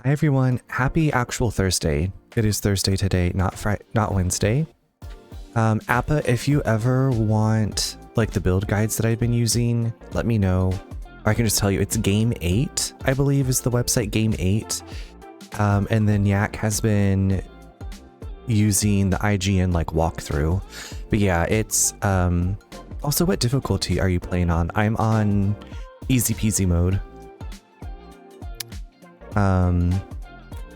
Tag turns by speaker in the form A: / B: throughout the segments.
A: Hi everyone, happy actual Thursday. It is Thursday today, not Wednesday. Appa, if you ever want like the build guides that I've been using, let me know. Or I can just tell you it's Game 8, I believe is the website, Game 8. And then Yak has been using the IGN like walkthrough. But yeah, it's also, what difficulty are you playing on? I'm on easy peasy mode.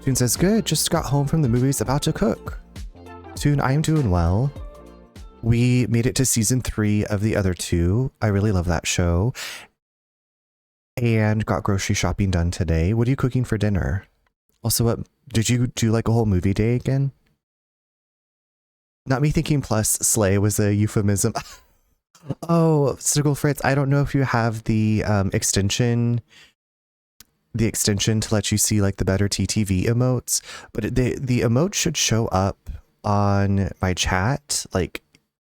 A: Toon says, good, just got home from the movies, about to cook. Toon, I am doing well. We made it to season 3 of the other 2. I really love that show. And got grocery shopping done today. What are you cooking for dinner? Also, what did you do, like a whole movie day again? Not me thinking plus slay was a euphemism. Oh, Sniggle Fritz, I don't know if you have the extension to let you see like the better TTV emotes, but the emote should show up on my chat, like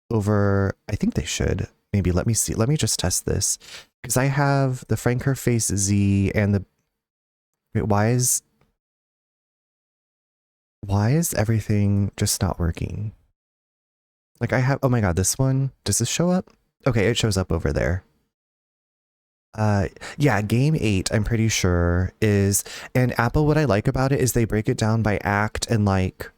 A: over, I think they should. Maybe, let me see. Let me just test this. Because I have the Franker Face Z and the... Wait, why is everything just not working? Like I have, oh my god, this one, does this show up? Okay, it shows up over there. Yeah, Game 8, I'm pretty sure is, and Apple, what I like about it is they break it down by act and like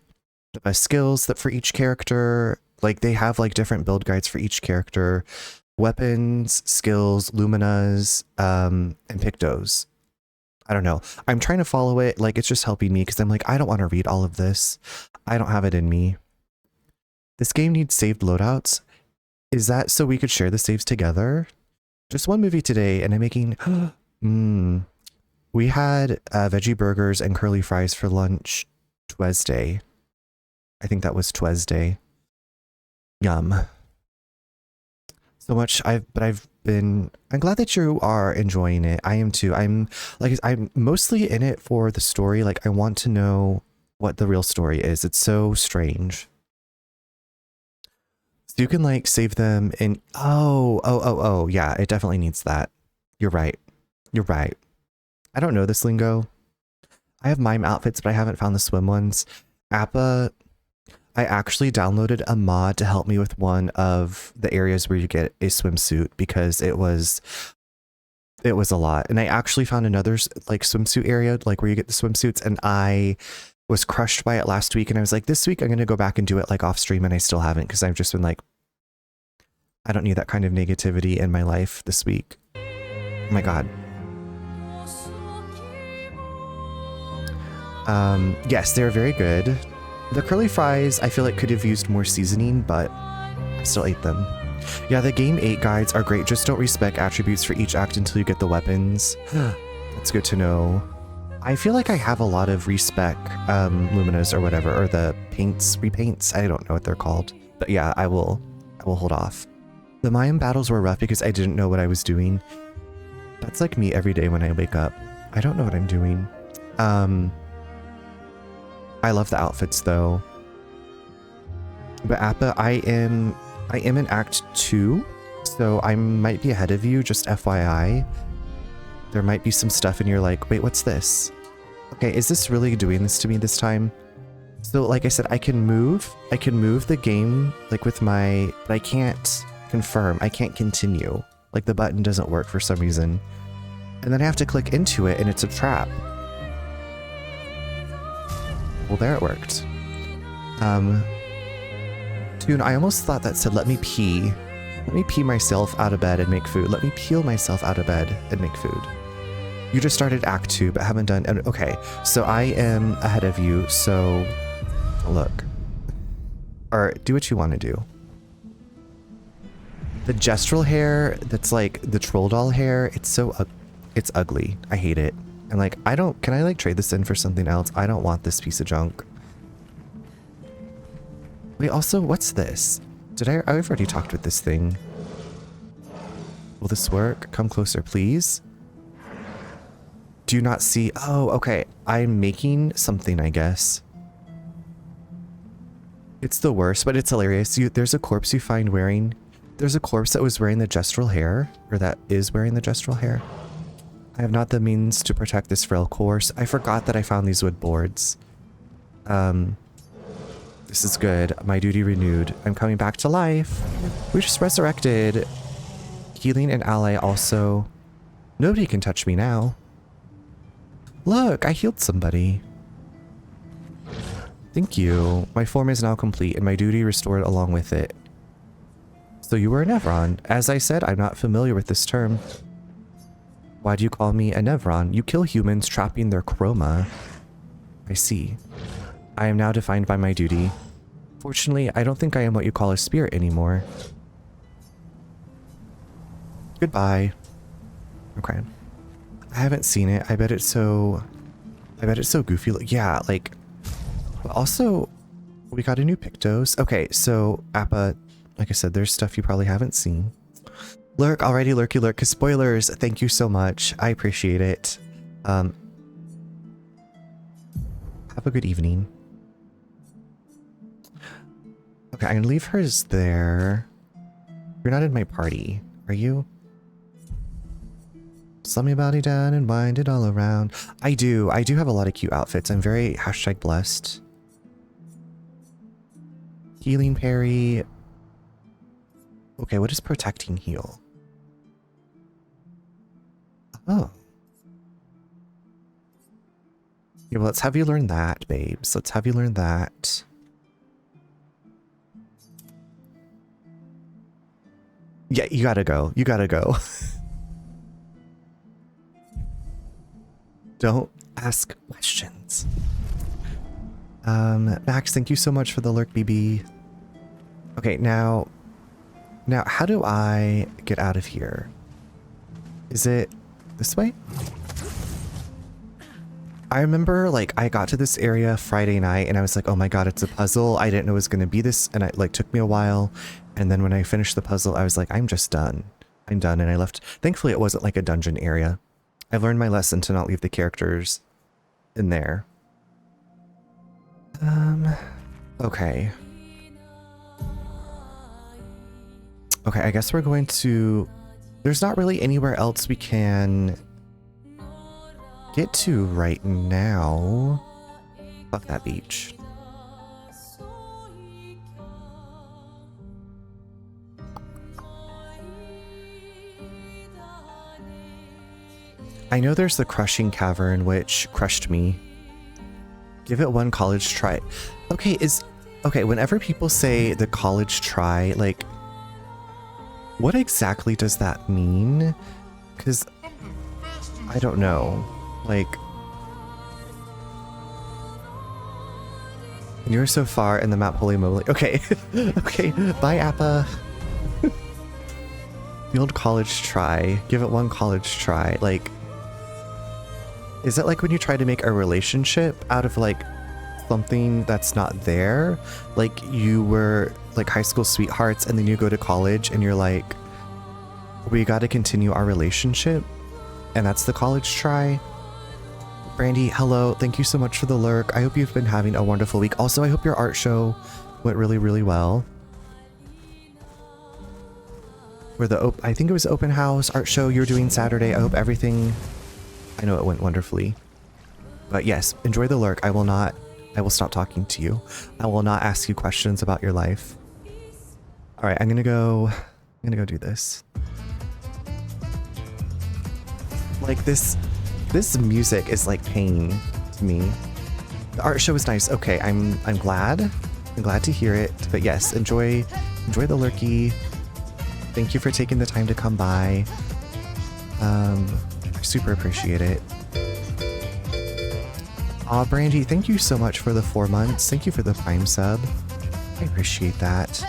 A: skills that for each character, like they have like different build guides for each character, weapons, skills, luminas, and pictos. I don't know. I'm trying to follow it. Like it's just helping me because I'm like, I don't want to read all of this. I don't have it in me. This game needs saved loadouts. Is that so we could share the saves together? Just one movie today, and I'm making... We had veggie burgers and curly fries for lunch Tuesday. I think that was Tuesday. Yum. So much I'm glad that you are enjoying it. I am too. I'm mostly in it for the story. Like I want to know what the real story is. It's so strange. You can like save them in, oh, yeah, it definitely needs that. You're right. You're right. I don't know this lingo. I have mime outfits, but I haven't found the swim ones. Appa, I actually downloaded a mod to help me with one of the areas where you get a swimsuit because it was a lot. And I actually found another like swimsuit area, like where you get the swimsuits, and I was crushed by it last week, and I was like, this week I'm going to go back and do it like off stream, and I still haven't because I've just been like, I don't need that kind of negativity in my life this week. Oh my god. Yes, they're very good. The curly fries I feel like could have used more seasoning, but I still ate them. Yeah, the Game 8 guides are great, just don't respec attributes for each act until you get the weapons. That's good to know. I feel like I have a lot of respec luminas or whatever, or the repaints, I don't know what they're called. But yeah, I will hold off. The Mayan battles were rough because I didn't know what I was doing. That's like me every day when I wake up. I don't know what I'm doing. I love the outfits though. But Appa, I am in Act 2, so I might be ahead of you, just FYI. There might be some stuff and you're like, wait, what's this? Okay, is this really doing this to me this time? So like I said, I can move the game like with my, but I can't confirm, I can't continue. Like the button doesn't work for some reason. And then I have to click into it and it's a trap. Well, there it worked. Toon, I almost thought that said, let me pee. Let me pee myself out of bed and make food. Let me peel myself out of bed and make food. You just started Act 2, but haven't done... Okay, so I am ahead of you, so... Look. Or do what you want to do. The gestural hair that's like the troll doll hair, it's ugly. I hate it. And like, can I like trade this in for something else? I don't want this piece of junk. Wait, also, what's this? I've already talked with this thing. Will this work? Come closer, please. Do you not see? Oh, okay. I'm making something, I guess. It's the worst, but it's hilarious. There's a corpse you find wearing... There's a corpse that was wearing the gestural hair, or that is wearing the gestural hair. I have not the means to protect this frail course. I forgot that I found these wood boards. This is good. My duty renewed. I'm coming back to life. We just resurrected. Healing an ally also. Nobody can touch me now. Look, I healed somebody. Thank you. My form is now complete and my duty restored along with it. So you were a Nevron. As I said, I'm not familiar with this term. Why do you call me a Nevron? You kill humans, trapping their chroma. I see. I am now defined by my duty. Fortunately, I don't think I am what you call a spirit anymore. Goodbye. Okay. I haven't seen it. I bet it's so goofy. Yeah, like, but also we got a new Pictos. Okay, so Appa, like I said, there's stuff you probably haven't seen. Lurk, already lurky lurk, 'cause spoilers, thank you so much. I appreciate it. Have a good evening. Okay, I'm gonna leave hers there. You're not in my party, are you? Slam your body down and wind it all around. I do have a lot of cute outfits. I'm very #blessed. Healing parry. Okay, what is protecting heal? Oh. Yeah, well, let's have you learn that, babes. Let's have you learn that. Yeah, you gotta go. You gotta go. Don't ask questions. Max, thank you so much for the lurk, BB. Okay, now how do I get out of here? Is it this way? I remember, like, I got to this area Friday night and I was like, oh my god, it's a puzzle. I didn't know it was going to be this, and it, like, took me a while. And then when I finished the puzzle, I was like, I'm just done. I'm done, and I left. Thankfully, it wasn't like a dungeon area. I've learned my lesson to not leave the characters in there. Okay. Okay, I guess we're going to... There's not really anywhere else we can get to right now. Fuck that beach. I know there's the crushing cavern, which crushed me. Give it one college try. Okay, whenever people say the college try, like, what exactly does that mean? Because I don't know. Like, and you're so far in the map, holy moly. Okay, okay, bye, Appa. The old college try. Give it one college try. Like, is it like when you try to make a relationship out of, like, something that's not there? Like, you were, like, high school sweethearts and then you go to college and you're like, we gotta continue our relationship? And that's the college try? Brandy, hello. Thank you so much for the lurk. I hope you've been having a wonderful week. Also, I hope your art show went really, really well. For the, I think it was open house art show you're doing Saturday. I hope everything... I know it went wonderfully. But yes, enjoy the lurk. I will stop talking to you. I will not ask you questions about your life. All right, I'm gonna go do this. Like, this music is like pain to me. The art show was nice. Okay, I'm glad. I'm glad to hear it. But yes, enjoy the lurky. Thank you for taking the time to come by. I super appreciate it. Aw, Brandy, thank you so much for the 4 months. Thank you for the Prime sub. I appreciate that.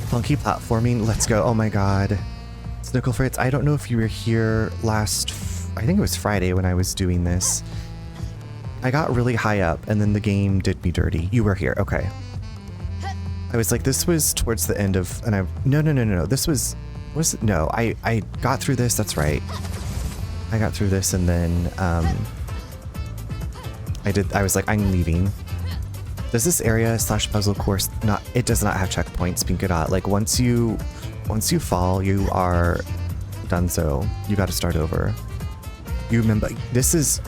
A: Funky platforming, let's go. Oh my god. Snickle Fritz, I don't know if you were here last... I think it was Friday when I was doing this. I got really high up and then the game did me dirty. You were here, okay. I was like, this was towards the end of... And no. This was... No, I got through this, that's right. I got through this and then... I was like, I'm leaving. Does this area slash puzzle course not, it does not have checkpoints, Pinkadot. Like once you fall, you are done. So you got to start over. You remember, this is,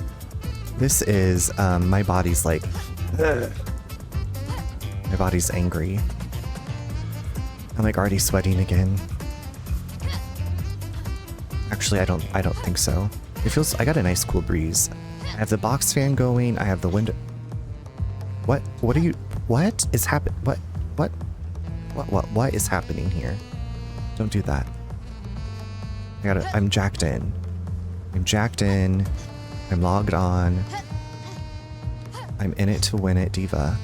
A: my body's like, ugh. My body's angry. I'm like already sweating again. Actually, I don't think so. It feels, I got a nice cool breeze. I have the box fan going. I have the window. What is happening? What is happening here? Don't do that. I'm jacked in. I'm logged on. I'm in it to win it, diva.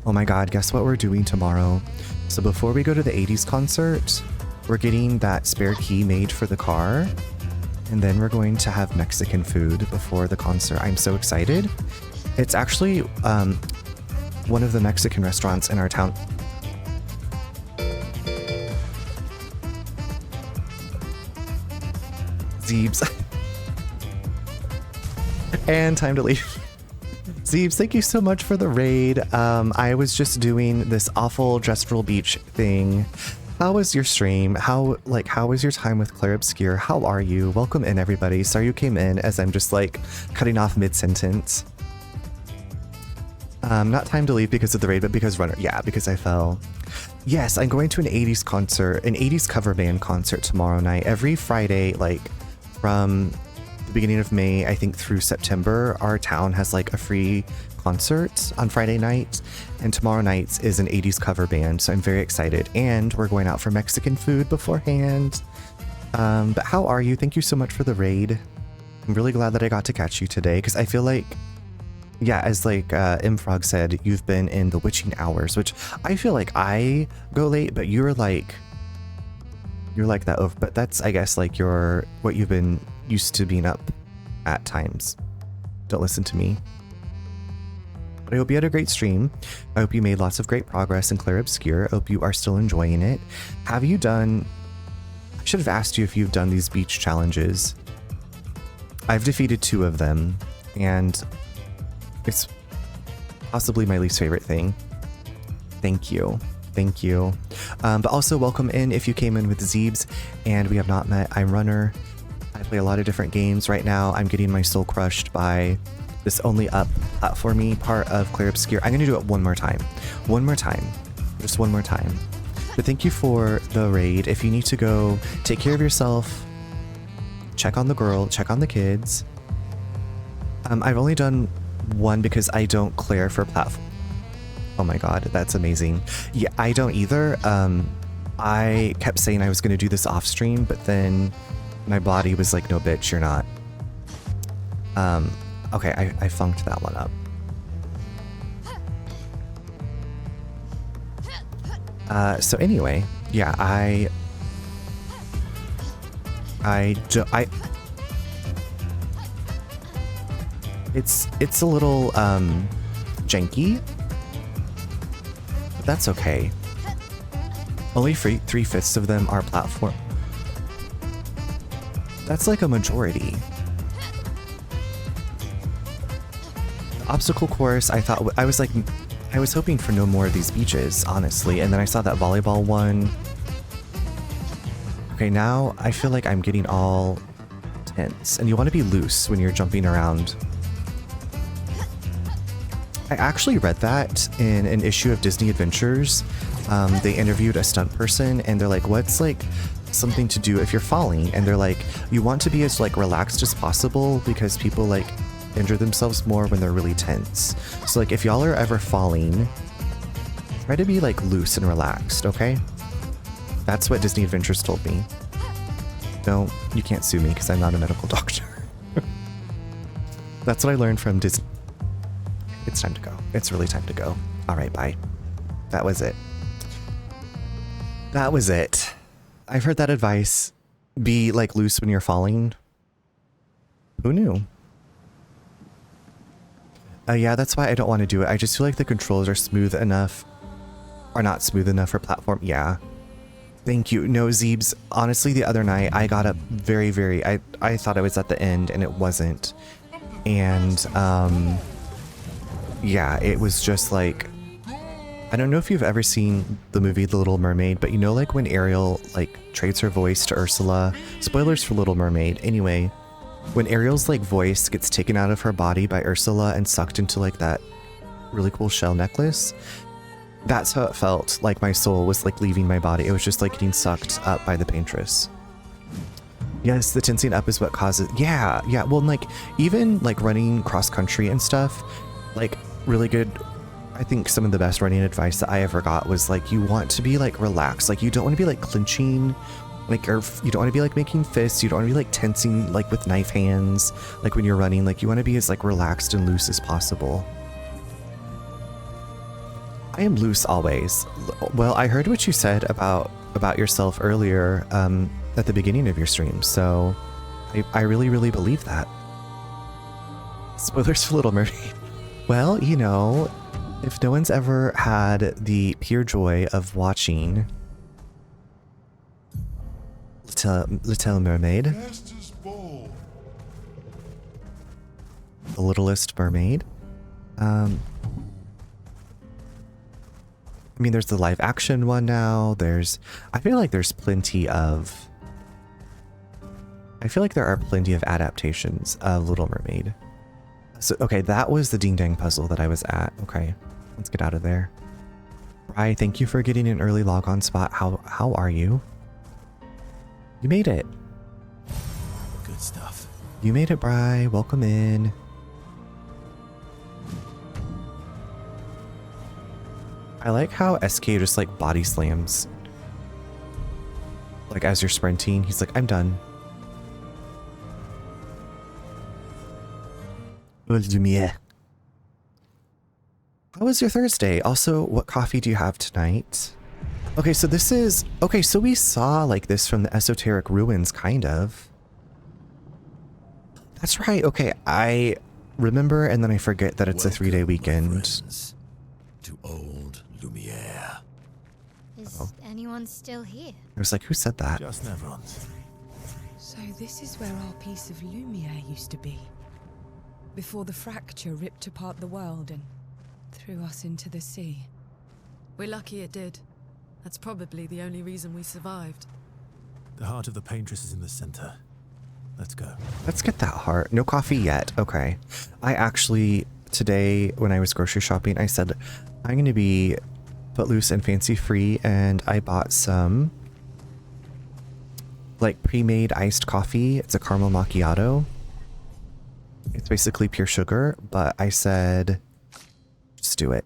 A: Oh my god, guess what we're doing tomorrow? So before we go to the 80s concert, we're getting that spare key made for the car. And then we're going to have Mexican food before the concert. I'm so excited. It's actually one of the Mexican restaurants in our town. Zeebs. And time to leave. Zeebs, thank you so much for the raid. I was just doing this awful Gestural Beach thing. How was your stream? How was your time with Clair Obscur? How are you? Welcome in, everybody. Sorry you came in as I'm just like cutting off mid-sentence. Not time to leave because of the raid, but because runner. Yeah, because I fell. Yes, I'm going to an 80s concert, an 80s cover band concert tomorrow night. Every Friday, like from the beginning of May, I think through September, our town has like a free concert on Friday night, and tomorrow night is an 80s cover band, so I'm very excited. And we're going out for Mexican food beforehand. But how are you? Thank you so much for the raid. I'm really glad that I got to catch you today, because I feel like, yeah, as like Mfrog said, you've been in the witching hours, which I feel like I go late, but you're like that over, but that's, I guess, like what you've been used to being up at times. Don't listen to me. But I hope you had a great stream. I hope you made lots of great progress in Clair Obscur. I hope you are still enjoying it. Have you done... I should have asked you if you've done these beach challenges. I've defeated 2 of them, and it's possibly my least favorite thing. Thank you. Thank you. But also welcome in if you came in with Zeebs and we have not met. I'm Runner. I play a lot of different games right now. I'm getting my soul crushed by this only up platformy part of Clair Obscur. I'm going to do it one more time. One more time. Just one more time. But thank you for the raid. If you need to go take care of yourself, check on the girl, check on the kids. I've only done one because I don't clear for platform. Oh my god, that's amazing. Yeah, I don't either. I kept saying I was going to do this off stream, but then my body was like, no bitch, you're not. Okay, I funked that one up. So anyway, yeah, it's a little janky, but that's okay. Only 3/5 of them are platform. That's like a majority. The obstacle course, I thought, I was hoping for no more of these beaches, honestly, and then I saw that volleyball one. Okay, now I feel like I'm getting all tense, and you want to be loose when you're jumping around. I actually read that in an issue of Disney Adventures. They interviewed a stunt person, and they're like, what's like something to do if you're falling? And they're like, you want to be as like relaxed as possible because people like injure themselves more when they're really tense. So like if y'all are ever falling, try to be like loose and relaxed, okay? That's what Disney Adventures told me. No, you can't sue me because I'm not a medical doctor. That's what I learned from Disney. It's time to go. It's really time to go. All right, bye. That was it. That was it. I've heard that advice. Be like loose when you're falling. Who knew? Yeah, that's why I don't want to do it. I just feel like the controls are smooth enough. Are not smooth enough for platform. Yeah. Thank you. No, Zeebs, honestly, the other night I got up very, I thought I was at the end and it wasn't. And, yeah, it was just like, I don't know if you've ever seen the movie The Little Mermaid, but you know, like when Ariel, like, trades her voice to Ursula, spoilers for Little Mermaid, anyway, when Ariel's, like, voice gets taken out of her body by Ursula and sucked into, like, that really cool shell necklace, that's how it felt. Like my soul was like leaving my body. It was just like getting sucked up by the paintress. Yes, the tensing up is what causes. Yeah. Well, like even like running cross country and stuff, like really good. I think some of the best running advice that I ever got was like, you want to be like relaxed. Like you don't want to be like clinching, like, or you don't want to be like making fists. You don't want to be like tensing like with knife hands. Like when you're running, like you want to be as like relaxed and loose as possible. I am loose always. Well, I heard what you said about yourself earlier at the beginning of your stream, so I really believe that. Spoilers for Little Mermaid. Well, you know, if no one's ever had the pure joy of watching Little Mermaid, The Littlest Mermaid, I mean, there's the live action one now. I feel like there are plenty of adaptations of Little Mermaid. So, okay, that was the ding dang puzzle that I was at. Okay, let's get out of there. Bri, thank you for getting an early logon spot. How are you? You made it.
B: Good stuff.
A: You made it, Bri. Welcome in. I like how SK just like body slams. Like as you're sprinting, he's like, I'm done. How was your Thursday? Also, what coffee do you have tonight? Okay, so so we saw like this from the Esoteric Ruins, kind of. That's right. Okay, I remember and then I forget that it's a 3-day weekend.
B: To old Lumiere.
C: Is anyone still here?
A: I was like, who said that?
B: Just Neverons.
D: So this is where our piece of Lumiere used to be. Before the fracture ripped apart the world and threw us into the sea.
E: We're lucky it did. That's probably the only reason we survived.
B: The heart of the paintress is in the center. Let's go.
A: Let's get that heart. No coffee yet. Okay. I actually, today when I was grocery shopping, I said, I'm going to be footloose and fancy free, and I bought some like pre-made iced coffee. It's a caramel macchiato. It's basically pure sugar, but I said, just do it.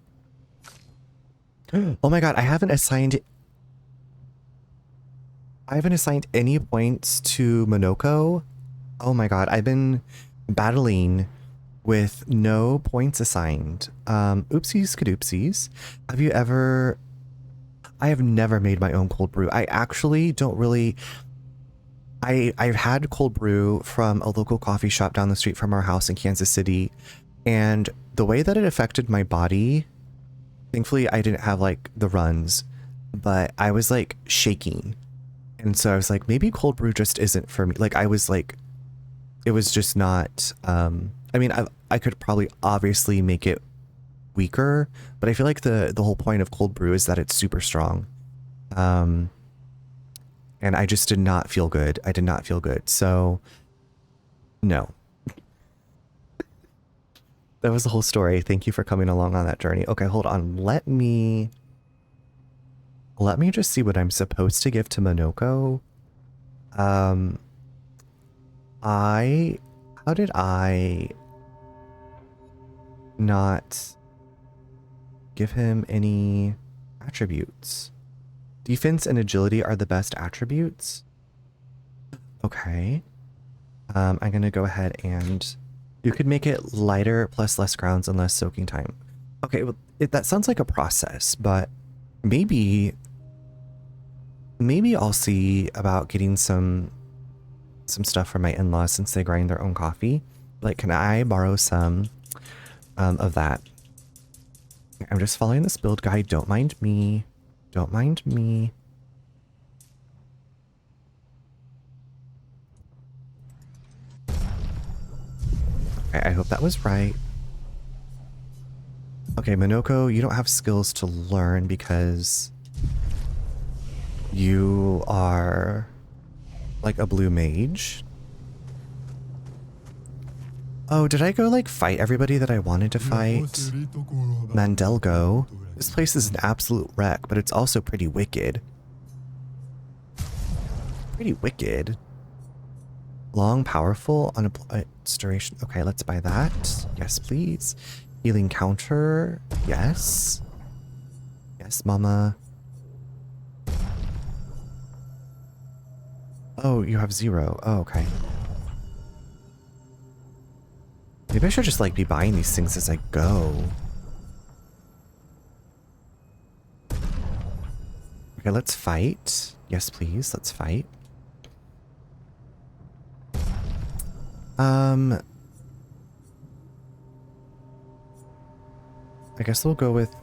A: Oh my god, I haven't assigned any points to Monoko. Oh my god, I've been battling with no points assigned. Oopsies kadoopsies. I have never made my own cold brew. I actually don't really... I've had cold brew from a local coffee shop down the street from our house in Kansas City, and the way that it affected my body, thankfully I didn't have like the runs, but I was like shaking. And so I was like, maybe cold brew just isn't for me. Like I was like, it was just not, I mean, I could probably obviously make it weaker, but I feel like the whole point of cold brew is that it's super strong. And I just did not feel good. I did not feel good. So, no. That was the whole story. Thank you for coming along on that journey. Okay, hold on. Let me just see what I'm supposed to give to Monoko. How did I not give him any attributes? Defense and agility are the best attributes. Okay. I'm gonna go ahead and you could make it lighter plus less grounds and less soaking time. Okay, well, that sounds like a process, but maybe I'll see about getting some stuff from my in-laws since they grind their own coffee. Like, can I borrow some of that? I'm just following this build guide. Don't mind me. Don't mind me. I hope that was right. Okay, Minoko, you don't have skills to learn because you are like a blue mage. Oh, did I go like fight everybody that I wanted to fight? Mandelgo. This place is an absolute wreck, but it's also pretty wicked. Pretty wicked. Long, powerful, its duration. Okay, let's buy that. Yes, please. Healing counter. Yes. Yes, mama. Oh, you have 0. Oh, okay. Maybe I should just like be buying these things as I go. Okay, let's fight. Yes, please. Let's fight. I guess we'll go with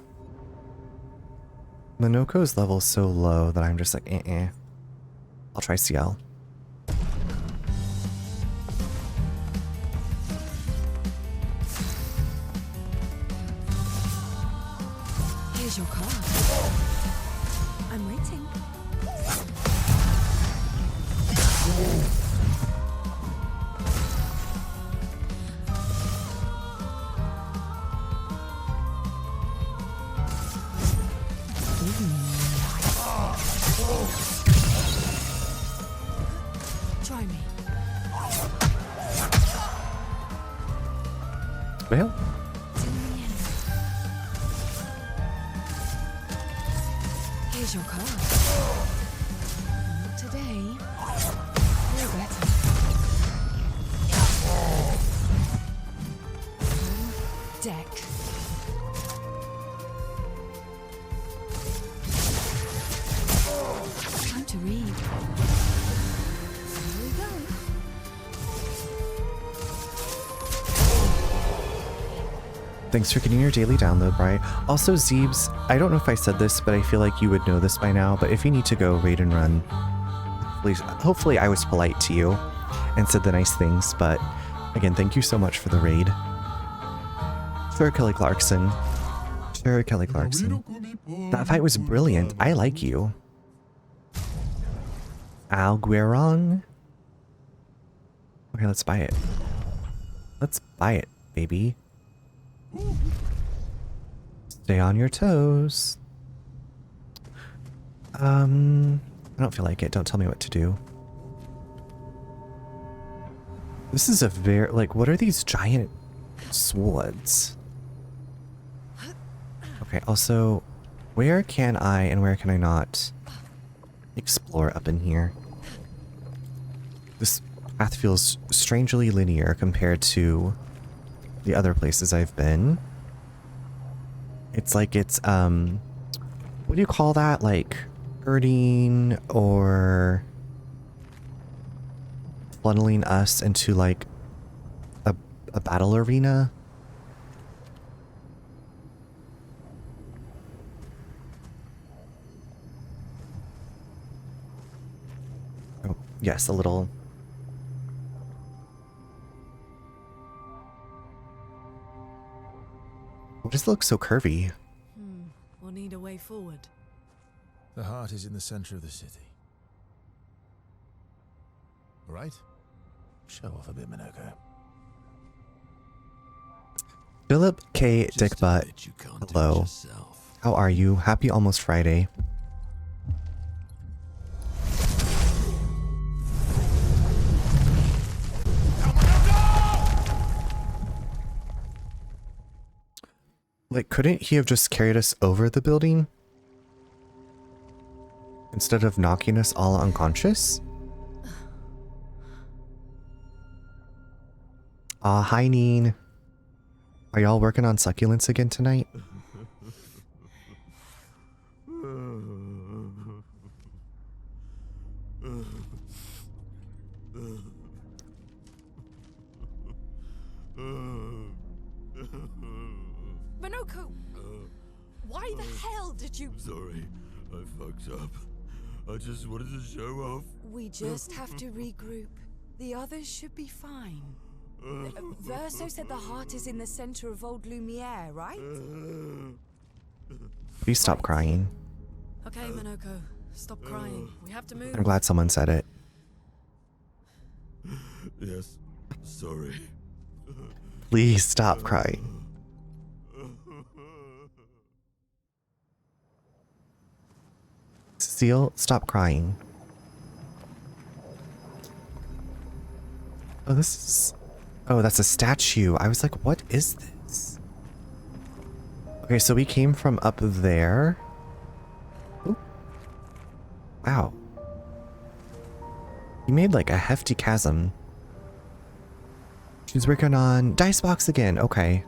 A: Minoko's level so low that I'm just like, I'll try CL.
D: Here's your card. I'm waiting. Try me.
A: Well,
D: Here's your card. Not today. You're better. Deck. Time to read. Here we go.
A: thanks for getting your daily download, Bri. Also, Zeebs, I don't know if I said this, but I feel like you would know this by now, but if you need to go raid and run, please, hopefully I was polite to you and said the nice things, but again, thank you so much for the raid. Sure, Kelly Clarkson. Sure, Kelly Clarkson. That fight was brilliant. I like you. Alguerong. Okay, let's buy it. Let's buy it, baby. Stay on your toes. I don't feel like it. Don't tell me what to do. This is a very, like, what are these giant swords? Okay, also, where can I and where can I not explore up in here? This path feels strangely linear compared to the other places I've been. It's like it's, what do you call that? Like, herding or funneling us into like a battle arena. Oh, yes, a little. Why does it look so curvy?
E: We'll need a way forward.
B: The heart is in the center of the city. All right? Show off a bit, Minoko.
A: Philip K. Dickbutt, hello. How are you? Happy almost Friday. Like, couldn't he have just carried us over the building? Instead of knocking us all unconscious? Hi, Neen. Are y'all working on succulents again tonight?
D: Minoko! Why the hell did you...
F: Sorry, I fucked up. I just wanted to show off.
D: We just have to regroup. The others should be fine. Verso said the heart is in the center of old Lumiere, right?
A: Please stop crying.
E: Okay, Minoko, stop crying. We have to move.
A: I'm glad someone said it.
F: Yes, sorry.
A: Please stop crying. Cecile, stop crying. Oh, this is... Oh, that's a statue. I was like, what is this? Okay, so we came from up there. Ooh. Wow. He made like a hefty chasm. She's working on dice box again. Okay.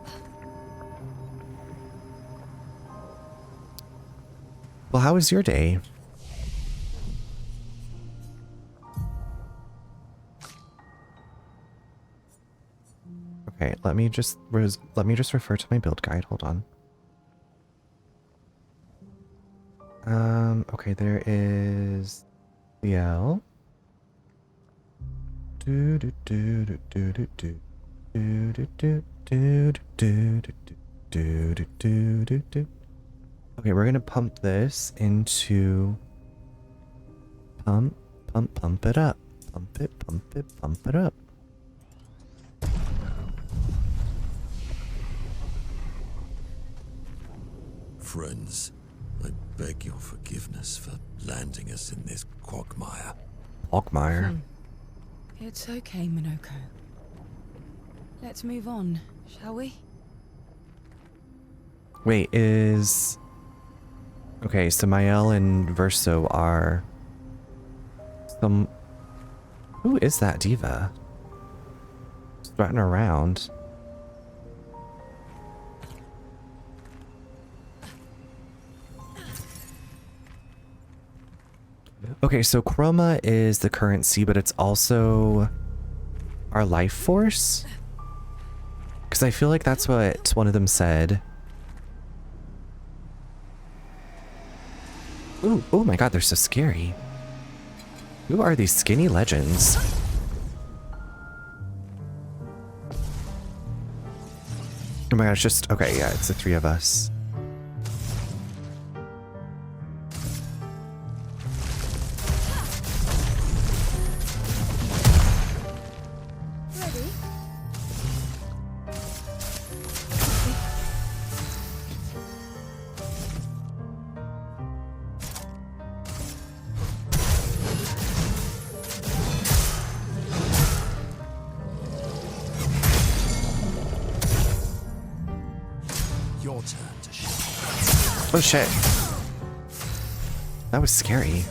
A: Well, how was your day? Okay, let me just refer to my build guide. Hold on. Okay, there is the L. Do do do do do do do do do do do do do do do do. Okay, we're gonna pump this into pump it up. Pump it up.
F: Friends, I beg your forgiveness for landing us in this quagmire.
A: Quagmire.
D: It's okay, Minoko. Let's move on, shall we?
A: Wait, is... Okay, so Mael and Verso are... some... Who is that diva? Strutting around. Okay, so Chroma is the currency, but it's also our life force? Because I feel like that's what one of them said. Ooh, oh my god, they're so scary. Who are these skinny legends? Oh my god, it's just... Okay, yeah, it's the three of us.
B: Your turn to shoot.
A: Oh shit. That was scary.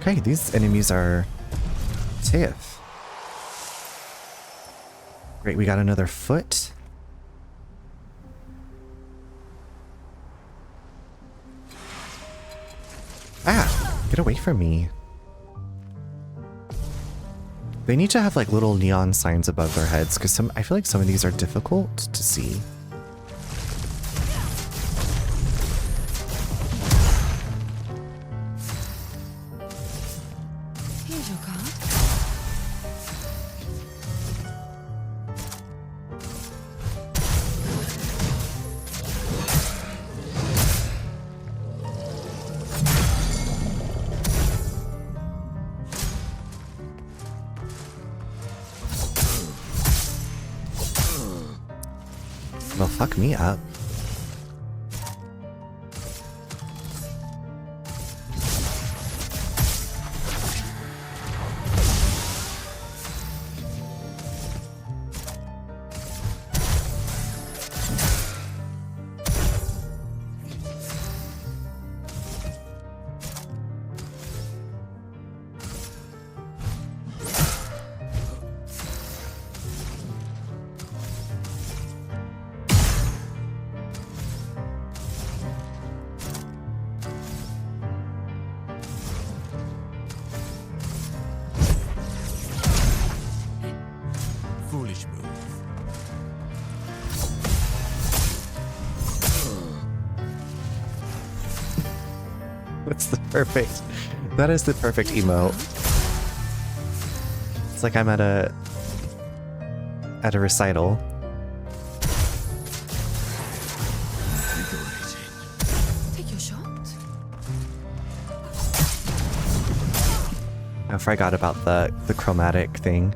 A: Okay, these enemies are tough. Great, we got another foot. Ah, get away from me. They need to have like little neon signs above their heads because I feel like some of these are difficult to see.
D: Here's your card.
A: Well, fuck me up. That's the perfect. That is the perfect emote. It's like I'm at a recital.
D: Take your shot.
A: I forgot about the chromatic thing.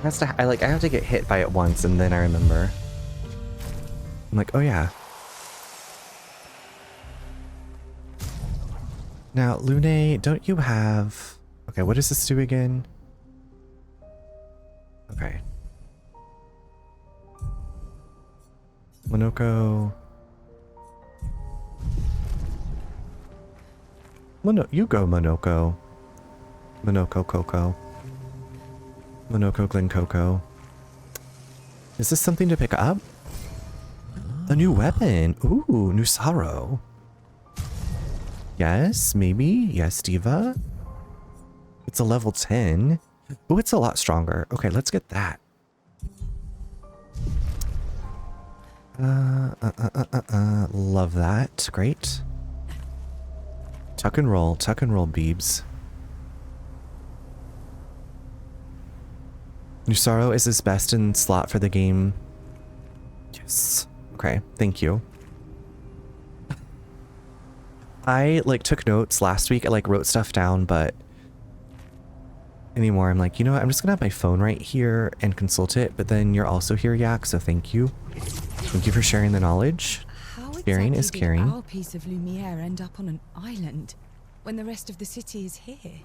A: I have to get hit by it once and then I remember. I'm like, oh yeah. Now, Lune, don't you have... Okay, what does this do again? Okay. Monoko... you go, Monoko. Monoko Coco. Monoko Glen Coco. Is this something to pick up? A new weapon! Ooh, new sorrow. Yes, maybe. Yes, diva. It's a level 10. Ooh, it's a lot stronger. Okay, let's get that. Love that. Great. Tuck and roll, Beebs. New sorrow is his best in slot for the game. Yes. Okay, thank you. I took notes last week. I wrote stuff down, but anymore I'm like, you know what? I'm just gonna have my phone right here and consult it. But then you're also here, Yak, so thank you. Thank you for sharing the knowledge.
D: How
A: Sharing
D: exactly
A: is
D: did
A: caring.
D: our piece of Lumiere end up on an island when the rest of the city is here?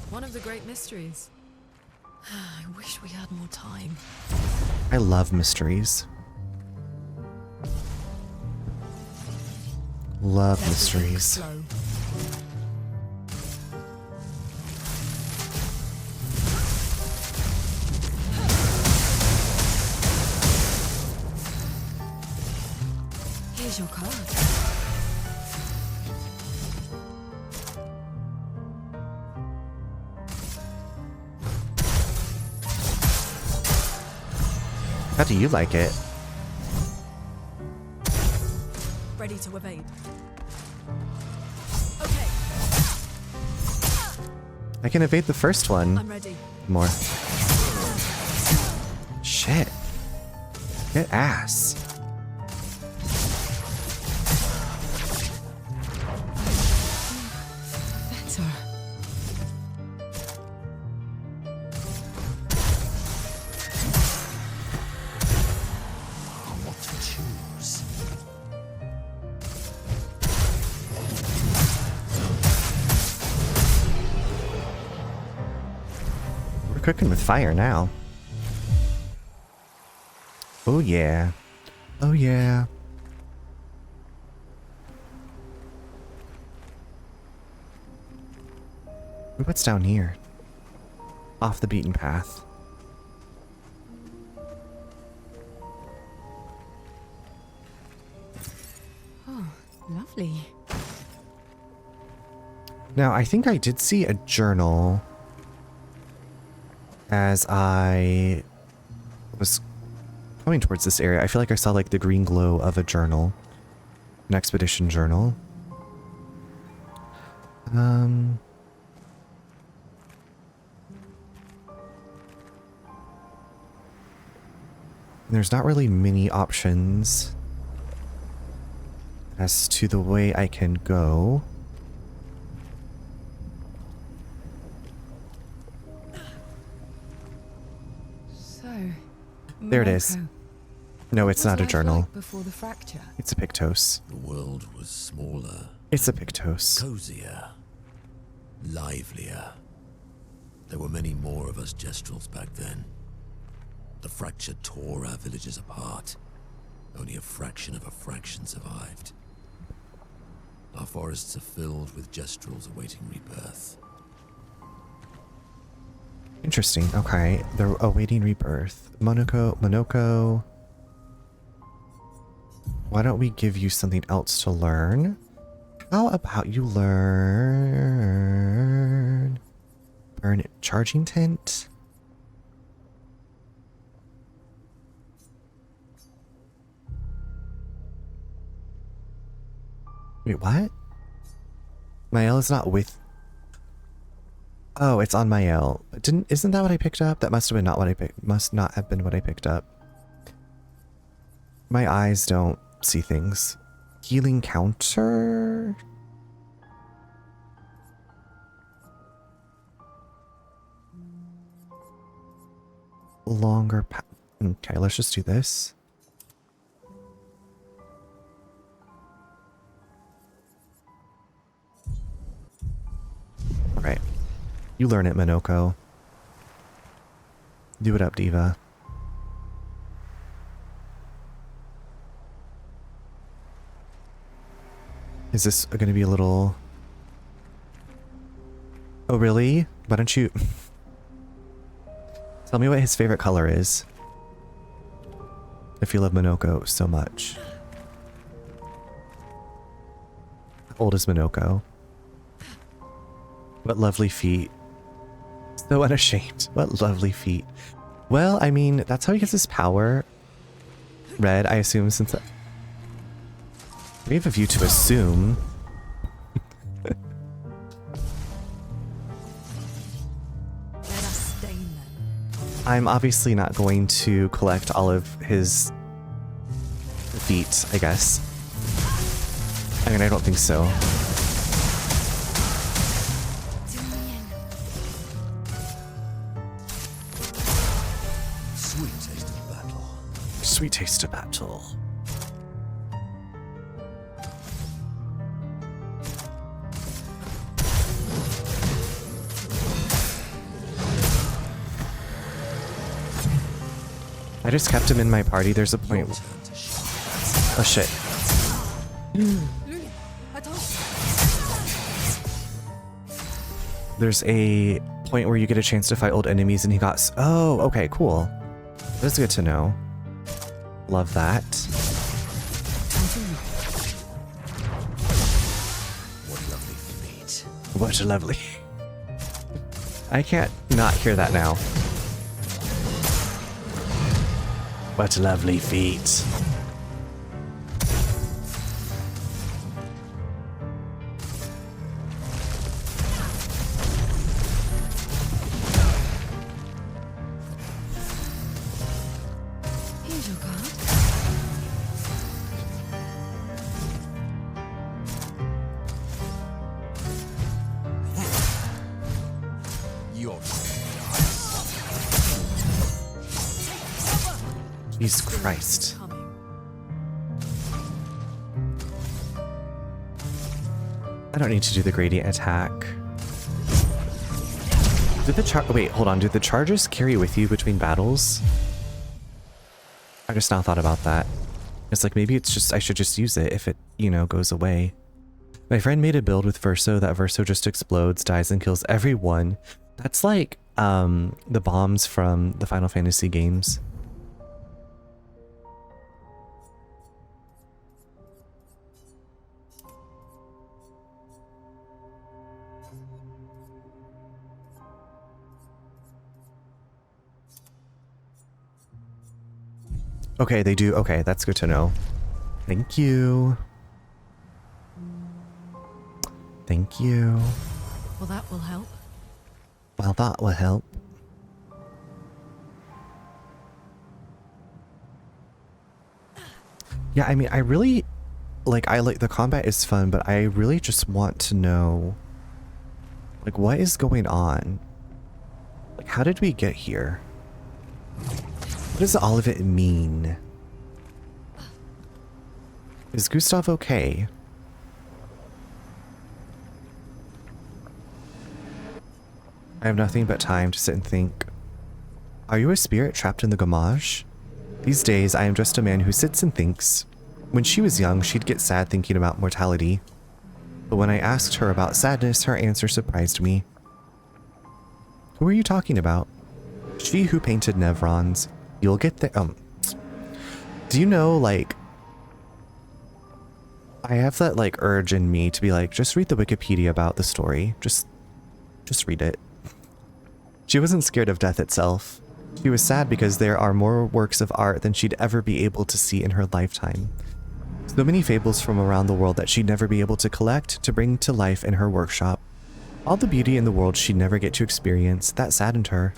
E: One of the great mysteries. I wish we had more time.
A: I love mysteries. Love mysteries.
E: Slow.
D: Here's your card.
A: How do you like it?
E: Ready to evade. Okay,
A: I can evade the first one.
E: I'm ready.
A: More. Shit. Get ass.
D: Better.
F: What to choose?
A: We're cooking with fire now. Oh yeah. Oh yeah. What's down here? Off the beaten path.
D: Oh, lovely.
A: Now, I think I did see a journal as I was coming towards this area. I feel like I saw the green glow of a journal. An expedition journal. There's not really many options as to the way I can go.
D: So,
A: There it is.
D: Morocco.
A: No, it's
D: What
A: not a
D: was life
A: journal.
D: like before the fracture?
A: It's a Pictos.
F: The world was smaller,
A: It's a Pictos.
F: cozier, livelier. There were many more of us Gestrels back then. The fracture tore our villages apart. Only a fraction of a fraction survived. Our forests are filled with Gestrels awaiting rebirth.
A: Interesting. Okay. They're awaiting rebirth. Monoko. Why don't we give you something else to learn? How about you learn... Burn charging tent? Wait, what? Mael is not with... Oh, it's on Mael. Isn't that what I picked up? That must have been not what I picked. Must not have been what I picked up. My eyes don't see things. Healing counter? Longer path. Okay, let's just do this. Alright. You learn it, Minoko. Do it up, Diva. Is this going to be a little... Oh, really? Why don't you... Tell me what his favorite color is. If you love Minoko so much. How old is Minoko? What lovely feet. So unashamed. What lovely feet. Well, I mean, that's how he gets his power. Red, I assume, since... Brave of you to assume.
E: Let us stain them.
A: I'm obviously not going to collect all of his feet, I guess. I mean, I don't think so.
F: Sweet taste of battle.
A: Sweet taste of battle. I just kept him in my party. There's a point. Oh shit. There's a point where you get a chance to fight old enemies and he got... Oh, okay, cool. That's good to know. Love that.
F: What lovely feet.
A: What a lovely... I can't not hear that now. What lovely feet.
D: Here's your card.
F: You're
A: Jesus Christ. I don't need to do the gradient attack. Did the wait, hold on. Did the charges carry with you between battles? I just now thought about that. It's like maybe it's just I should just use it if it, you know, goes away. My friend made a build with Verso that Verso just explodes, dies, and kills everyone. That's like the bombs from the Final Fantasy games. Okay, they do. Okay, that's good to know. Thank you. Thank you.
E: Well, that will help.
A: Well, that will help. Yeah, I mean, I really like the combat is fun, but I really just want to know like what is going on? Like how did we get here? What does all of it mean? Is Gustav okay? I have nothing but time to sit and think. Are you a spirit trapped in the Gamage? These days, I am just a man who sits and thinks. When she was young, she'd get sad thinking about mortality. But when I asked her about sadness, her answer surprised me. Who are you talking about? She who painted Nevrons. You'll get the do you know, like, I have that like urge in me to be like, just read the Wikipedia about the story. Just read it. She wasn't scared of death itself. She was sad because there are more works of art than she'd ever be able to see in her lifetime. So many fables from around the world that she'd never be able to collect to bring to life in her workshop. All the beauty in the world she'd never get to experience, that saddened her.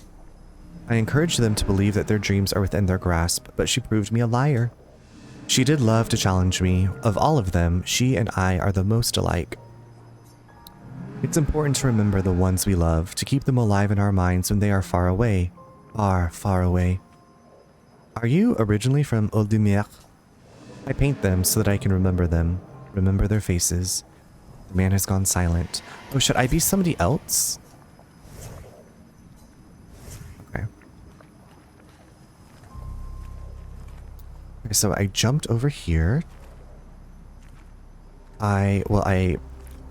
A: I encouraged them to believe that their dreams are within their grasp, but she proved me a liar. She did love to challenge me. Of all of them, she and I are the most alike. It's important to remember the ones we love, to keep them alive in our minds when they are far away. Far, far away. Are you originally from Oldemir? I paint them so that I can remember them. Remember their faces. The man has gone silent. Oh, should I be somebody else? Okay. Okay, so I jumped over here. I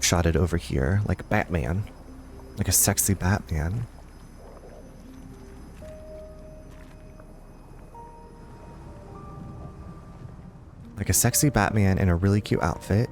A: shot it over here like Batman. Like a sexy Batman. Like a sexy Batman in a really cute outfit.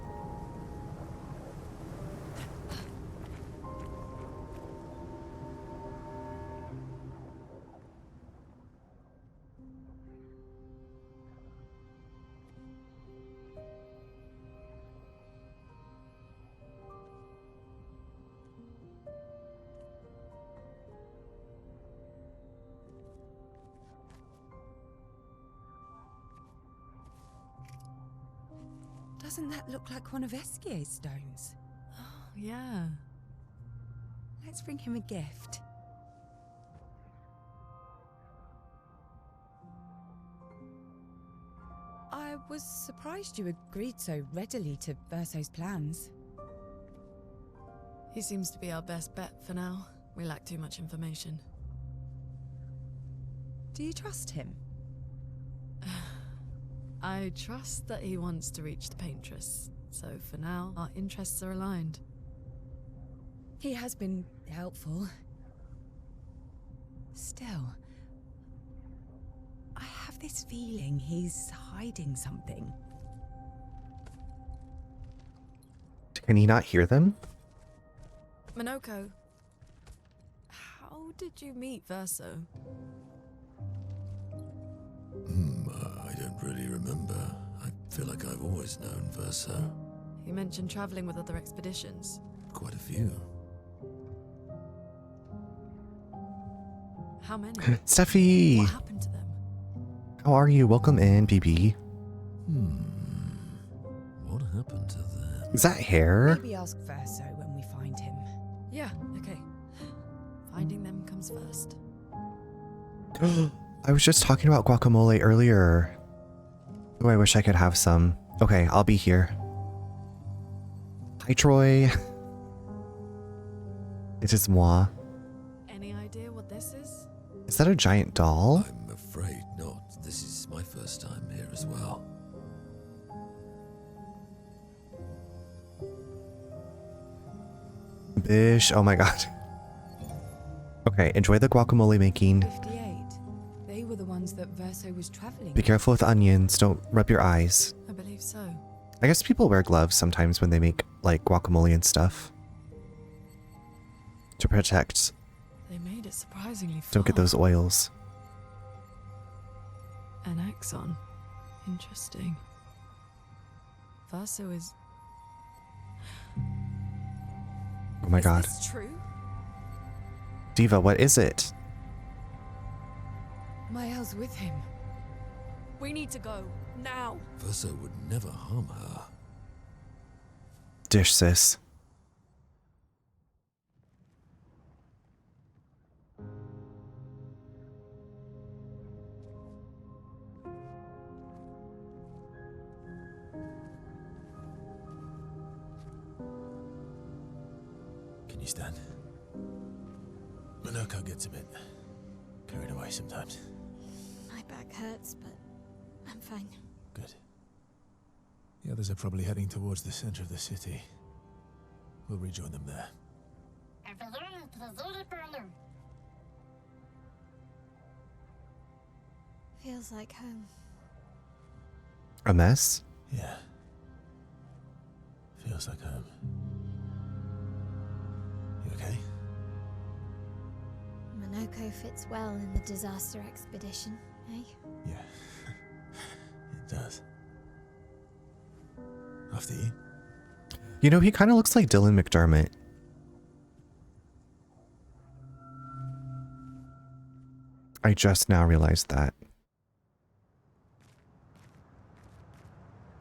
D: Doesn't that look like one of Esquier's stones?
E: Oh, yeah.
D: Let's bring him a gift. I was surprised you agreed so readily to Verso's plans.
E: He seems to be our best bet for now. We lack too much information.
D: Do you trust him?
E: I trust that he wants to reach the Paintress, so for now, our interests are aligned.
D: He has been helpful. Still, I have this feeling he's hiding something.
A: Can he not hear them?
E: Minoko, how did you meet Verso?
F: I don't really remember. I feel like I've always known Verso.
E: You mentioned traveling with other expeditions.
F: Quite a few.
E: How many?
A: Steffi!
E: What happened to them?
A: How are you? Welcome in, BB.
F: What happened to them?
A: Is that hair?
D: Maybe ask Verso when we find him.
E: Yeah, okay. Finding them comes first.
A: I was just talking about guacamole earlier. Oh, I wish I could have some. Okay, I'll be here. Hi, Troy. It is moi.
E: Any idea what this is?
A: Is that a giant doll?
F: I'm afraid not. This is my first time here as well.
A: Bish. Oh my god. Okay, enjoy the guacamole making.
D: 58. They were the ones that Verso was traveling.
A: Be careful with onions. Don't rub your eyes.
E: I believe so.
A: I guess people wear gloves sometimes when they make, like, guacamole and stuff. To protect.
E: They made it surprisingly far.
A: Don't get those oils.
E: An axon. Interesting. Verso is...
A: Oh my god.
E: Is this true?
A: Diva, what is it?
D: Mael's with him.
E: We need to go. Now.
F: Verso would never harm her.
A: Dish, sis.
B: Can you stand? Minoko gets a bit carried away sometimes.
C: My back hurts, but I'm fine.
B: Good. The others are probably heading towards the center of the city. We'll rejoin them there.
C: Feels like home.
A: A mess?
B: Yeah. Feels like home. You okay?
C: Minoko fits well in the disaster expedition, eh?
B: Yeah. It does. After you.
A: You know, he kind of looks like Dylan McDermott. I just now realized that.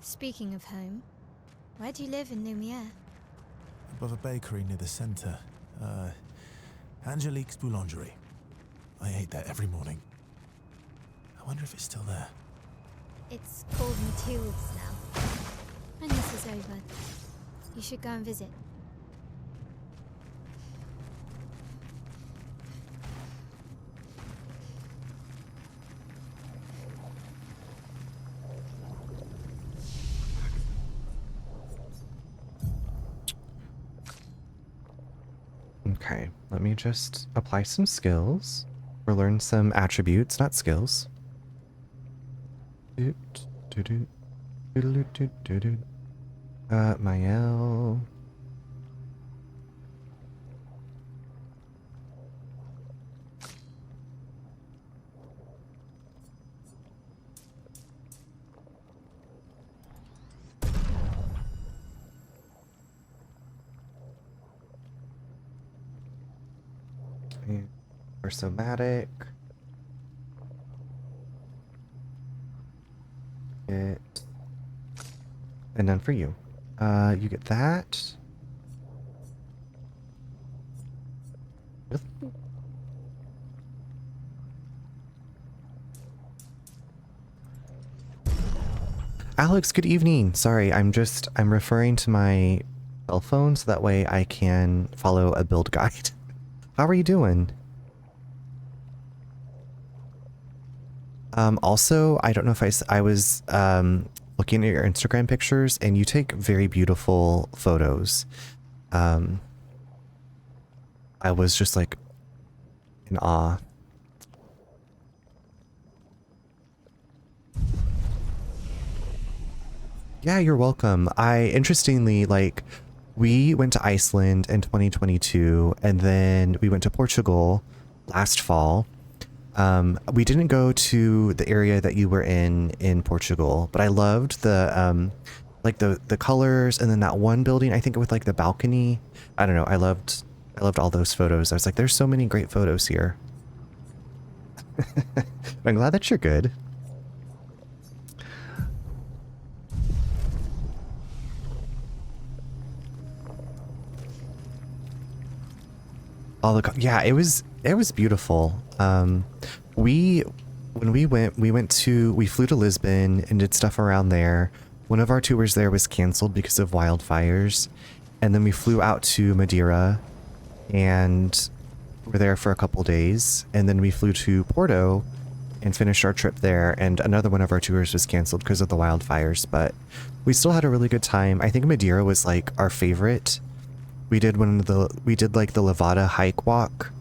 C: Speaking of home, where do you live in Lumiere?
B: Above a bakery near the center. Angelique's Boulangerie. I ate there every morning. I wonder if it's still there.
C: It's called Mathilde's now. When this is over, you should go and visit.
A: Okay, let me just apply some skills. Or learn some attributes, not skills. Mael. Or somatic. It. And then for you. You get that. Really? Alex, good evening. Sorry, I'm referring to my cell phone so that way I can follow a build guide. How are you doing? Also, I don't know if I was looking at your Instagram pictures and you take very beautiful photos. I was just like in awe. Yeah, you're welcome. Interestingly, like, we went to Iceland in 2022 and then we went to Portugal last fall. We didn't go to the area that you were in Portugal, but I loved the like the colors, and then that one building, I think with like the balcony. I don't know. I loved all those photos. I was like, there's so many great photos here. I'm glad that you're good. Yeah, it was beautiful. We flew to Lisbon and did stuff around there. One of our tours there was canceled because of wildfires, and then we flew out to Madeira and were there for a couple days, and then we flew to Porto and finished our trip there, and another one of our tours was canceled because of the wildfires, but we still had a really good time. I think Madeira was like our favorite. We did like the Levada hike walk.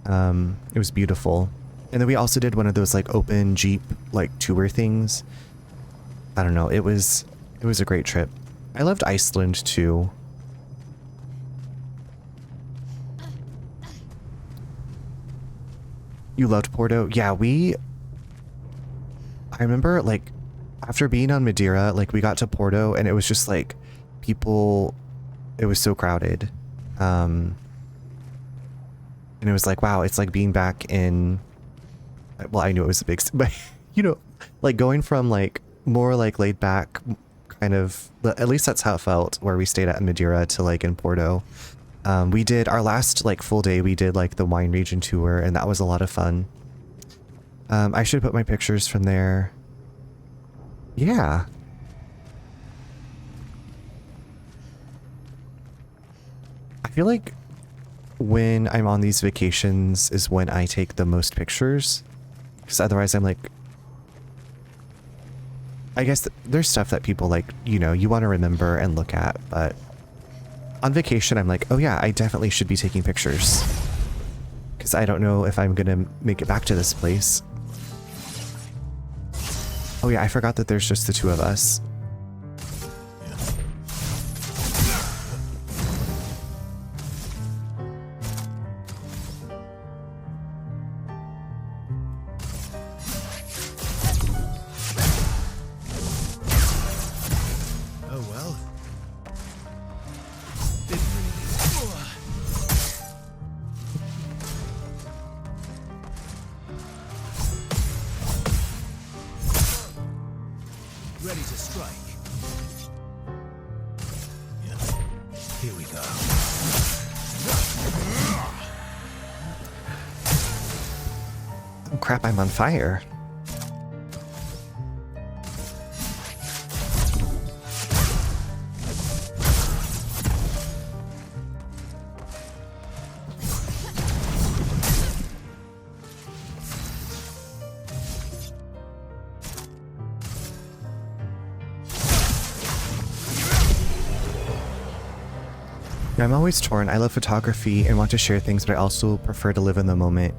A: It was beautiful. And then we also did one of those like open Jeep like tour things. I don't know, it was a great trip. I loved Iceland too. You loved Porto? Yeah, I remember like after being on Madeira, like we got to Porto and it was just like people, it was so crowded. And it was like, wow, it's like being back in, well, I knew it was a big, but you know, like going from like more like laid back kind of, at least that's how it felt where we stayed at Madeira to like in Porto. We did our last like full day, we did like the wine region tour, and that was a lot of fun. I should put my pictures from there. Yeah. I feel like when I'm on these vacations is when I take the most pictures, because otherwise I'm like, I guess there's stuff that people like, you know, you want to remember and look at, but on vacation I'm like, oh yeah, I definitely should be taking pictures, because I don't know if I'm gonna make it back to this place. Oh yeah, I forgot that there's just the two of us.
B: Oh well, ready to strike. Yeah. Here we go.
A: Oh crap, I'm on fire. Yeah, I'm always torn. I love photography and want to share things, but I also prefer to live in the moment.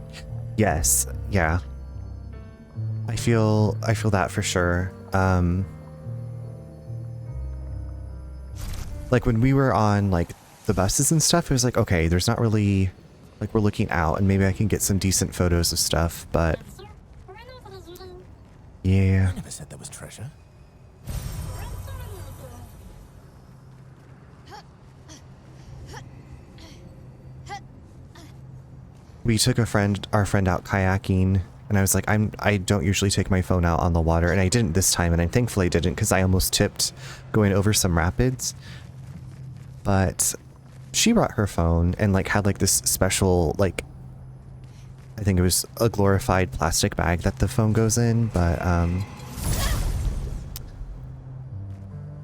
A: Yes, yeah. I feel that for sure. Like when we were on like the buses and stuff, it was like, okay, there's not really like we're looking out and maybe I can get some decent photos of stuff, but yeah.
B: I never said there was treasure.
A: We took our friend out kayaking, and I was like, I don't usually take my phone out on the water, and I didn't this time, and I thankfully didn't because I almost tipped going over some rapids. But she brought her phone and like had like this special like, I think it was a glorified plastic bag that the phone goes in, but I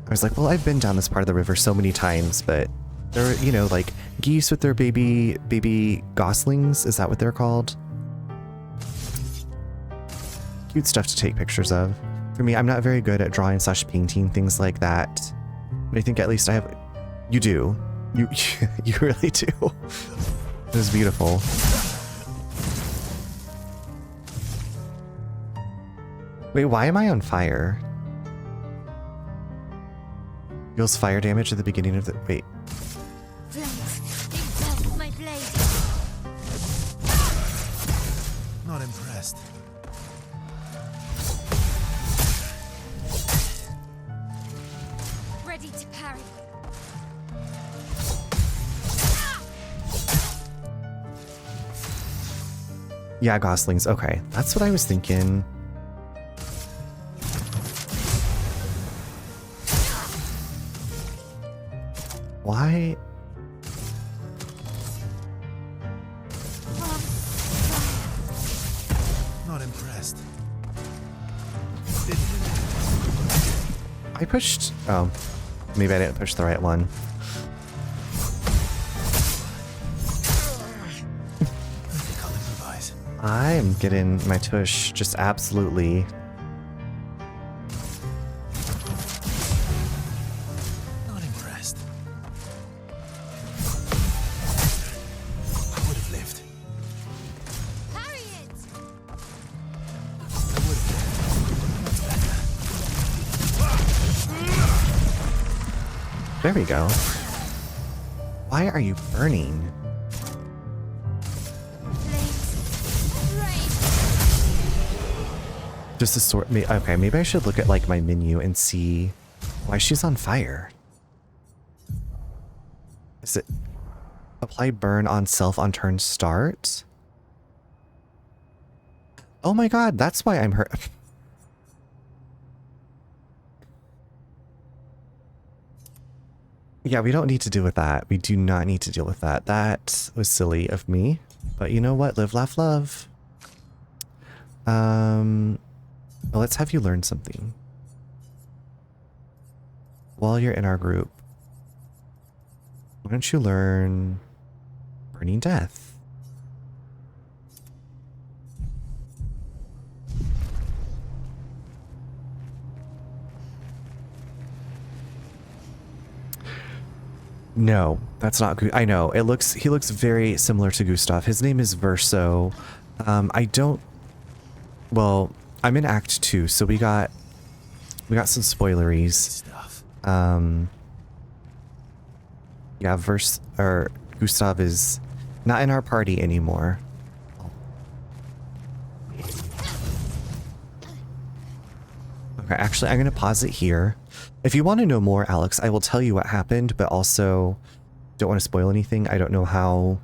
A: was like, well, I've been down this part of the river so many times, but there are, you know, like geese with their baby goslings. Is that what they're called? Cute stuff to take pictures of. For me, I'm not very good at drawing / painting things like that, but I think at least I have. You do. You really do. It was beautiful. Wait, why am I on fire? Deals fire damage at the beginning of the. Wait.
C: Flames, my blade.
B: Not impressed.
C: Ready to parry.
A: Yeah, goslings. Okay, that's what I was thinking. Why?
B: Not impressed.
A: I pushed. Oh, maybe I didn't push the right one.
B: I think I'll improvise.
A: I'm getting my tush just absolutely.
B: Not impressed. I would have lived.
C: Parry it.
B: I would have lived. That's better.
A: There we go. Why are you burning?
C: Flames. Rain.
A: Just a sort. Okay, maybe I should look at like my menu and see why she's on fire. Is it apply burn on self on turn start? Oh my god, that's why I'm hurt. Yeah, we don't need to deal with that. We do not need to deal with that. That was silly of me. But you know what? Live, laugh, love. Well, let's have you learn something. While you're in our group, why don't you learn Burning Death? No, that's not good. I know. He looks very similar to Gustav. His name is Verso. Well, I'm in Act 2, so we got some spoileries.
B: Stuff.
A: Yeah, Gustav is not in our party anymore. Okay, actually, I'm going to pause it here. If you want to know more, Alex, I will tell you what happened, but also don't want to spoil anything. I don't know how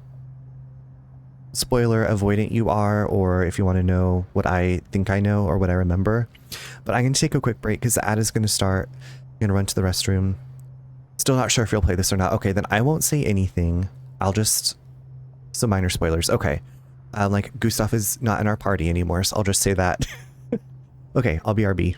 A: spoiler avoidant you are, or if you want to know what I think I know or what I remember. But I'm going to take a quick break because the ad is going to start. I'm going to run to the restroom. Still not sure if you'll play this or not. Okay, then I won't say anything. I'll just... Some minor spoilers. Okay. Like, Gustav is not in our party anymore, so I'll just say that. Okay, I'll BRB.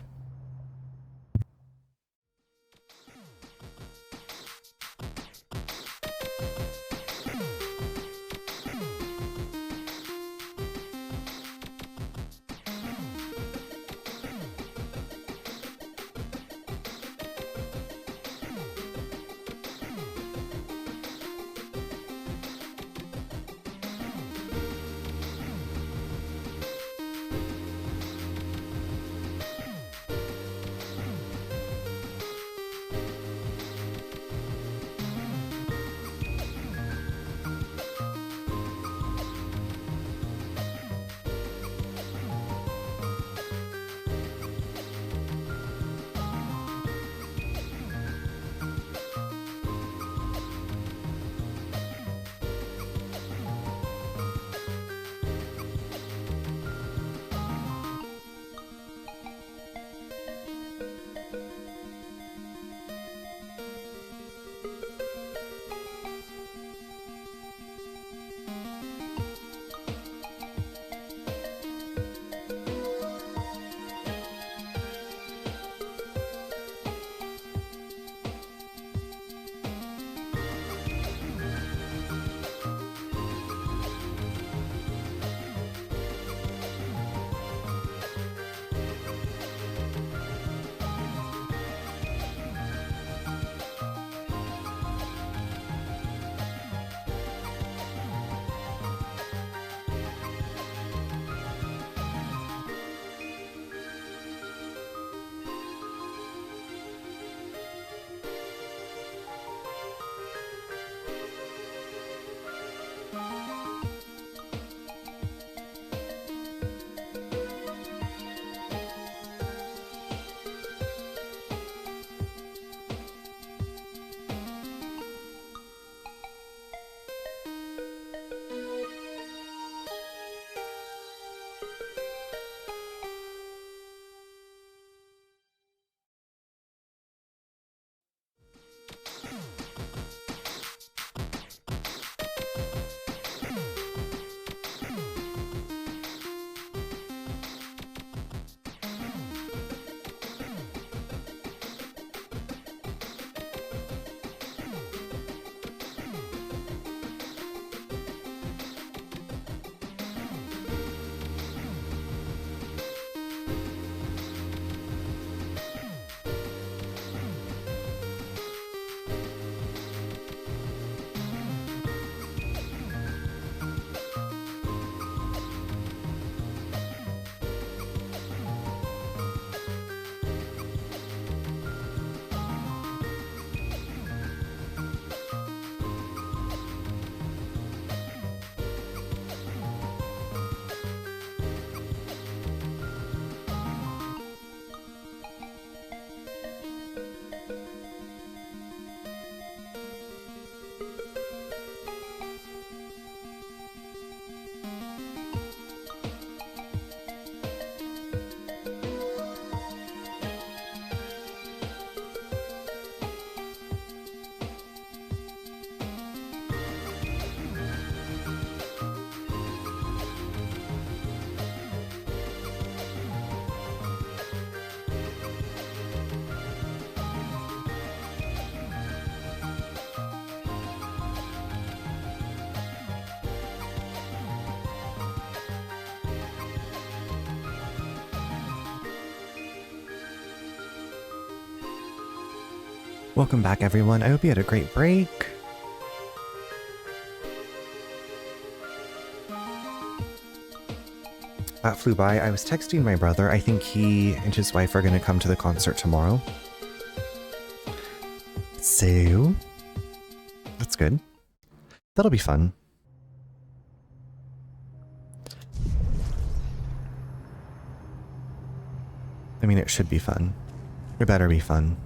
A: Welcome back, everyone. I hope you had a great break. That flew by. I was texting my brother. I think he and his wife are going to come to the concert tomorrow. So, that's good. That'll be fun. I mean, it should be fun. It better be fun.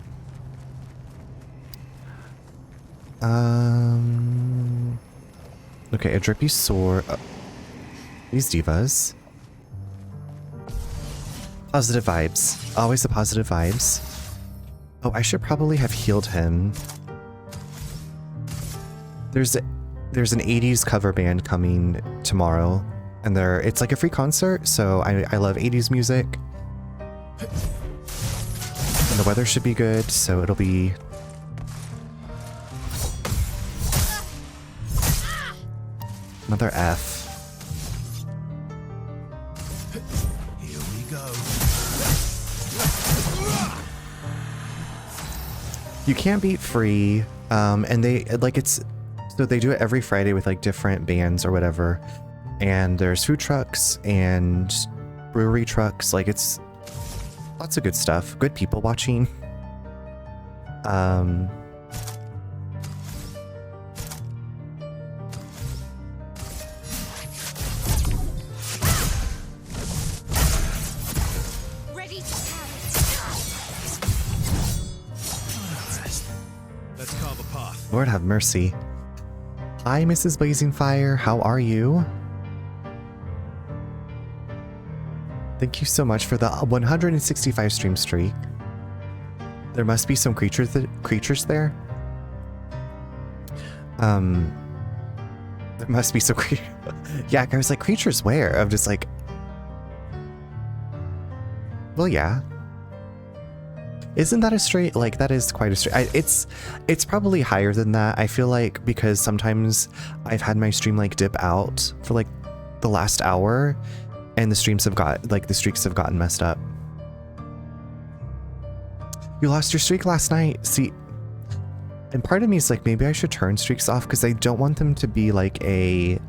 A: Okay, a drippy sore. These divas. Positive vibes. Always the positive vibes. Oh, I should probably have healed him. There's an 80s cover band coming tomorrow, and it's like a free concert, so I love 80s music. And the weather should be good, so it'll be... Another F.
B: Here we go.
A: You can't beat free, and they like so they do it every Friday with like different bands or whatever, and there's food trucks and brewery trucks, like it's lots of good stuff, good people watching.
B: Let's carve a path.
A: Lord have mercy. Hi, Mrs. Blazing Fire. How are you? Thank you so much for the 165 stream streak. There must be some creatures there. There must be some creatures. Yeah, I was like, creatures where? I'm just like, well, yeah. Isn't that a straight, like, that is quite a straight, it's probably higher than that. I feel like, because sometimes I've had my stream like dip out for like the last hour, and the streams have the streaks have gotten messed up. You lost your streak last night. See, and part of me is like, maybe I should turn streaks off, because I don't want them to be like a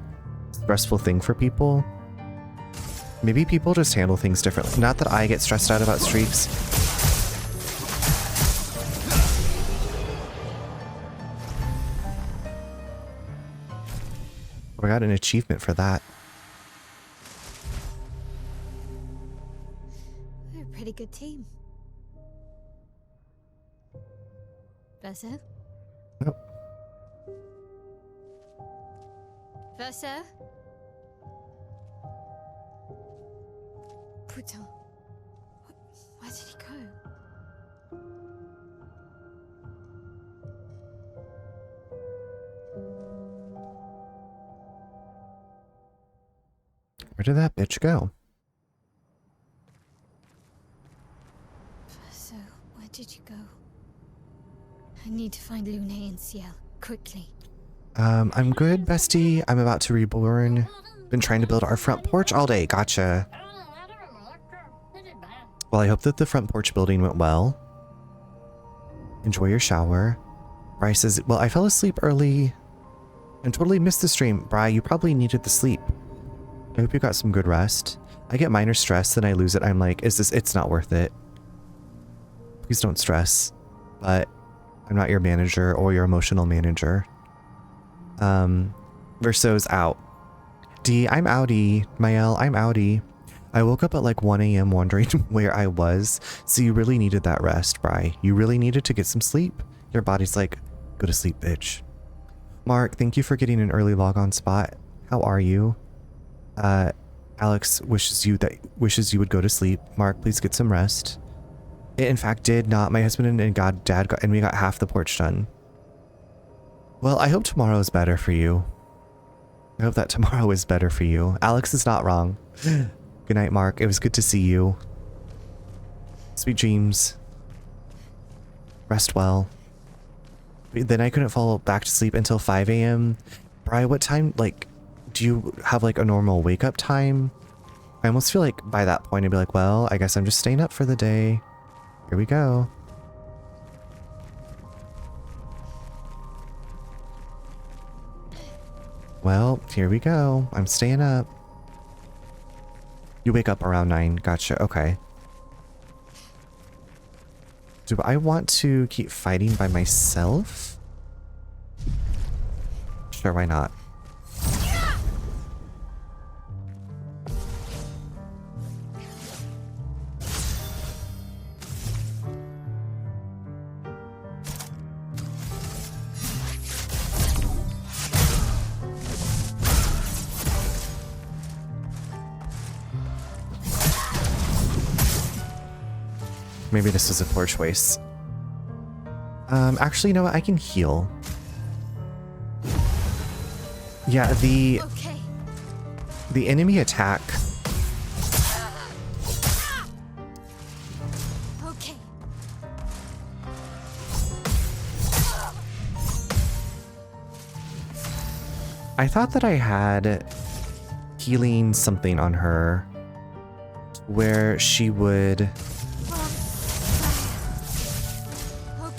A: stressful thing for people. Maybe people just handle things differently. Not that I get stressed out about streaks. I got an achievement for that.
C: We're a pretty good team. Verso?
A: Nope.
C: Verso? Putain. Where did he go?
A: Where did that bitch go?
C: So, where did you go? I need to find Lune and Ciel, quickly.
A: I'm good, bestie. I'm about to reborn. Been trying to build our front porch all day. Gotcha. Well, I hope that the front porch building went well. Enjoy your shower. Bri says, well, I fell asleep early and totally missed the stream. Bri, you probably needed the sleep. I hope you got some good rest. I get minor stress, then I lose it. I'm like, it's not worth it. Please don't stress. But I'm not your manager or your emotional manager. Verso's out. D, I'm outie. Mael, I'm outie. I woke up at like 1 a.m. wondering where I was. So you really needed that rest, Bri. You really needed to get some sleep. Your body's like, go to sleep, bitch. Mark, thank you for getting an early log on spot. How are you? Alex wishes you would go to sleep. Mark, please get some rest. It in fact did not. My husband and dad got, and we got half the porch done. Well, I hope tomorrow is better for you. I hope that tomorrow is better for you. Alex is not wrong. Good night, Mark. It was good to see you. Sweet dreams. Rest well. Then I couldn't fall back to sleep until 5 a.m. Bri, what time, like, do you have like a normal wake up time? I almost feel like by that point I'd be like, well, I guess I'm just staying up for the day. Here we go. Well, here we go. I'm staying up. You wake up around 9. Gotcha. Okay. Do I want to keep fighting by myself? Sure, why not? Maybe this was a poor choice. Actually, you know what? I can heal. Yeah, the enemy attack.
C: Okay.
A: I thought that I had healing something on her where she would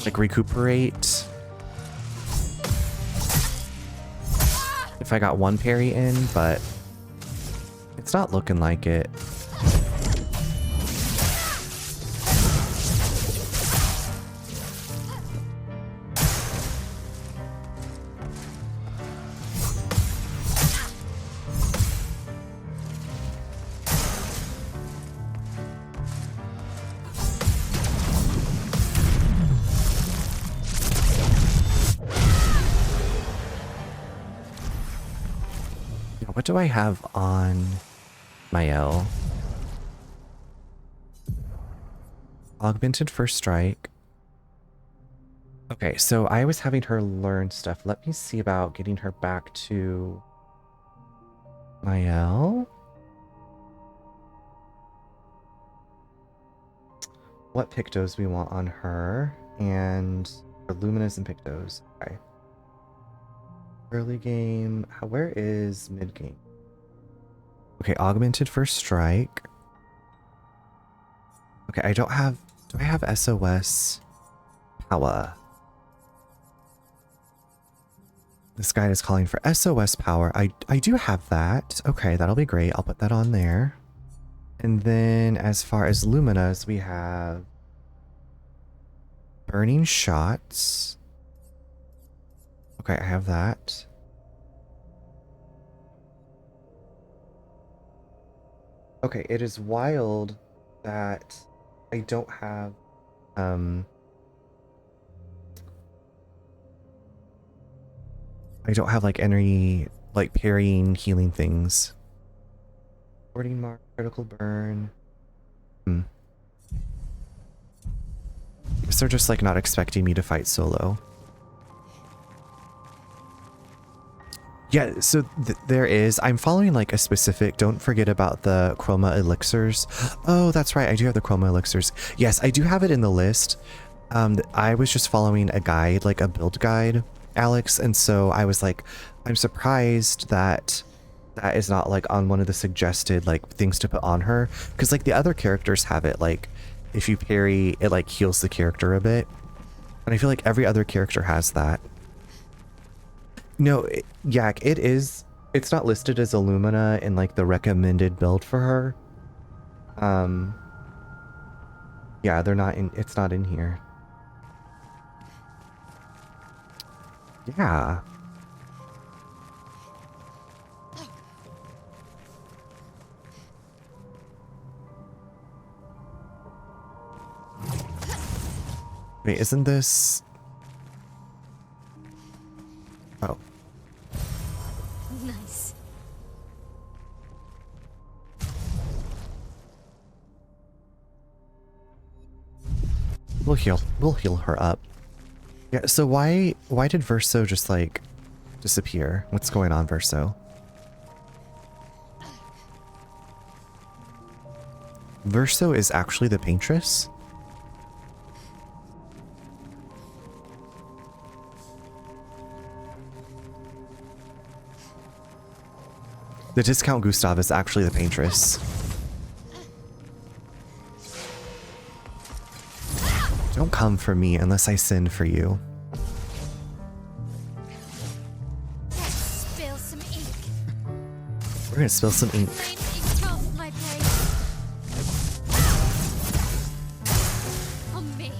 A: like recuperate if I got one parry in, but it's not looking like it. What do I have on my L? Augmented First Strike. Okay, so I was having her learn stuff. Let me see about getting her back to my L. What Pictos we want on her, and for Luminas and Pictos. Okay. Early game. Where is mid game? Okay, Augmented First Strike. Okay, I don't have. Do I have SOS power? This guide is calling for SOS power. I do have that. Okay, that'll be great. I'll put that on there. And then as far as Luminas, we have Burning Shots. Okay, I have that. Okay, it is wild that I don't have I don't have like any like parrying healing things. 14 mark, critical burn. Guess they're just like not expecting me to fight solo. Yeah, so there is. I'm following like a specific. Don't forget about the chroma elixirs. Oh, that's right. I do have the chroma elixirs. Yes, I do have it in the list. I was just following a guide, like a build guide, Alex, and so I was like, I'm surprised that that is not like on one of the suggested like things to put on her, because like the other characters have it. Like if you parry, it like heals the character a bit, and I feel like every other character has that. No, Yak, it is. It's not listed as Illumina in like the recommended build for her. Yeah, they're not in. It's not in here. Yeah. Wait, isn't this? Oh.
C: Nice.
A: We'll heal her up. Yeah, so why did Verso just like disappear? What's going on, Verso? Verso is actually the paintress? The discount Gustav is actually the paintress. Don't come for me unless I send for you.
C: Let's spill some ink.
A: We're gonna spill some ink.
C: Plain ink off my page. On me.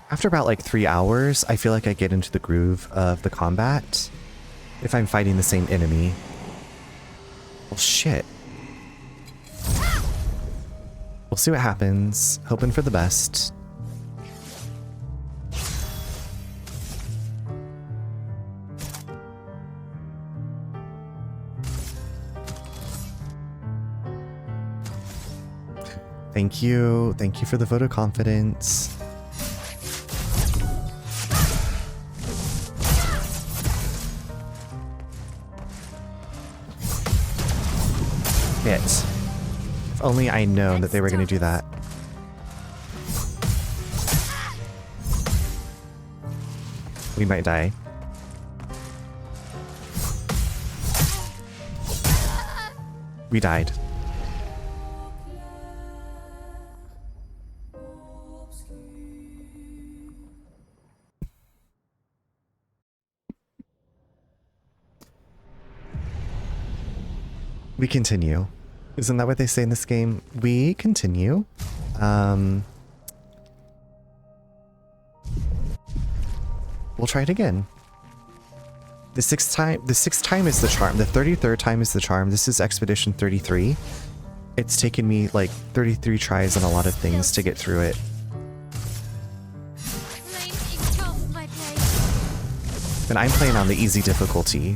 A: After about like 3 hours, I feel like I get into the groove of the combat if I'm fighting the same enemy. Well, shit. We'll see what happens. Hoping for the best. Thank you. Thank you for the vote of confidence. Shit. If only I known that they were going to do that. We might die. We died. We continue. Isn't that what they say in this game? We continue. We'll try it again. The sixth time is the charm. The 33rd time is the charm. This is Expedition 33. It's taken me like 33 tries on a lot of things to get through it. And I'm playing on the easy difficulty.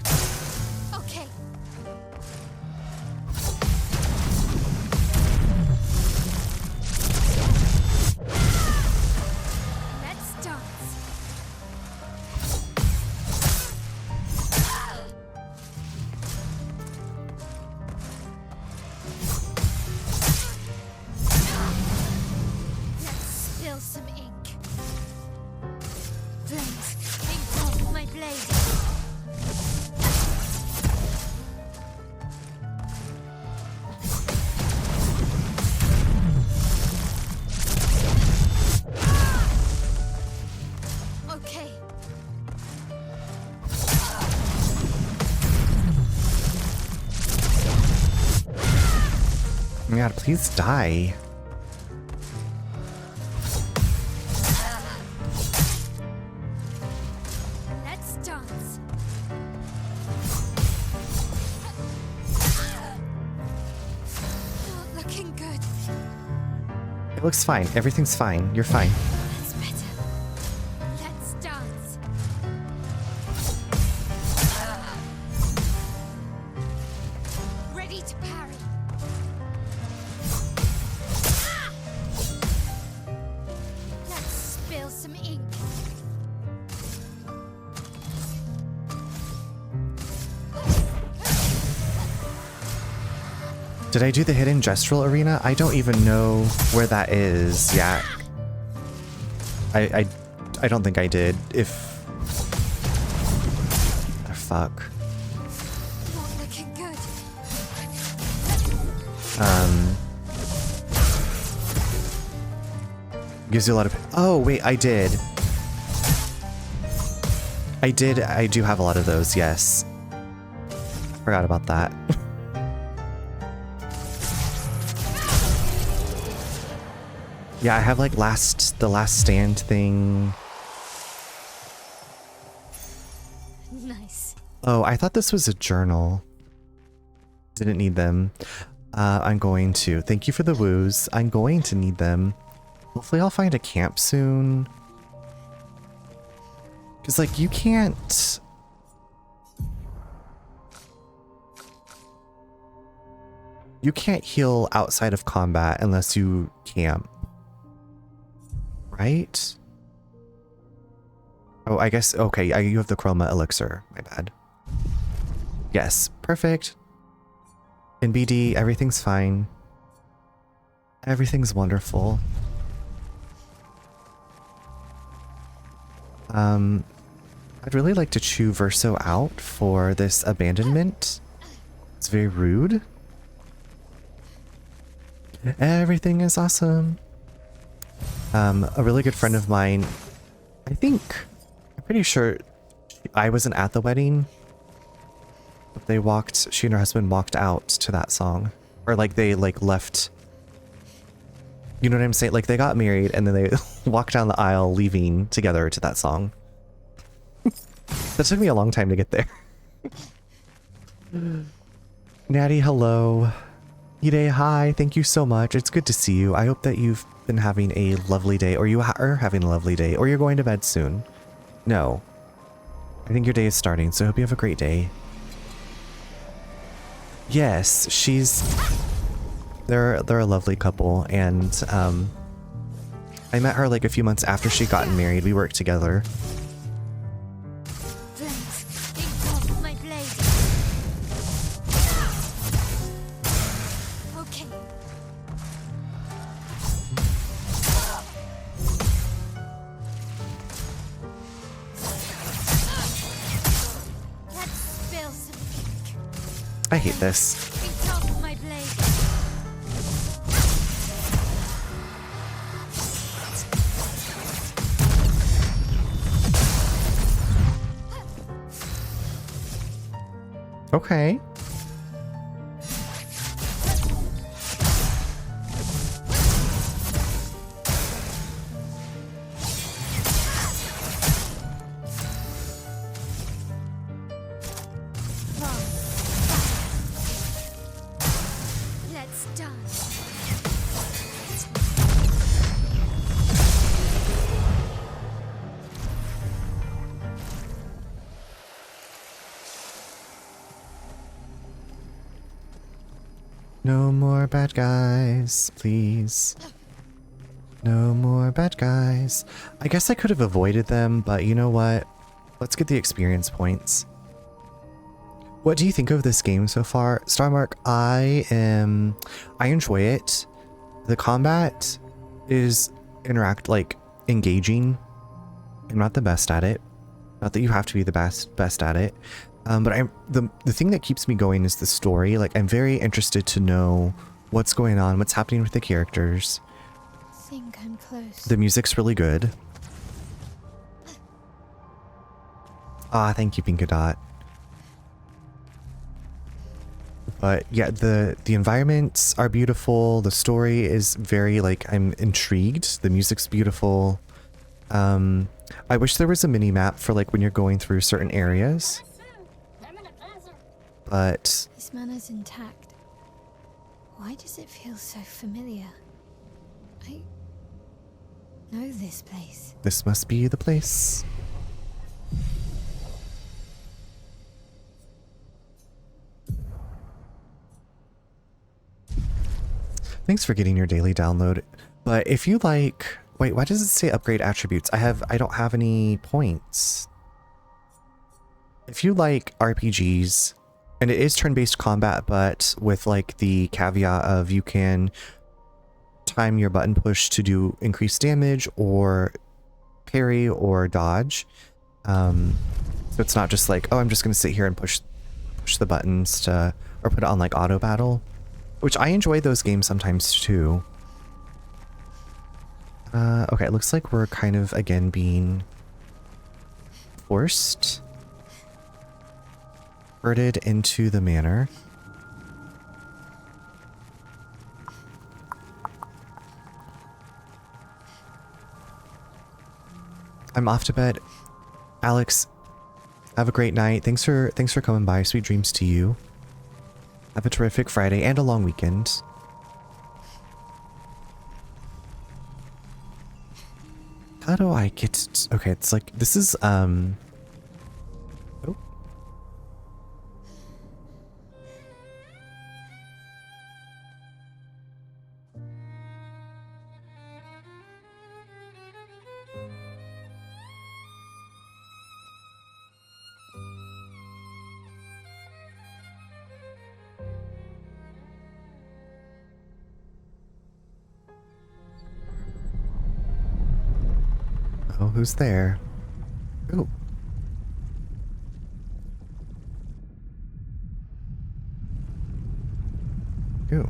A: Oh my god, please die.
C: Let's dance. Not looking good.
A: It looks fine. Everything's fine. You're fine.
C: That's better. Let's dance. Ready to parry. Let's spill some ink.
A: Did I do the hidden gestural arena? I don't even know where that is yet. I don't think I did. If... Oh, fuck.
C: Not looking good.
A: Gives you a lot of... Oh, wait, I did. I do have a lot of those, yes. Forgot about that. Yeah, I have like the last stand thing.
C: Nice.
A: Oh, I thought this was a journal. Didn't need them. I'm going to. Thank you for the woos. I'm going to need them. Hopefully I'll find a camp soon. Because, like, you can't... You can't heal outside of combat unless you camp. Right? Oh, I guess... Okay, you have the chroma elixir. My bad. Yes, perfect. In BD, everything's fine. Everything's wonderful. I'd really like to chew Verso out for this abandonment. It's very rude. Everything is awesome. A really good friend of mine, I'm pretty sure I wasn't at the wedding, but she and her husband walked out to that song. Or like they like left You know what I'm saying? Like they got married and then they walked down the aisle leaving together to that song. That took me a long time to get there. Natty, hello. Ide, hi. Thank you so much. It's good to see you. I hope that you've been having a lovely day, or you are having a lovely day, or you're going to bed soon. No. I think your day is starting, so I hope you have a great day. Yes, they're a lovely couple, and I met her like a few months after she'd gotten married. We worked together.
C: Flames, ink off my blade. Okay. Let's spill some ink.
A: I hate this.
C: Ink off my blade.
A: Okay.
C: Let's dance.
A: No more bad guys, please. No more bad guys. I guess I could have avoided them, but you know what? Let's get the experience points. What do you think of this game so far? Starmark, I enjoy it. The combat is engaging. I'm not the best at it. Not that you have to be the best at it. But the thing that keeps me going is the story. Like, I'm very interested to know what's going on, what's happening with the characters.
C: I think I'm close.
A: The music's really good. Ah, thank you, Pinkadot. But yeah, the environments are beautiful. The story is very, like, I'm intrigued. The music's beautiful. I wish there was a mini map for like when you're going through certain areas. But
C: This manor's intact. Why does it feel so familiar? I know this place.
A: this must be the place. Thanks for getting your daily download. But if you like, wait, why does it say upgrade attributes? I don't have any points. If you like RPGs, and it is turn-based combat, but with like the caveat of you can time your button push to do increased damage or parry or dodge. So it's not just like, oh, I'm just going to sit here and push the buttons to, or put it on like auto battle, which I enjoy those games sometimes too. Okay, it looks like we're kind of again being forced. Herded into the manor. I'm off to bed. Alex, have a great night. Thanks for coming by. Sweet dreams to you. Have a terrific Friday and a long weekend. How do I get okay, it's like this is oh. Oh, who's there? Ooh. Ooh.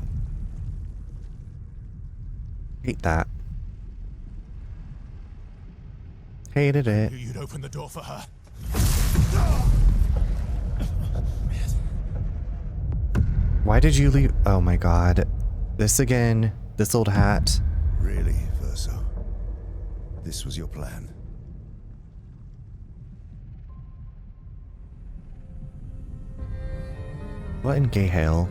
A: Hate that. Hated it.
B: You'd open the door for her.
A: Why did you leave? Oh my god. This again. This old hat.
G: Really, Verso? This was your plan?
A: What in gay hell?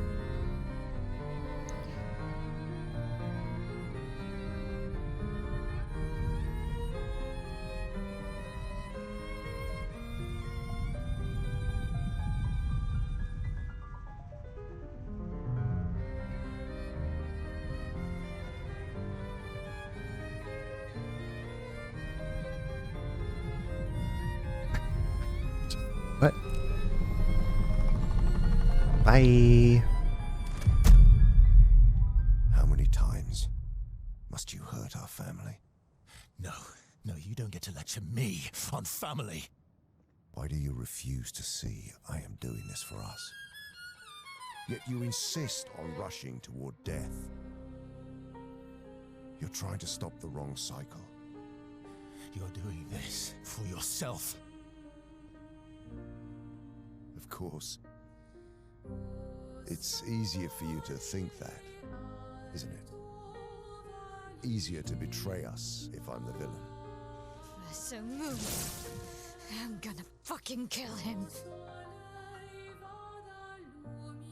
A: What? Bye.
G: How many times must you hurt our family?
F: No, you don't get to lecture me on family.
G: Why do you refuse to see I am doing this for us? Yet you insist on rushing toward death. You're trying to stop the wrong cycle.
F: You're doing this for yourself.
G: Of course. It's easier for you to think that, isn't it? Easier to betray us if I'm the villain.
C: So move. I'm gonna fucking kill him.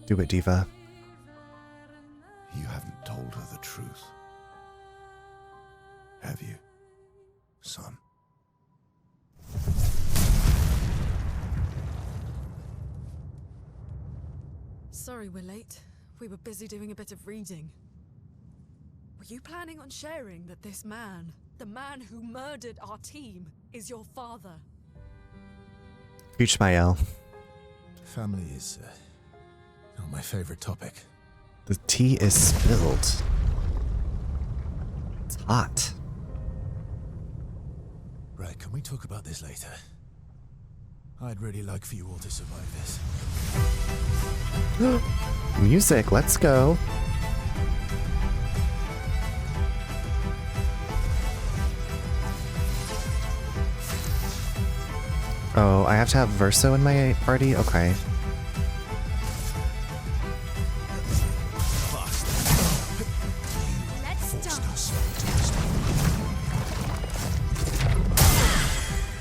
A: Do it, Diva.
G: You haven't told her the truth. Have you, son?
E: Sorry we're late. We were busy doing a bit of reading. Were you planning on sharing that this man, the man who murdered our team, is your father?
A: Preach, Mael.
B: Family is not my favorite topic.
A: The tea is spilled. It's hot.
B: Right, can we talk about this later? I'd really like for you all to survive this.
A: Music, let's go. Oh, I have to have Verso in my party? Okay.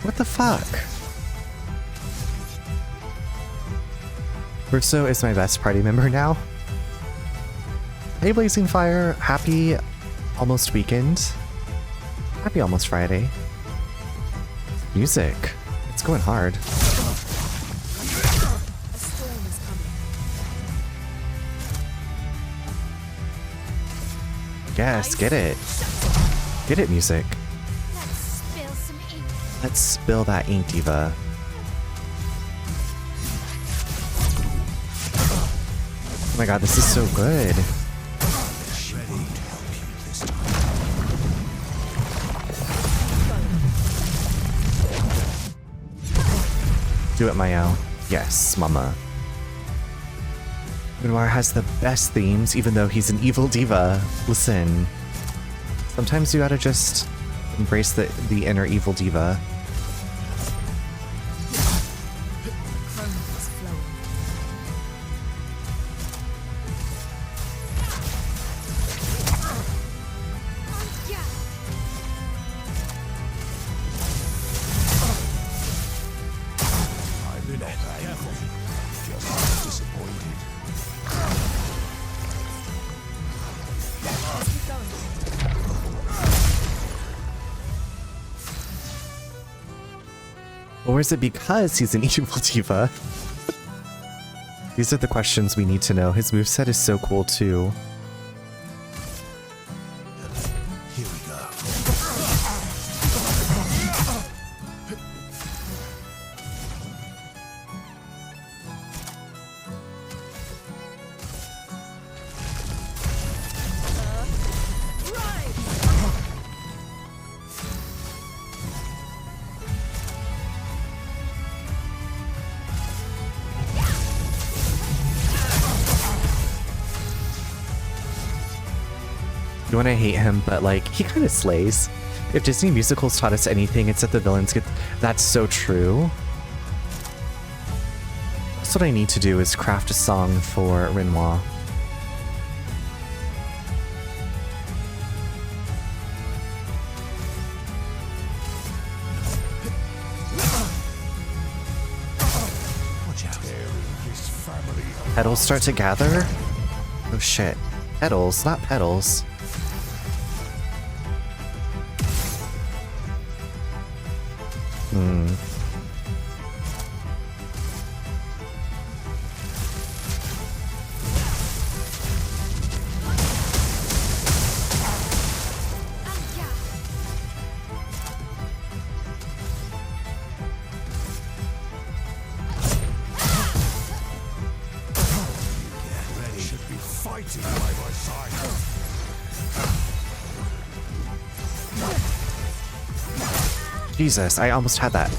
A: What the fuck? Verso is my best party member now. Hey Blazing Fire, happy almost weekend. Happy almost Friday. Music. It's going hard.
E: A storm is coming.
A: Yes, get it. Get it, music.
C: Let's spill some ink.
A: Let's spill that ink, Diva. Oh my god, this is so good. Do it, Mael. Yes, mama. Benoir has the best themes, even though he's an evil diva. Listen, sometimes you gotta just embrace the inner evil diva.
D: Chrome is flowing.
G: Just disappointed.
D: Let's keep going.
A: Or is it because he's an evil diva? These are the questions we need to know. His moveset is so cool too.
G: Here we go.
A: You wanna hate him, but like, he kinda slays. If Disney musicals taught us anything, it's that the villains get... That's so true. That's what I need to do, is craft a song for Renoir. Petals start to gather? Oh shit. Petals, not petals. Hmm.
G: Fighting by my side.
A: Jesus, I almost had that.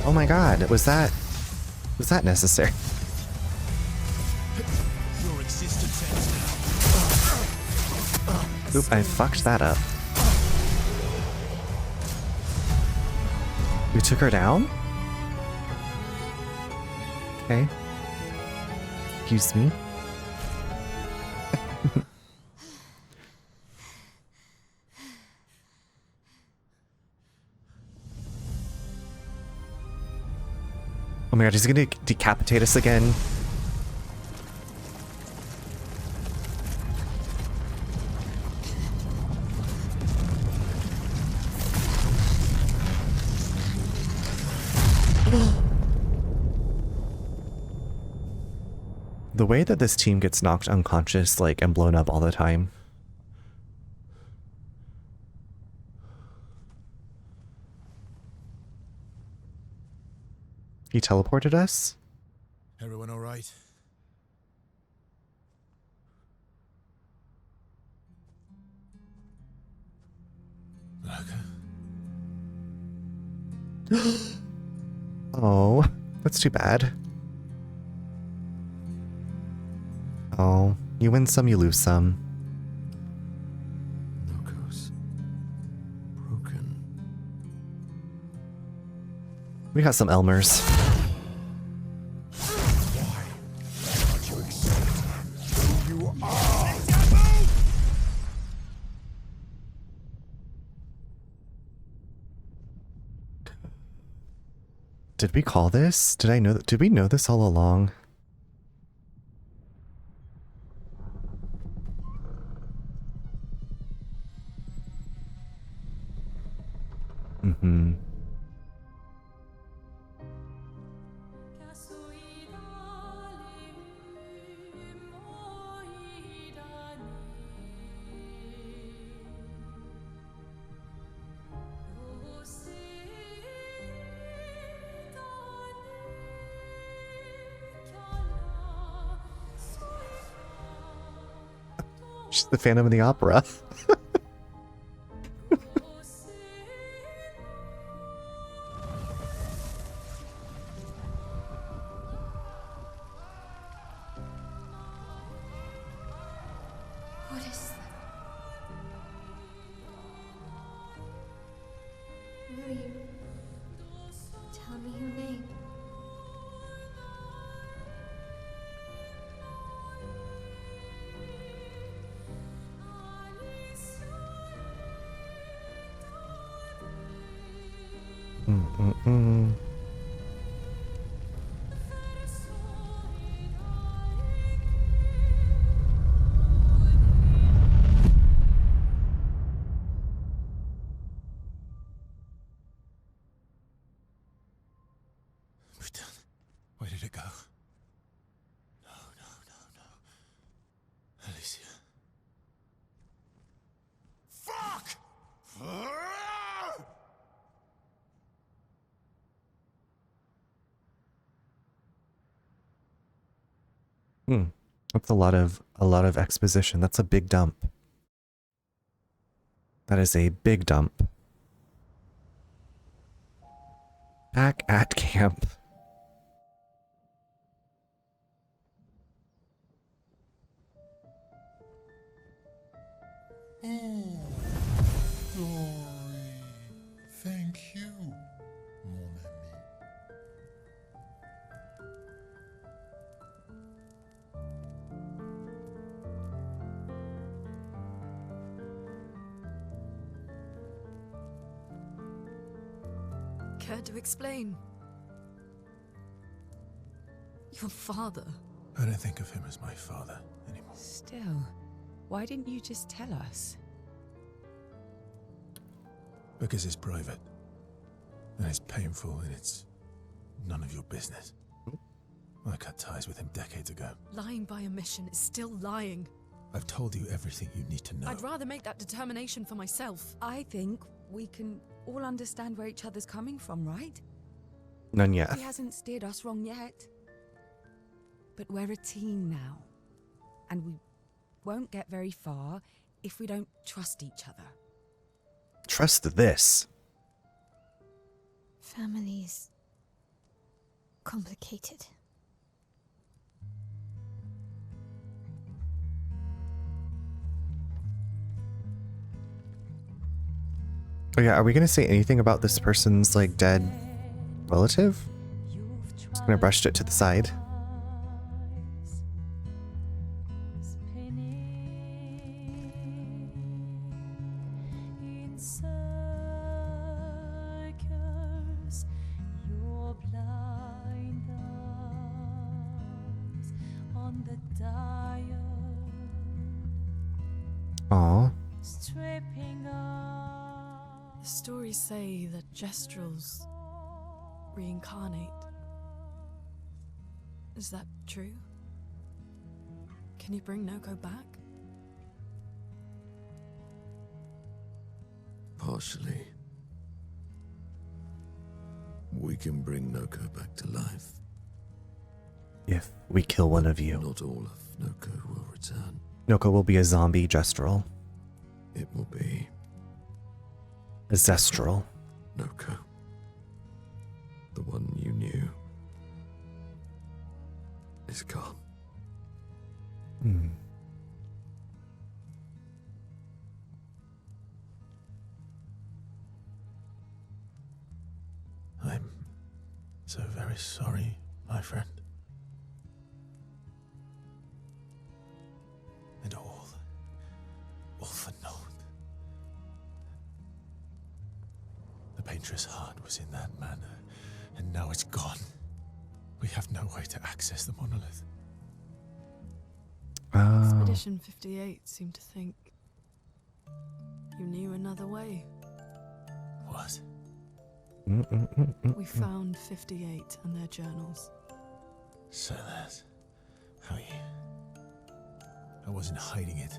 A: Oh my god, was that necessary?
B: Your existence ends now.
A: Oop, I fucked that up. We took her down? Okay. Excuse me. Oh my god, he's gonna decapitate us again. The way that this team gets knocked unconscious, like, and blown up all the time. He teleported us?
B: Everyone all right?
A: Oh, that's too bad. Oh, you win some, you lose some.
F: Locos. Broken.
A: We got some Elmers.
G: Why can't you accept who you are?
A: Did we call this? Did I know that? Did we know this all along? Mm-hmm. She's the Phantom of the Opera.
C: What is that? Will you tell me your name?
A: Mm-mm-mm.
B: We're done. Where did it go? No, no, no, no. Alicia.
G: Fuck!
A: That's a lot of exposition. That's a big dump. That is a big dump. Back at camp.
G: Oh, glory. Thank you, mon ami.
E: Care to explain? Your father?
B: I don't think of him as my father anymore.
D: Still, why didn't you just tell us?
B: Because it's private. And it's painful and it's none of your business. I cut ties with him decades ago.
E: Lying by omission is still lying.
B: I've told you everything you need to know.
E: I'd rather make that determination for myself.
D: I think we can all understand where each other's coming from, right?
A: None yet.
D: He hasn't steered us wrong yet. But we're a team now. And we won't get very far if we don't trust each other.
A: Trust this.
C: Family's complicated.
A: Oh yeah, are we gonna say anything about this person's like dead relative? Just gonna brush it to the side. Aw.
E: The stories say that Gestrels reincarnate. Is that true? Can you bring Noko back?
F: Partially. We can bring Noko back to life.
A: If we kill one of you.
F: Not all of Noko will return.
A: Noko will be a zombie Gestrel.
F: It will be
A: A Zestral.
F: Noko. The one you knew is gone.
A: Hmm.
B: I'm so very sorry, my friend. And all for naught. The painter's heart was in that manor, and now it's gone. We have no way to access the monolith.
A: Oh.
E: Expedition 58 seemed to think you knew another way.
B: What?
E: We found 58 and their journals.
B: So that's how you... I wasn't hiding it.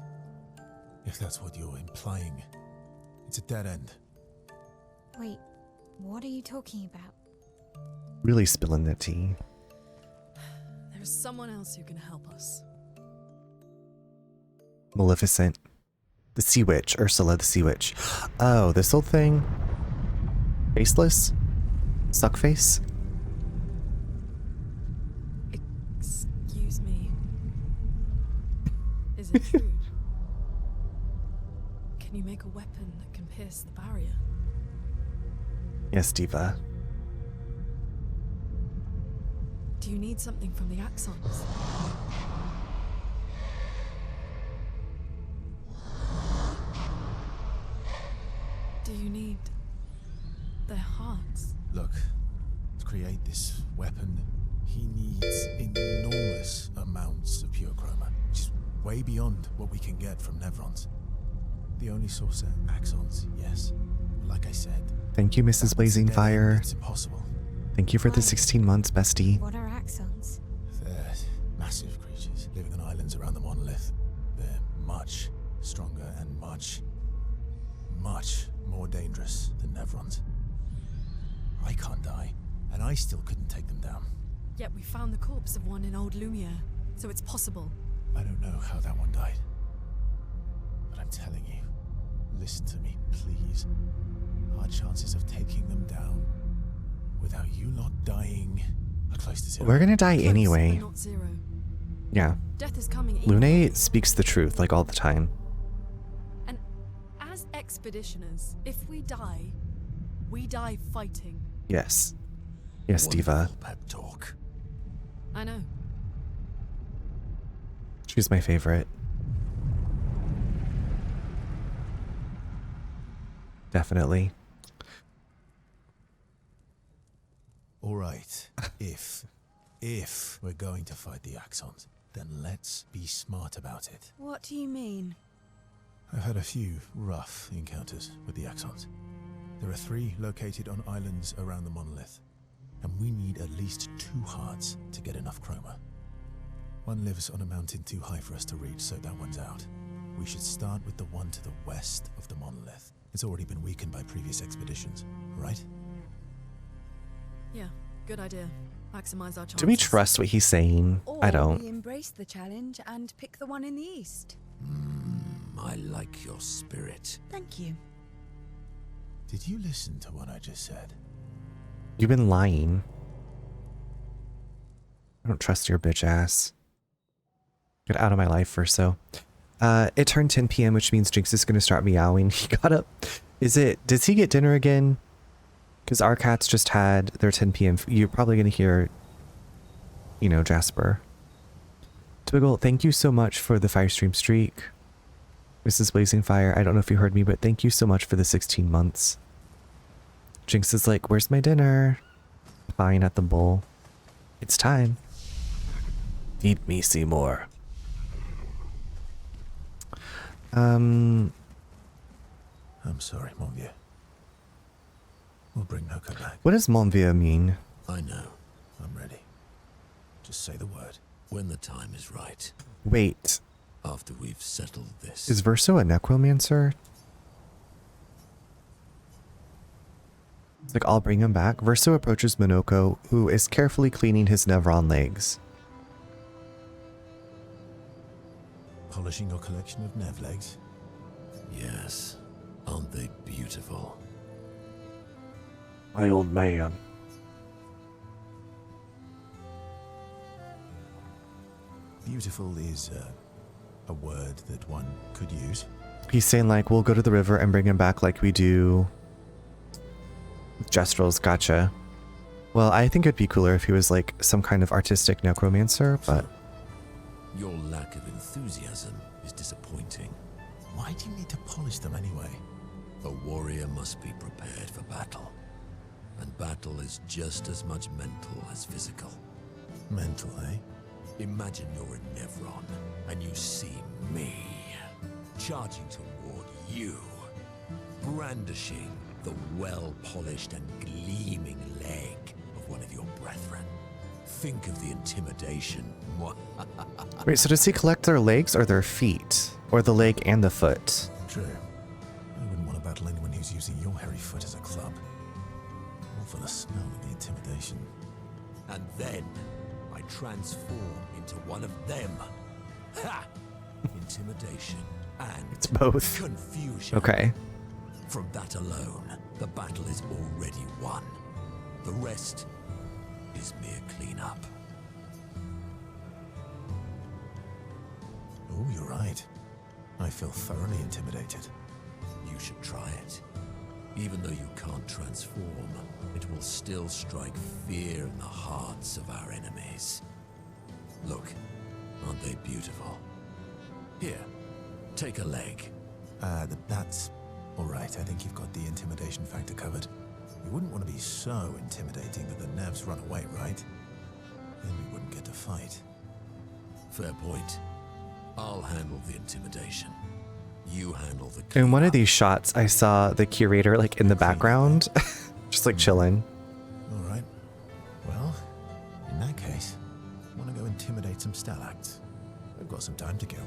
B: If that's what you're implying. It's a dead end.
C: Wait, what are you talking about?
A: Really spilling the tea.
E: There is someone else who can help us.
A: Maleficent. The Sea Witch. Ursula the Sea Witch. Oh, this old thing? Faceless? Suckface?
E: Excuse me. Is it true? Can you make a weapon that can pierce the barrier?
A: Yes, diva.
E: Do you need something from the Axons? Do you need their hearts?
B: Look, to create this weapon, he needs enormous amounts of pure chroma, which is way beyond what we can get from Nevrons. The only source are axons, yes. But like I said,
A: Thank you, Mrs. Blazing
B: dead end,
A: Fire.
B: it's impossible.
A: Thank you for the 16 months, bestie.
C: What are axons?
B: They're massive creatures living on islands around the monolith. They're much stronger and much more dangerous than Nevrons. I can't die, and I still couldn't take them down.
E: Yet we found the corpse of one in Old Lumiere, so it's possible.
B: I don't know how that one died. But I'm telling you, listen to me, please. Our chances of taking them down without you not dying are close to zero.
A: We're gonna die
E: Close,
A: anyway.
E: but not zero.
A: Yeah.
E: Death is coming.
A: Lune speaks the truth, like all the time.
E: And as expeditioners, if we die fighting.
A: Yes. Yes, diva.
F: Wonderful pep talk.
E: I know.
A: She's my favorite. Definitely.
B: All right, if If we're going to fight the Axons, then let's be smart about it.
D: What do you mean?
B: I've had a few rough encounters with the Axons. There are 3 located on islands around the monolith, and we need at least 2 hearts to get enough chroma. One lives on a mountain too high for us to reach, so that one's out. We should start with the one to the west of the monolith. It's already been weakened by previous expeditions, right?
E: Yeah, good idea. Maximize our chances.
A: Do we trust what he's saying?
D: Or
A: I don't.
D: we embrace the challenge and pick the one in the east.
F: I like your spirit.
D: Thank you.
B: Did you listen to what I just said?
A: You've been lying. I don't trust your bitch ass. Get out of my life, Verso. It turned 10 p.m., which means Jinx is going to start meowing. He got up. Does he get dinner again? Because our cats just had their 10 p.m. You're probably going to hear, you know, Jasper. Twiggle, thank you so much for the Firestream streak. Mrs. Blazing Fire, I don't know if you heard me, but thank you so much for the 16 months. Jinx is like, where's my dinner? Pawing at the bowl. It's time. Feed me, Seymour.
B: I'm sorry, mon vieux. We'll bring Noko back.
A: What does Mon Vieux mean?
F: I know.
B: I'm ready. Just say the word.
F: When the time is right.
A: Wait,
F: After we've settled this.
A: is Verso a necromancer? It's like, I'll bring him back. Verso approaches Monoko, who is carefully cleaning his Nevron legs.
B: Polishing your collection of Nev legs?
F: Yes. Aren't they beautiful?
A: My old man.
B: Beautiful is a word that one could use.
A: He's saying like, we'll go to the river and bring him back like we do with Jestrels. Gotcha. Well, I think it'd be cooler if he was like some kind of artistic necromancer, but...
F: Your lack of enthusiasm is disappointing.
B: Why do you need to polish them anyway?
F: A warrior must be prepared for battle. And battle is just as much mental as physical.
B: Mental, eh?
F: Imagine you're in Nevron, and you see me, charging toward you, brandishing the well-polished and gleaming leg of one of your brethren. Think of the intimidation.
A: Wait, so does he collect their legs or their feet? Or the leg and the foot?
B: True. I wouldn't want to battle anyone who's using your hairy foot as a club. All for the smell of the intimidation.
F: And then I transform into one of them. Ha! Intimidation and
A: It's both.
F: confusion.
A: Okay.
F: From that alone, the battle is already won. The rest is mere cleanup.
B: Oh, you're right. I feel thoroughly intimidated.
F: You should try it. Even though you can't transform, it will still strike fear in the hearts of our enemies. Look, aren't they beautiful? Here, take a leg.
B: That's all right. I think you've got the intimidation factor covered. You wouldn't want to be so intimidating that the Nevs run away, right? Then we wouldn't get to fight.
F: Fair point. I'll handle the intimidation. You handle the
A: In one of
F: cleanup.
A: these shots, I saw the curator like in the background, just like chilling.
B: All right. Well, in that case, want to go intimidate some stalacts? We've got some time to kill.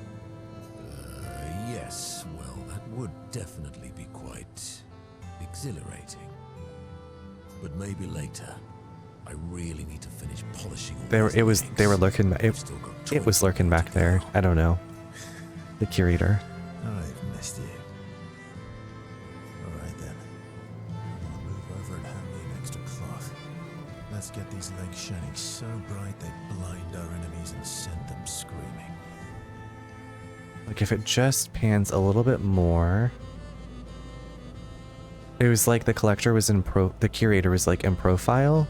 F: Yes, well, that would definitely be quite exhilarating. But maybe later. I really need to finish polishing all these legs.
A: They were lurking.
F: We've still got
A: It was
F: 20
A: lurking
F: more
A: back
F: to
A: there.
F: go.
A: I don't know. The curator.
B: I've missed you. All right then. I'll move over and hand me an extra cloth. Let's get these legs shining so bright they blind our enemies and send them screaming.
A: Like if it just pans a little bit more. It was like the collector was the curator was like in profile.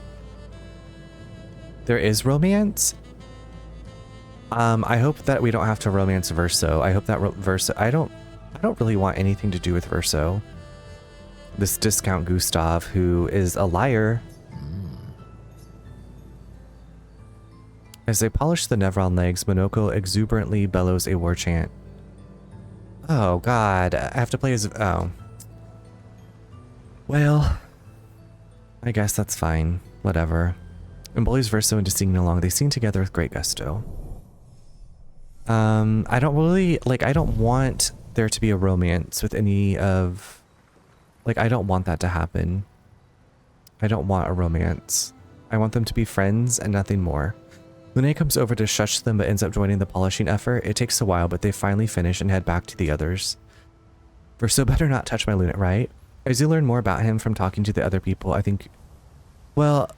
A: There is romance. I hope that we don't have to romance Verso. I hope that Verso. I don't really want anything to do with Verso. This discount Gustav, who is a liar. As they polish the Nevron legs, Monoko exuberantly bellows a war chant. Oh god, I have to play as... oh. Well, I guess that's fine. Whatever. And bullies Verso into singing along. They sing together with great gusto. I don't really... like, I don't want there to be a romance with any of... like, I don't want that to happen. I don't want a romance. I want them to be friends and nothing more. Lune comes over to shush them but ends up joining the polishing effort. It takes a while, but they finally finish and head back to the others. Verso better not touch my Lune, right? As you learn more about him from talking to the other people, I think... well,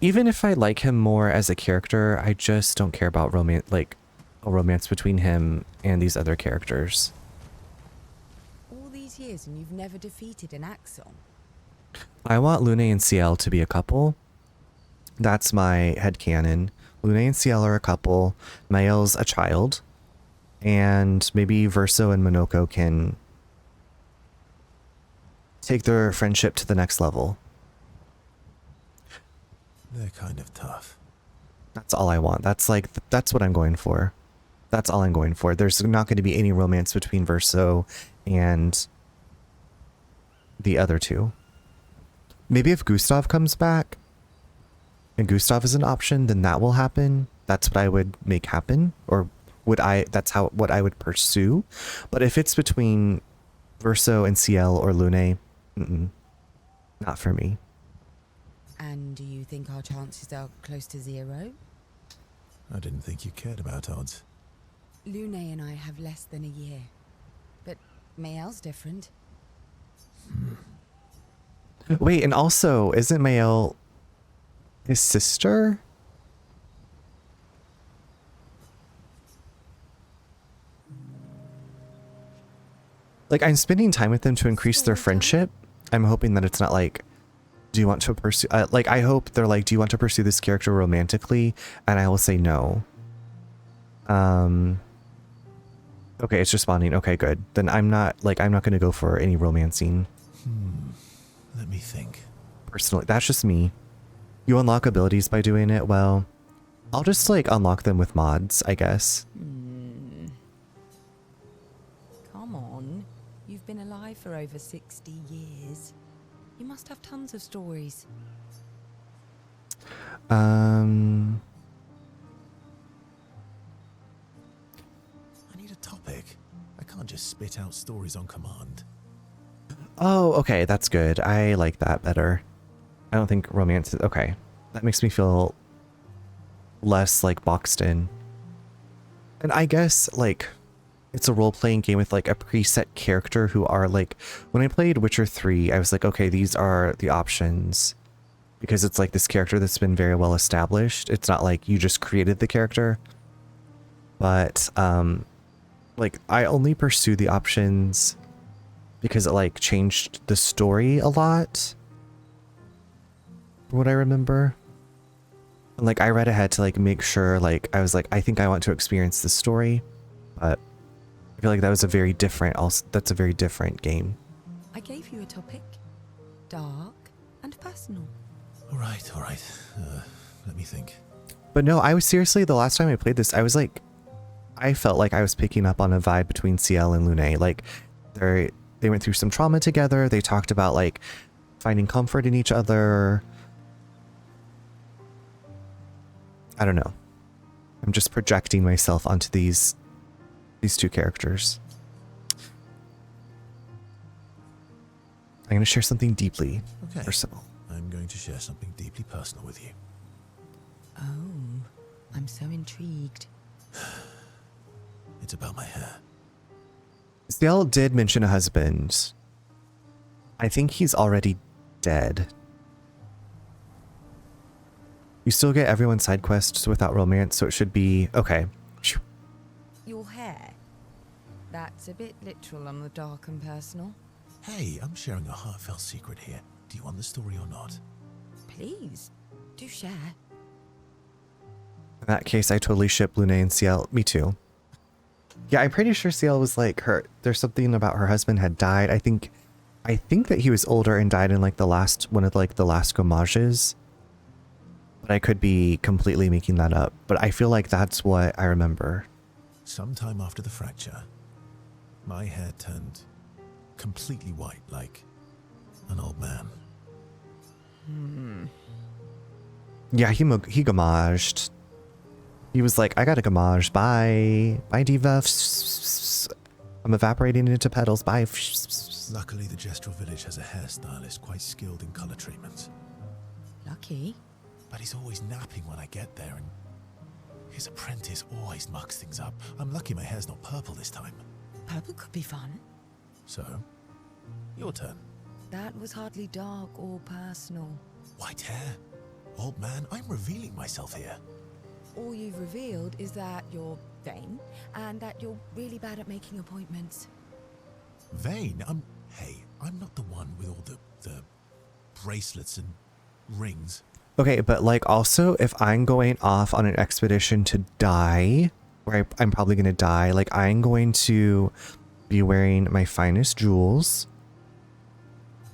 A: even if I like him more as a character, I just don't care about romance, like, a romance between him and these other characters.
D: All these years and you've never defeated an Axon?
A: I want Lune and Ciel to be a couple. That's my headcanon. Lune and Ciel are a couple. Mael's a child. And maybe Verso and Monoko can take their friendship to the next level.
B: They're kind of tough.
A: That's all I want. That's like, that's what I'm going for. That's all I'm going for. There's not going to be any romance between Verso and the other two. Maybe if Gustav comes back and Gustav is an option, then that will happen. That's what I would make happen, or would I, that's how, what I would pursue. But if it's between Verso and Ciel or Lune, not for me.
D: And do you think our chances are close to 0?
B: I didn't think you cared about odds.
D: Lune and I have less than a year. But Mael's different.
A: Wait, and also, isn't Mael his sister? Like, I'm spending time with them to increase their friendship. I'm hoping that it's not like, do you want to pursue... like, I hope they're like, do you want to pursue this character romantically? And I will say no. Okay, it's responding. Okay, good. Then I'm not going to go for any romancing.
B: Let me think.
A: Personally, that's just me. You unlock abilities by doing it. Well, I'll just like unlock them with mods, I guess.
D: Come on. You've been alive for over 60 years. You must have tons of stories.
B: I need a topic. I can't just spit out stories on command.
A: Oh, okay, that's good. I like that better. I don't think romance is... okay. That makes me feel less, like, boxed in. And I guess, like, it's a role-playing game with, like, a preset character who are, like... when I played Witcher 3, I was like, okay, these are the options. Because it's, like, this character that's been very well established. It's not like you just created the character. But, like, I only pursue the options... because it like changed the story a lot, from what I remember. And like I read ahead to like make sure, like I was like, I think I want to experience this story, but I feel like that was a very different, also that's a very different game.
D: I gave you a topic. Dark and personal.
B: All right. Let me think.
A: But no, I was seriously, the last time I played this, I was like, I felt like I was picking up on a vibe between Ciel and Lune. Like they went through some trauma together. They talked about like finding comfort in each other. I don't know. I'm just projecting myself onto these two characters. I'm going to share something deeply personal.
B: I'm going to share something deeply personal with you.
D: Oh, I'm so intrigued.
B: It's about my hair.
A: Ciel did mention a husband. I think he's already dead. You still get everyone's side quests without romance, so it should be okay.
D: Your hair? That's a bit literal on the dark and personal.
B: Hey, I'm sharing a heartfelt secret here. Do you want the story or not?
D: Please, do share.
A: In that case, I totally ship Lune and Ciel. Me too. Yeah, I'm pretty sure Ciel was like there's something about her husband had died. I think that he was older and died in like the last one of like the last hommages. But I could be completely making that up. But I feel like that's what I remember.
B: Sometime after the fracture, my hair turned completely white, like an old man.
A: Yeah, he gamaged. He was like, I got a gamage. Bye. Bye, diva. I'm evaporating into petals. Bye.
B: Luckily, the Gestural village has a hairstylist quite skilled in color treatments.
D: Lucky.
B: But he's always napping when I get there, and his apprentice always mucks things up. I'm lucky my hair's not purple this time.
D: Purple could be fun.
B: So, your turn.
D: That was hardly dark or personal.
B: White hair? Old man, I'm revealing myself here.
D: All you've revealed is that you're vain, and that you're really bad at making appointments.
B: Vain? Hey, I'm not the one with all the bracelets and rings.
A: Okay, but like also, if I'm going off on an expedition to die, where I'm probably going to die, like I'm going to be wearing my finest jewels.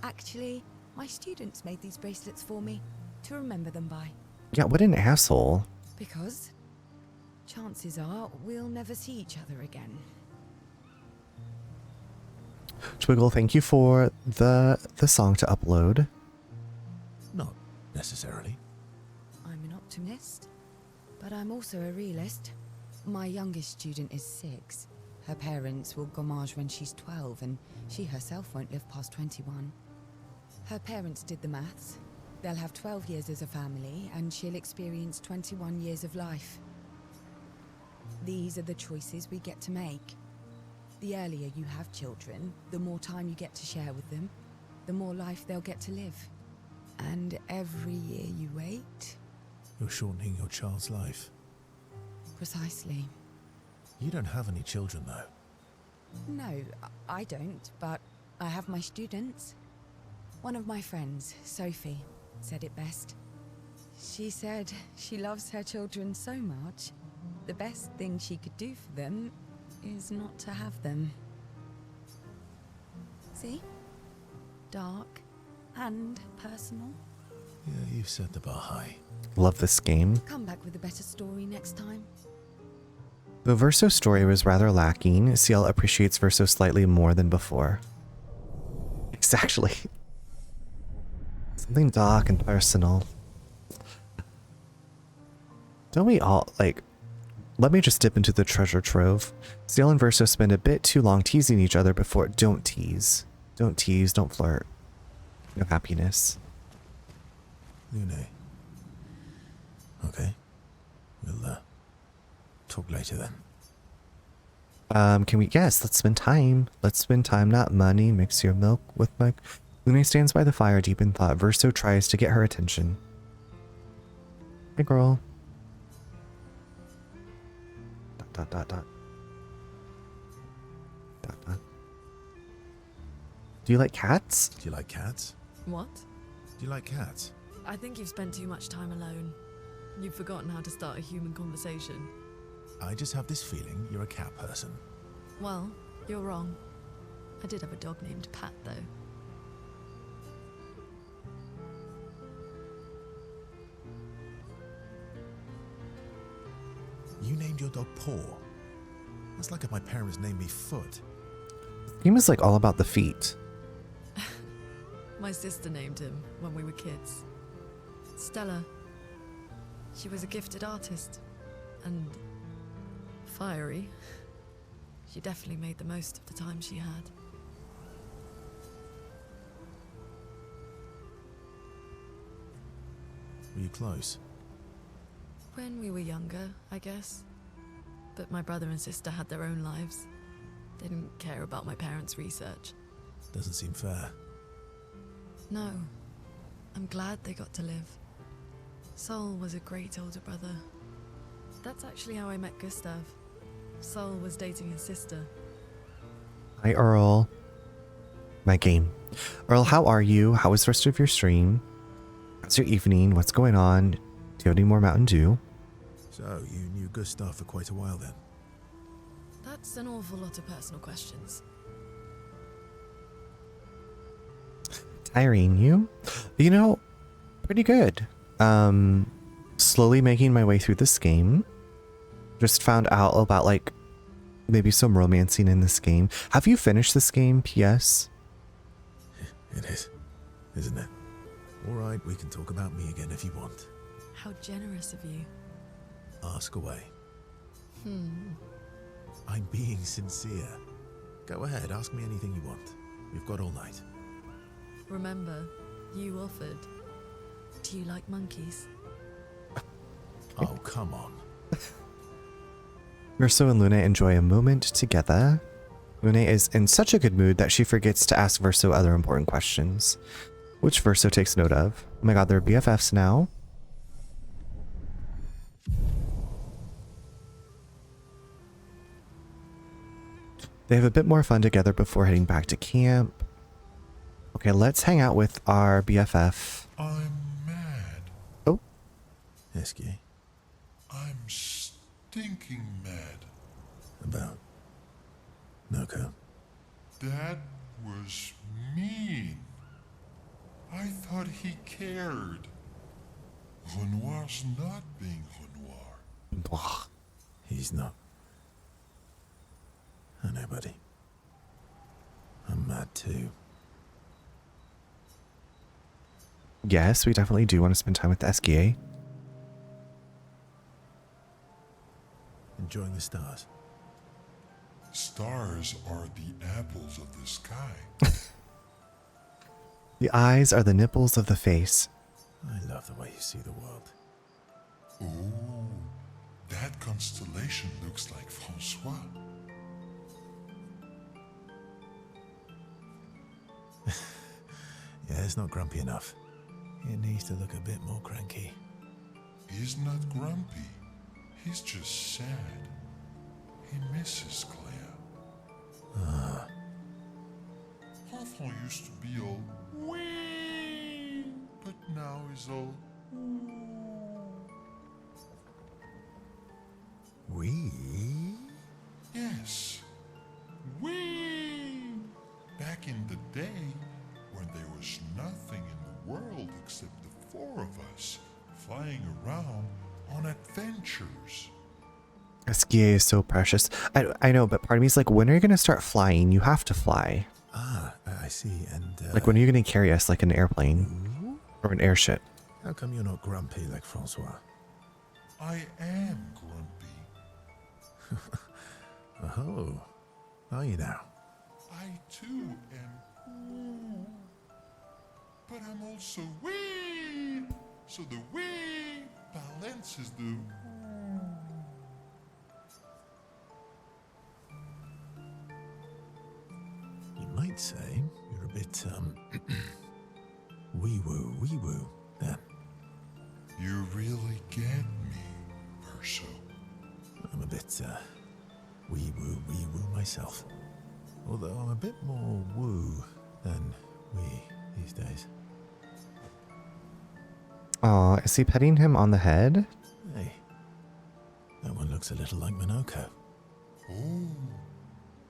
D: Actually, my students made these bracelets for me, to remember them by.
A: Yeah, what an asshole.
D: Because chances are we'll never see each other again.
A: Twiggle, thank you for the song to upload.
B: Not necessarily.
D: I'm an optimist, but I'm also a realist. My youngest student is 6. Her parents will gamage when she's 12, and she herself won't live past 21. Her parents did the maths. They'll have 12 years as a family, and she'll experience 21 years of life. These are the choices we get to make. The earlier you have children, the more time you get to share with them, the more life they'll get to live. And every year you wait...
B: You're shortening your child's life.
D: Precisely.
B: You don't have any children, though.
D: No, I don't, but I have my students. One of my friends, Sophie, said it best. She said she loves her children so much, the best thing she could do for them is not to have them. See? Dark and personal.
B: Yeah, you've set the bar high.
A: Love this game.
D: Come back with a better story next time.
A: Though Verso's story was rather lacking, Ciel appreciates Verso slightly more than before. Exactly. Something dark and personal. Don't we all, like... Let me just dip into the treasure trove. Ciel and Verso spend a bit too long teasing each other before... Don't tease. Don't tease, don't flirt. No happiness.
B: Lune. Okay. We'll, talk later then.
A: Can we... Yes, let's spend time. Let's spend time, not money. Mix your milk with my... Lune stands by the fire deep in thought. Verso tries to get her attention. Hey, girl. Dot, dot, dot. Dot, dot. Do you like cats?
B: Do you like cats?
E: What?
B: Do you like cats?
E: I think you've spent too much time alone. You've forgotten how to start a human conversation.
B: I just have this feeling you're a cat person.
E: Well, you're wrong. I did have a dog named Pat, though.
B: You named your dog Paw. That's like if my parents named me Foot.
A: The game is like all about the feet.
E: My sister named him when we were kids. Stella. She was a gifted artist. And fiery. She definitely made the most of the time she had.
B: Were you close?
E: When we were younger, I guess. But my brother and sister had their own lives. They didn't care about my parents' research.
B: Doesn't seem fair.
E: No. I'm glad they got to live. Sol was a great older brother. That's actually how I met Gustav. Sol was dating his sister.
A: Hi, Earl. My game. Earl, how are you? How was the rest of your stream? How's your evening? What's going on? Do you have any more Mountain Dew?
B: So, you knew Gustav for quite a while then?
E: That's an awful lot of personal questions.
A: Tiring you? You know, pretty good. slowly making my way through this game. Just found out about like maybe some romancing in this game. Have you finished this game, PS?
B: It is, isn't it? All right, we can talk about me again if you want.
E: How generous of you.
B: Ask away. I'm being sincere. Go ahead, ask me anything you want. We've got all night.
E: Remember, you offered. Do you like monkeys?
B: Oh, come on.
A: Verso and Lune enjoy a moment together. Lune is in such a good mood that she forgets to ask Verso other important questions, which Verso takes note of. Oh my god, they're BFFs now. They have a bit more fun together before heading back to camp. Okay, let's hang out with our BFF.
H: I'm mad.
A: Oh.
B: Esky.
H: I'm stinking mad.
B: About Noko.
H: That was mean. I thought he cared. Renoir's not being Renoir.
B: He's not. I know, buddy. I'm mad too.
A: Yes, we definitely do want to spend time with the SKA.
B: Enjoying the stars.
H: Stars are the apples of the sky.
A: The eyes are the nipples of the face.
B: I love the way you see the world.
H: Ooh, that constellation looks like Francois.
B: Yeah, it's not grumpy enough. It needs to look a bit more cranky.
H: He's not grumpy. He's just sad. He misses Claire.
B: Ah.
H: Enfant used to be all wee, but now he's all
B: We?
H: yes, wee. Back in the day, when there was nothing in the world except the four of us flying around on adventures.
A: SKA is so precious. I know, but part of me is like, when are you going to start flying? You have to fly.
B: Ah, I see. And
A: Like, when are you going to carry us like an airplane or an airship?
B: how come you're not grumpy like Francois?
H: I am grumpy.
B: Oh, are you now?
H: I too am, but I'm also wee. So the wee balances the.
B: You might say you're a bit, wee-woo then.
H: You really get me, Verso.
B: I'm a bit, wee-woo myself. Although I'm a bit more woo than wee these days.
A: Aw, is he petting him on the head?
B: Hey, that one looks a little like Minoko.
H: Oh,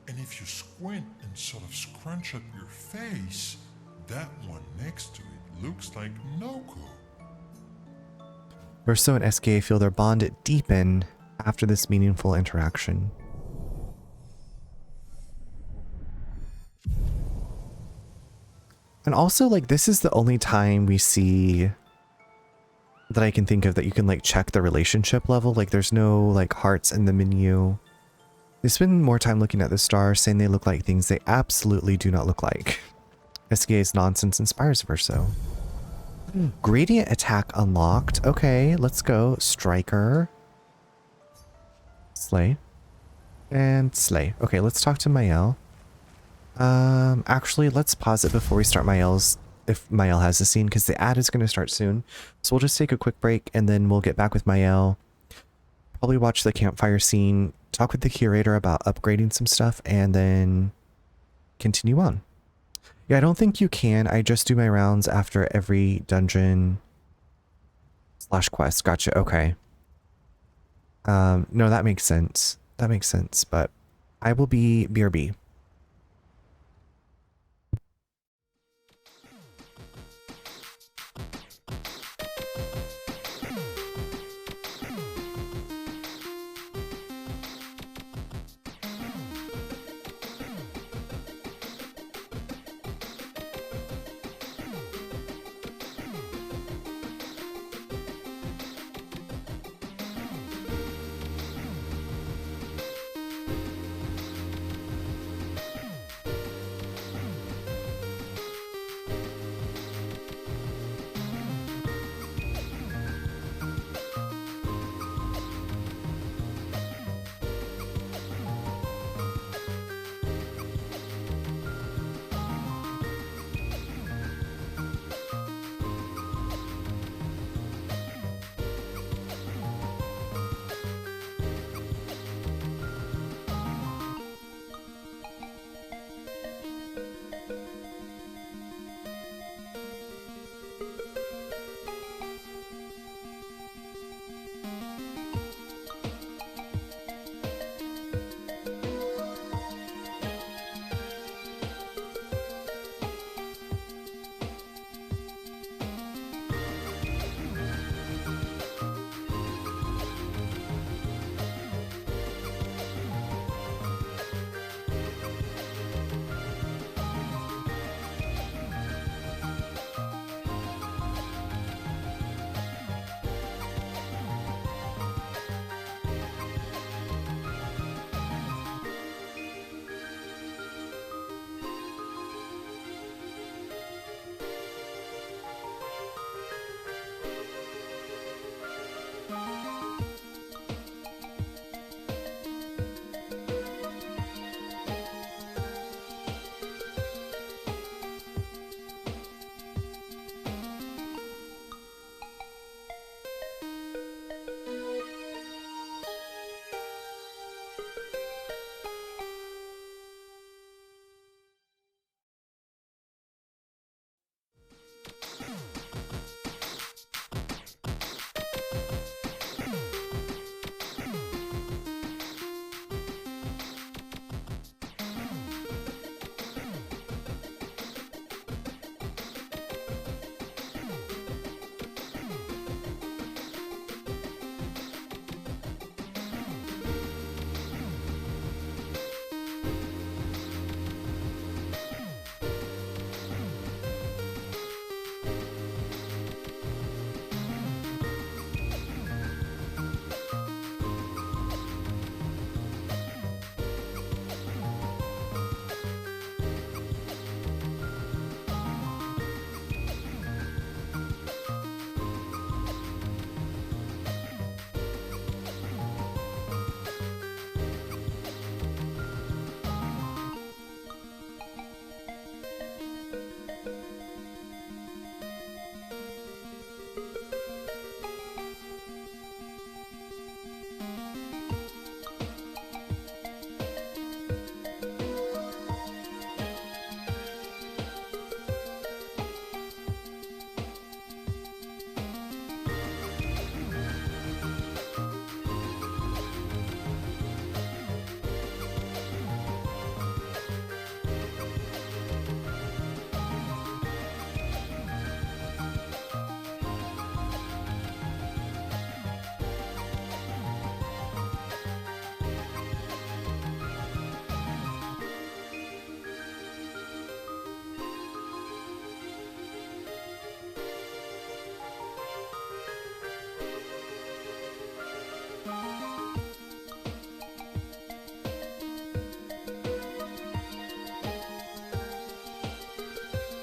H: and if you squint and sort of scrunch up your face, that one next to it looks like Noko.
A: Verso and SKA feel their bond deepen after this meaningful interaction. And also, like, this is the only time we see that I can think of that you can, like, check the relationship level. Like, there's no, like, hearts in the menu. They spend more time looking at the stars, saying they look like things they absolutely do not look like. SKA's nonsense inspires Verso. Gradient attack unlocked. Okay, let's go. Striker. Slay. And slay. Okay, let's talk to Mael. Actually, let's pause it before we start Mael's, if Mael has a scene, because the ad is going to start soon. So we'll just take a quick break, and then we'll get back with Mael. Probably watch the campfire scene, talk with the curator about upgrading some stuff, and then continue on. Yeah, I don't think you can. I just do my rounds after every dungeon / quest. Gotcha. Okay. No, that makes sense. That makes sense, but I will be BRB.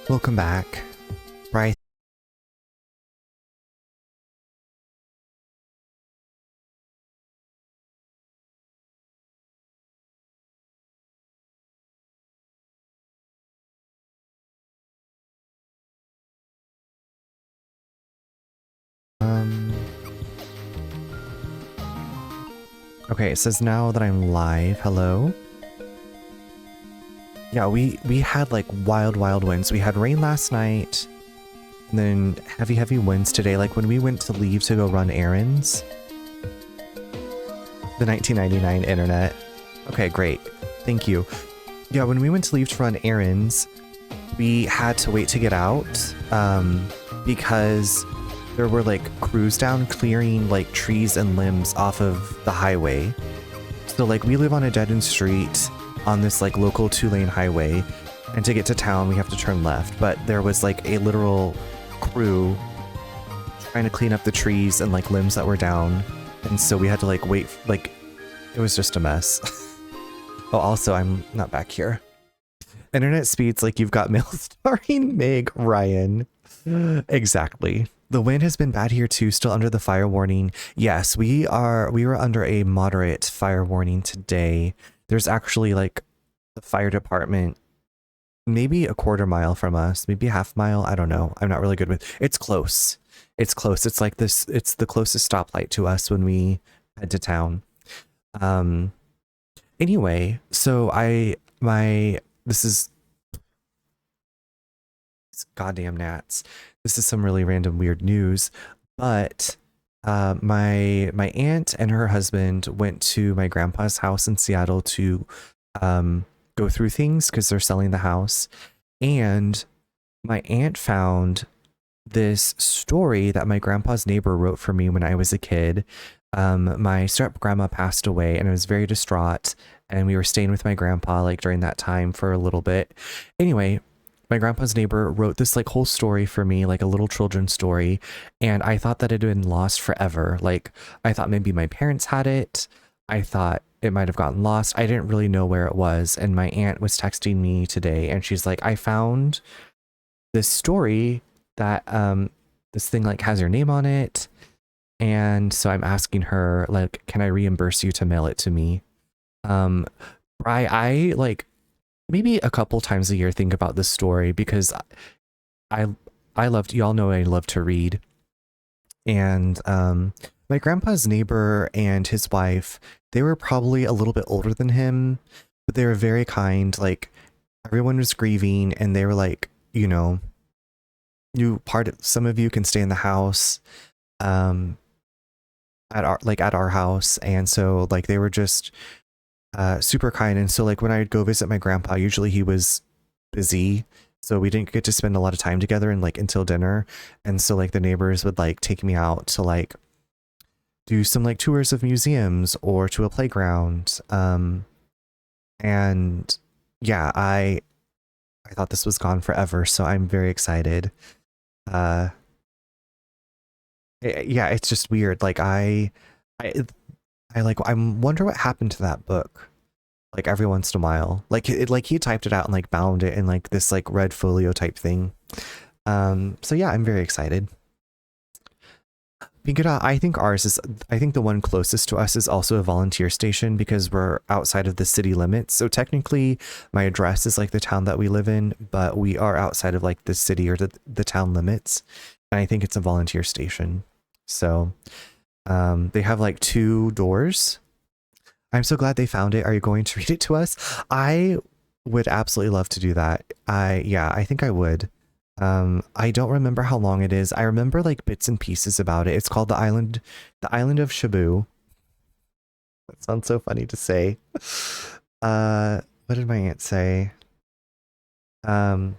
A: Welcome back. Bryce. Okay, it says now that I'm live. Hello. Yeah, we had like wild winds. We had rain last night, and then heavy winds today. Like when we went to leave to go run errands. The 1999 internet. Okay, great. Thank you. Yeah, when we went to leave to run errands, we had to wait to get out because there were like crews down clearing like trees and limbs off of the highway. So like we live on a dead-end street on this like local 2-lane highway, and to get to town we have to turn left, but there was like a literal crew trying to clean up the trees and like limbs that were down, and so we had to like wait, like it was just a mess. Oh, also I'm not back here. Internet speeds like you've got mail starring Meg Ryan. Exactly. The wind has been bad here too, still under the fire warning. Yes, we were under a moderate fire warning today. There's actually like the fire department maybe a quarter mile from us, maybe a half mile, I don't know. I'm not really good with it's close. It's close. It's like this, it's the closest stoplight to us when we head to town. Anyway, so this is goddamn gnats. This is some really random weird news, but my aunt and her husband went to my grandpa's house in Seattle to go through things because they're selling the house, and my aunt found this story that my grandpa's neighbor wrote for me when I was a kid. My step grandma passed away and I was very distraught, and we were staying with my grandpa like during that time for a little bit. Anyway, my grandpa's neighbor wrote this like whole story for me, like a little children's story, and I thought that it had been lost forever. Like I thought maybe my parents had it. I thought it might have gotten lost. I didn't really know where it was, and my aunt was texting me today and she's like, I found this story that this thing like has your name on it, and so I'm asking her like, can I reimburse you to mail it to me? I like maybe a couple times a year think about this story because I loved, y'all know I love to read, and my grandpa's neighbor and his wife, they were probably a little bit older than him, but they were very kind. Like everyone was grieving, and they were like, you know, some of you can stay in the house at our house, and so like they were just super kind. And so like when I'd go visit my grandpa, usually he was busy, so we didn't get to spend a lot of time together and like until dinner. And so like the neighbors would like take me out to like do some like tours of museums or to a playground. And yeah, I thought this was gone forever, so I'm very excited. Yeah, it's just weird. Like I wonder what happened to that book. Like every once in a while, like he typed it out and like bound it in like this like red folio type thing. So yeah, I'm very excited. I think the one closest to us is also a volunteer station because we're outside of the city limits. So technically my address is like the town that we live in, but we are outside of like the city or the town limits. And I think it's a volunteer station. So they have like 2 doors. I'm so glad they found it. Are you going to read it to us? I would absolutely love to do that. I think I would. I don't remember how long it is. I remember like bits and pieces about it. It's called the island of Shabu. That sounds so funny to say. What did my aunt say? Do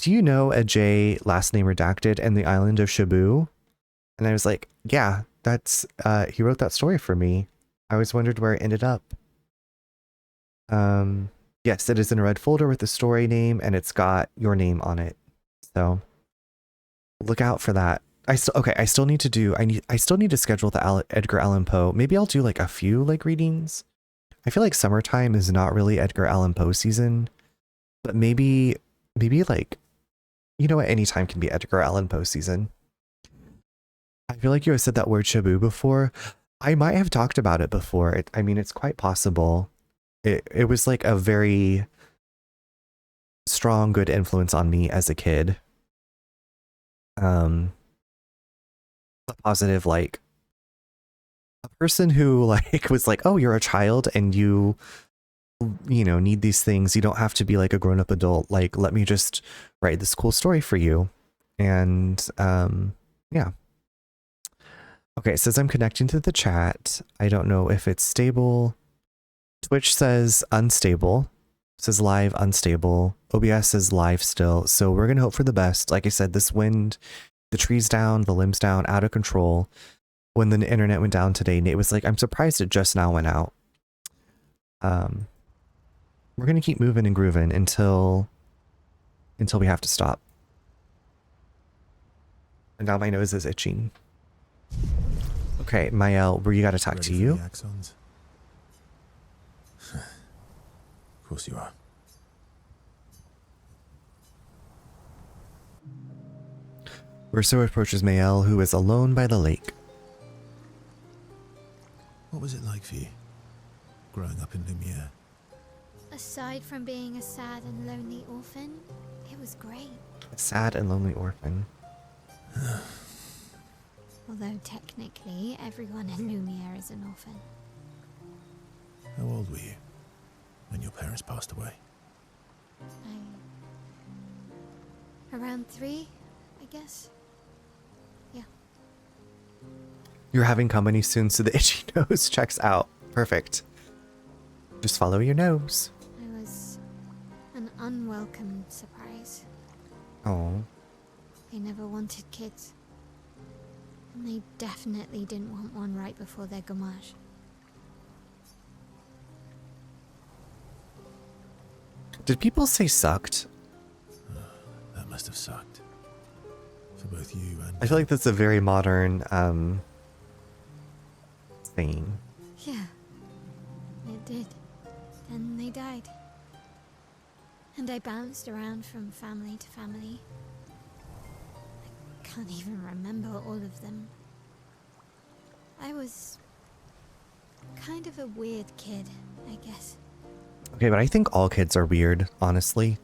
A: you know a J last name redacted and the island of Shabu? And I was like, yeah, that's he wrote that story for me. I always wondered where it ended up. Yes, it is in a red folder with the story name, and it's got your name on it. So look out for that. I still need to schedule the Edgar Allan Poe. Maybe I'll do like a few like readings. I feel like summertime is not really Edgar Allan Poe season, but maybe like you know what? Any time can be Edgar Allan Poe season. I feel like you have said that word Shabu before. I might have talked about it before. I mean, it's quite possible. It was like a very strong, good influence on me as a kid. A positive, like, a person who like was like, oh, you're a child and you know, need these things. You don't have to be like a grown-up adult. Like, let me just write this cool story for you. And yeah. Okay, it says I'm connecting to the chat. I don't know if it's stable. Twitch says unstable. It says live unstable. OBS says live still. So we're gonna hope for the best. Like I said, this wind, the trees down, the limbs down, out of control. When the internet went down today, Nate was like, I'm surprised it just now went out. We're gonna keep moving and grooving until we have to stop. And now my nose is itching. Okay, Mael, you gotta talk to you.
B: Of course you are.
A: Urso approaches Mael, who is alone by the lake.
B: What was it like for you, growing up in Lumiere?
C: Aside from being a sad and lonely orphan, it was great.
A: A sad and lonely orphan.
C: Although technically, everyone in Lumiere is an orphan.
B: How old were you when your parents passed away?
C: Around 3, I guess. Yeah.
A: You're having company soon, so the itchy nose checks out. Perfect. Just follow your nose.
C: I was an unwelcome surprise.
A: Oh.
C: They never wanted kids. And they definitely didn't want one right before their gommage.
A: Did people say sucked?
B: That must have sucked. For both you and...
A: I feel like that's a very modern, thing.
C: Yeah. It did. Then they died. And I bounced around from family to family. I can't even remember all of them. I was kind of a weird kid, I guess.
A: Okay, but I think all kids are weird, honestly.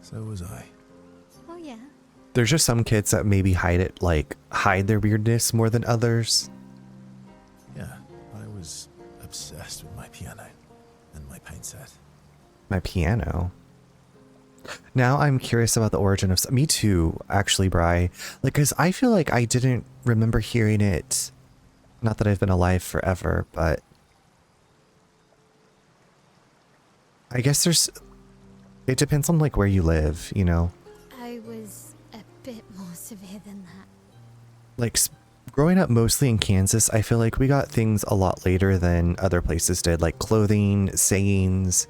B: So was I.
C: Oh yeah.
A: There's just some kids that maybe hide their weirdness more than others.
B: Yeah, I was obsessed with my piano and my paint set.
A: My piano. Now I'm curious about the origin of... Me too, actually, Bri. Like, because I feel like I didn't remember hearing it. Not that I've been alive forever, but... I guess there's... It depends on, like, where you live, you know?
C: I was a bit more severe than that.
A: Like, growing up mostly in Kansas, I feel like we got things a lot later than other places did. Like, clothing, sayings...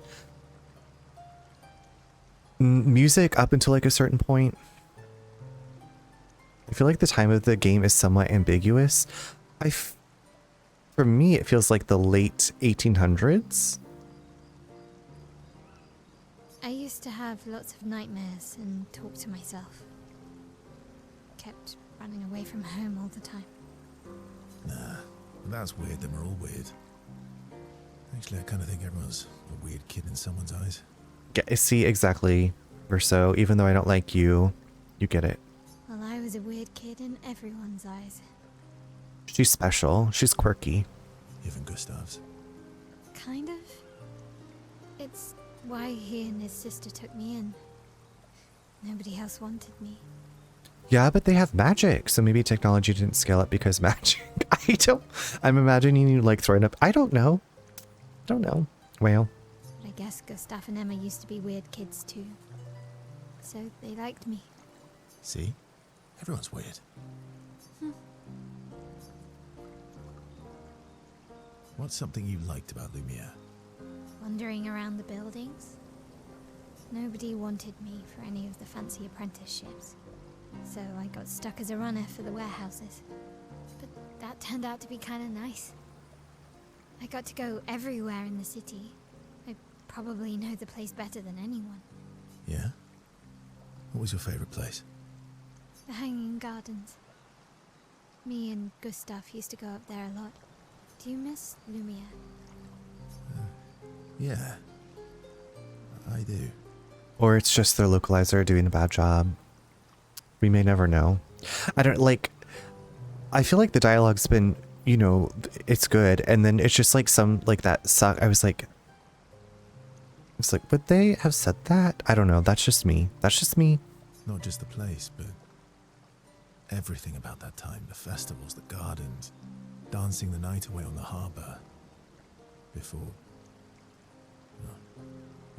A: music up until like a certain point. I feel like the time of the game is somewhat ambiguous. For me, it feels like the late 1800s.
C: I used to have lots of nightmares and talk to myself. Kept running away from home all the time.
B: Nah, that's weird, then we're all weird. Actually, I kind of think everyone's a weird kid in someone's eyes.
A: Yeah, see, exactly. Verso, even though I don't like you, you get it.
C: Well, I was a weird kid in everyone's eyes.
A: She's special. She's quirky.
B: Even Gustav's.
C: Kind of. It's why he and his sister took me in. Nobody else wanted me.
A: Yeah, but they have magic, so maybe technology didn't scale up because magic. I'm imagining you like throwing up. I don't know. Well.
C: But I guess Gustav and Emma used to be weird kids too. So they liked me.
B: See? Everyone's weird. What's something you liked about Lumiere?
C: Wandering around the buildings. Nobody wanted me for any of the fancy apprenticeships. So I got stuck as a runner for the warehouses. But that turned out to be kind of nice. I got to go everywhere in the city. I probably know the place better than anyone.
B: Yeah? was your favorite place?
C: The Hanging Gardens. Me and Gustav used to go up there a lot. Do you miss Lumiere?
B: Yeah. I do.
A: Or it's just their localizer doing a bad job. We may never know. I don't like. I feel like the dialogue's been, you know, it's good, and then it's just like some like that suck. I was like, would they have said that? I don't know. That's just me. That's just me.
B: Not just the place, but everything about that time. The festivals, the gardens, dancing the night away on the harbour. Before,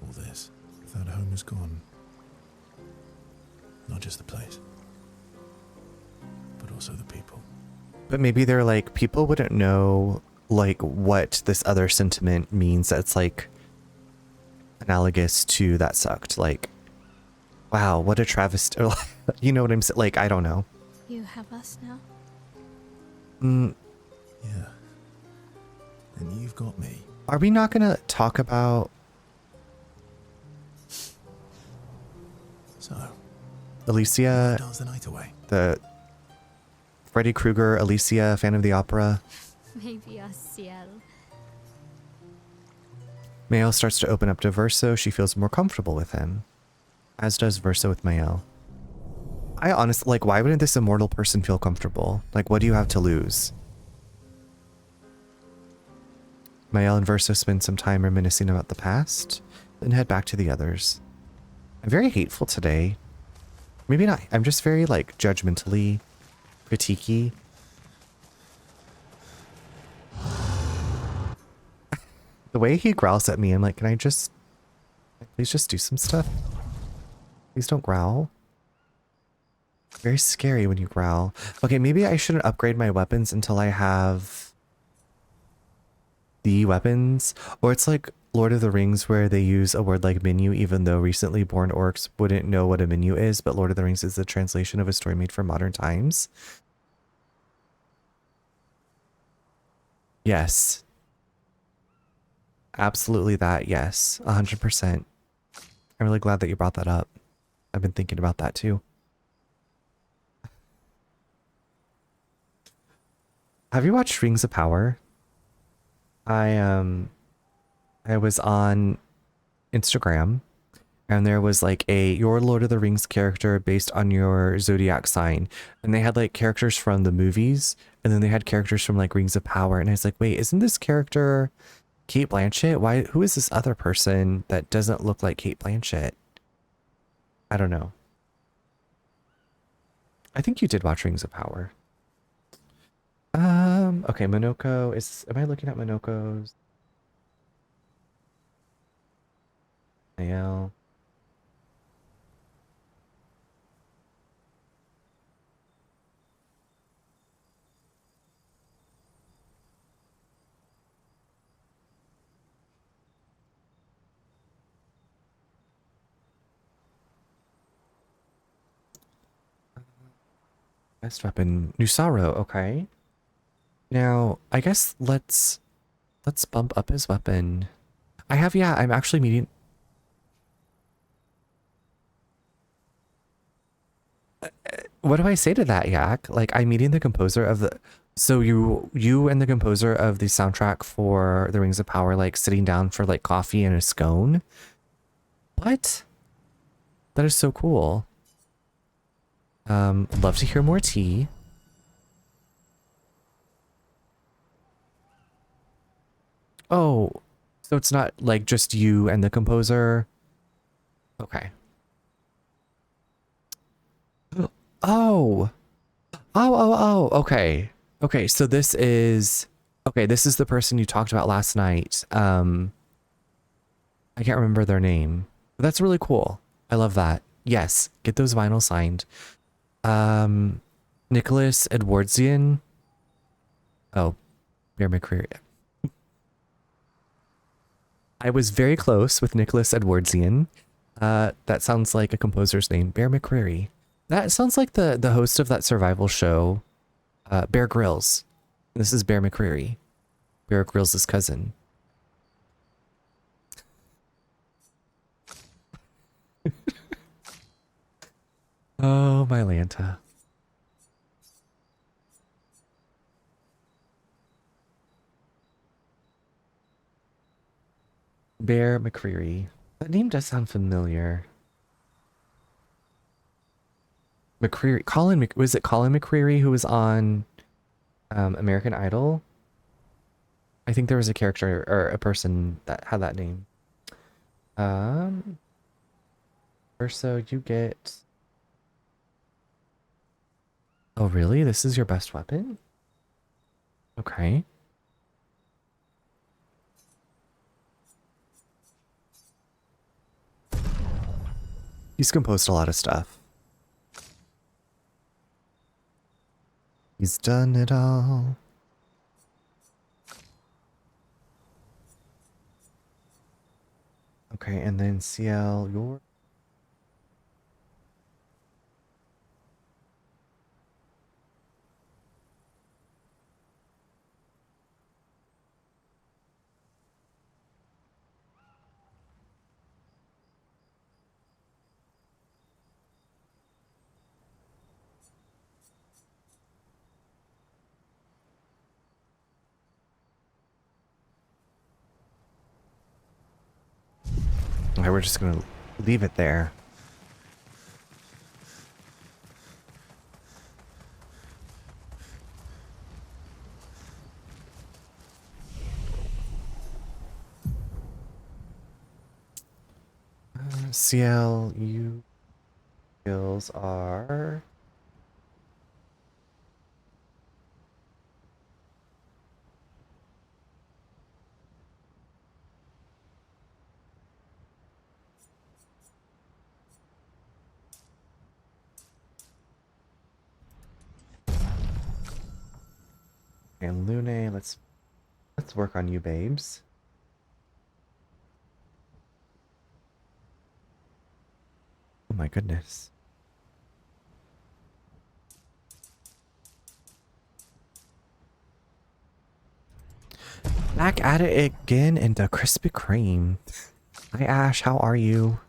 B: all this. That home is gone. Not just the place, but also the people.
A: But maybe they're like, people wouldn't know like what this other sentiment means that's like analogous to that sucked. Like, wow, what a travesty. You know what I'm saying? Like, I don't know.
C: You have us now?
B: Yeah. And you've got me.
A: Are we not gonna talk about
B: So,
A: Alicia,
B: dance the night away.
A: the Freddy Krueger, Alicia, fan of the opera?
C: Maybe a Ciel.
A: Mael starts to open up to Verso. She feels more comfortable with him, as does Verso with Mael. I honestly, like, why wouldn't this immortal person feel comfortable? Like, what do you have to lose? Mael and Verso spend some time reminiscing about the past, then head back to the others. I'm very hateful today. Maybe not. I'm just very, like, judgmentally critiquey. The way he growls at me, I'm like, can I just... please just do some stuff? Please don't growl. Very scary when you growl. Okay, maybe I shouldn't upgrade my weapons until I have the weapons. Or it's like Lord of the Rings where they use a word like menu even though recently born orcs wouldn't know what a menu is, but Lord of the Rings is the translation of a story made for modern times. Yes. Absolutely that, yes. 100%. I'm really glad that you brought that up. I've been thinking about that too. Have you watched Rings of Power? I was on Instagram and there was like your Lord of the Rings character based on your zodiac sign, and they had like characters from the movies and then they had characters from like Rings of Power, and I was like, wait, isn't this character Kate Blanchett? Who is this other person that doesn't look like Kate Blanchett? I don't know. I think you did watch Rings of Power. Okay, Monoko am I looking at Monoko's? Mael. Best weapon, Nusaro, okay. Now, I guess let's bump up his weapon. I'm actually meeting... What do I say to that, Yak? Like, I'm meeting the composer of the... So you and the composer of the soundtrack for The Rings of Power, like, sitting down for, like, coffee and a scone? What? That is so cool. Love to hear more tea. Oh, so it's not like just you and the composer? Okay. Oh. Okay. Okay, so this is the person you talked about last night. I can't remember their name. But that's really cool. I love that. Yes, get those vinyls signed. Nicholas Edwardsian. Oh, Bear McCreary. I was very close with Nicholas Edwardsian. That sounds like a composer's name, Bear McCreary. That sounds like the host of that survival show, Bear Grylls. This is Bear McCreary, Bear Grylls' cousin. Oh, my Lanta. Bear McCreary. That name does sound familiar. McCreary. Was it Colin McCreary who was on American Idol? I think there was a character or a person that had that name. Or so you get. Oh, really? This is your best weapon? Okay. He's composed a lot of stuff. He's done it all. Okay, and then CL, your... Okay, we're just gonna leave it there. CL, you skills are... And Lune, let's work on you, babes. Oh my goodness. Back at it again in the Krispy Kreme. Hi Ash, how are you?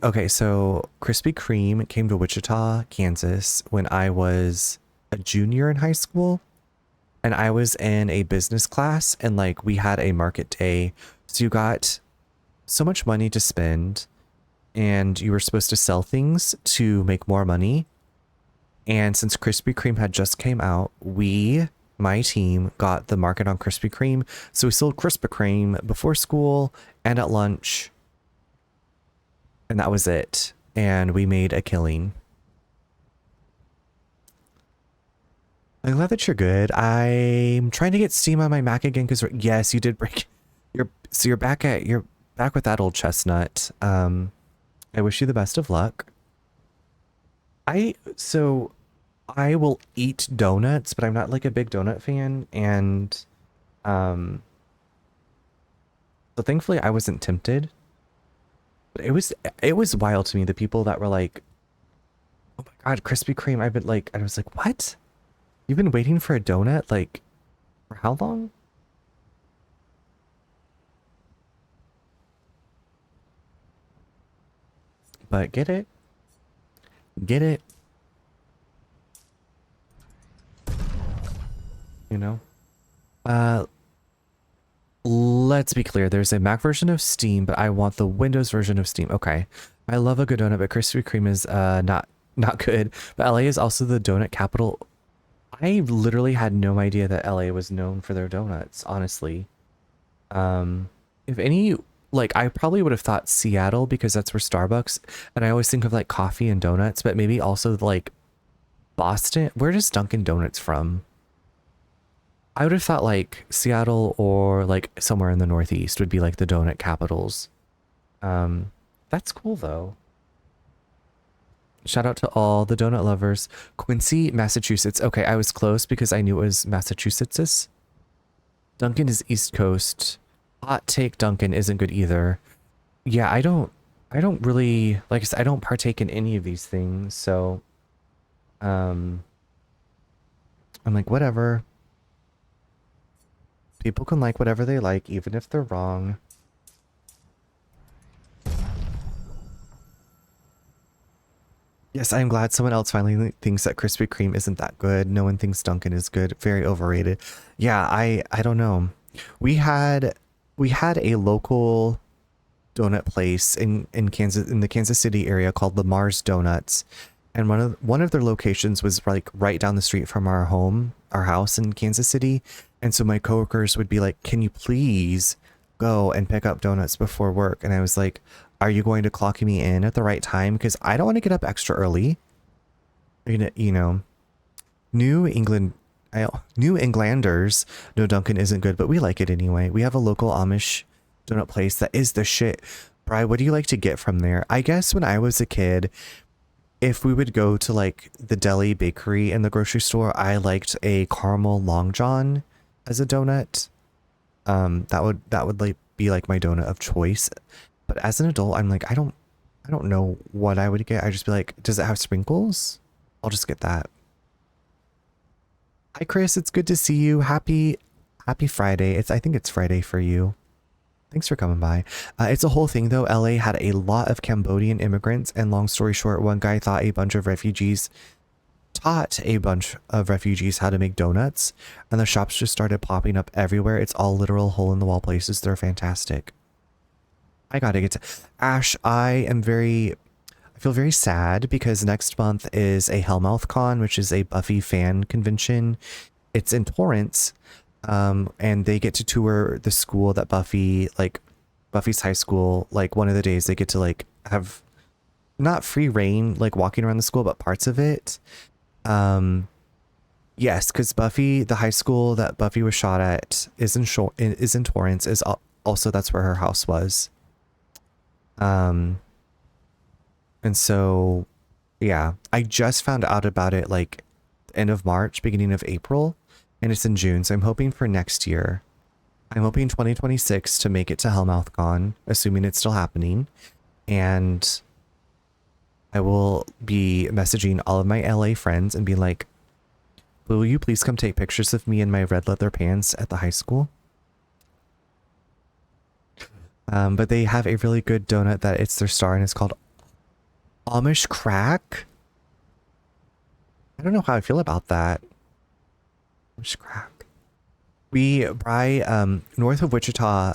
A: Okay, so Krispy Kreme came to Wichita, Kansas when I was a junior in high school. And I was in a business class and like we had a market day. So you got so much money to spend and you were supposed to sell things to make more money. And since Krispy Kreme had just came out, my team got the market on Krispy Kreme. So we sold Krispy Kreme before school and at lunch. And that was it. And we made a killing. I'm glad that you're good. I'm trying to get Steam on my Mac again because yes, you did break. You're back with that old chestnut. I wish you the best of luck. I will eat donuts, but I'm not like a big donut fan, and so thankfully I wasn't tempted. But it was wild to me, the people that were like, "Oh my God, Krispy Kreme!" I've been like, I was like, "What? You've been waiting for a donut like for how long?" But get it. You know? Let's be clear. There's a Mac version of Steam, but I want the Windows version of Steam. Okay. I love a good donut, but Krispy Kreme is not good. But LA is also the donut capital. I literally had no idea that LA was known for their donuts, honestly. If any, like, I probably would have thought Seattle because that's where Starbucks, and I always think of like coffee and donuts, but maybe also like Boston. Where does Dunkin' Donuts from? I would have thought like Seattle or like somewhere in the Northeast would be like the donut capitals. That's cool though. Shout out to all the donut lovers. Quincy, Massachusetts. Okay, I was close because I knew it was Massachusetts. Duncan is East Coast. Hot take, Duncan isn't good either. Yeah, I don't really, like I said, I don't partake in any of these things, so I'm like, whatever. People can like whatever they like, even if they're wrong. Yes, I'm glad someone else finally thinks that Krispy Kreme isn't that good. No one thinks Dunkin' is good. Very overrated. Yeah, I don't know. We had a local donut place in Kansas, in the Kansas City area, called the Mars Donuts, and one of their locations was like right down the street from our house in Kansas City. And so my coworkers would be like, "Can you please go and pick up donuts before work?" And I was like, "Are you going to clock me in at the right time? Because I don't want to get up extra early." You know, New England, New Englanders know Dunkin' isn't good, but we like it anyway. We have a local Amish donut place that is the shit. Bri, what do you like to get from there? I guess when I was a kid, if we would go to like the deli bakery in the grocery store, I liked a caramel long john as a donut. That would like be like my donut of choice. But as an adult, I'm like, I don't know what I would get. I just be like, does it have sprinkles? I'll just get that. Hi Chris, it's good to see you. Happy Friday. I think it's Friday for you. Thanks for coming by. It's a whole thing though. LA had a lot of Cambodian immigrants, and long story short, one guy taught a bunch of refugees how to make donuts, and the shops just started popping up everywhere. It's all literal hole in the wall places. They're fantastic. I gotta get to Ash. I feel very sad because next month is a Hellmouth Con, which is a Buffy fan convention. It's in Torrance. And they get to tour the school that Buffy's high school. Like one of the days they get to like have not free reign, like walking around the school, but parts of it. Yes, because the high school that Buffy was shot at is in Torrance, also that's where her house was. And so, yeah, I just found out about it like end of March, beginning of April. And it's in June, so I'm hoping for next year. I'm hoping 2026 to make it to Hellmouth Con, assuming it's still happening. And I will be messaging all of my LA friends and be like, will you please come take pictures of me in my red leather pants at the high school? But they have a really good donut that it's their star, and it's called Amish Crack. I don't know how I feel about that. Crack. North of Wichita,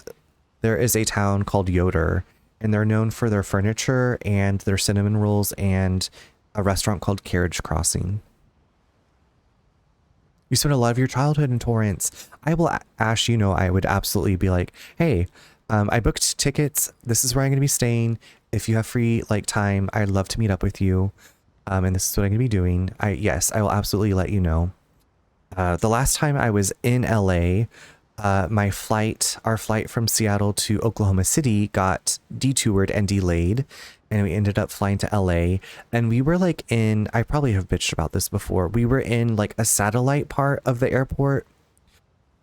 A: there is a town called Yoder, and they're known for their furniture and their cinnamon rolls and a restaurant called Carriage Crossing. You spent a lot of your childhood in Torrance. I will, Ash, I would absolutely be like, hey, I booked tickets. This is where I'm going to be staying. If you have free time, I'd love to meet up with you. And this is what I'm going to be doing. Yes, I will absolutely let you know. The last time I was in LA, our flight from Seattle to Oklahoma City got detoured and delayed, and we ended up flying to LA. And we were I probably have bitched about this before. We were in a satellite part of the airport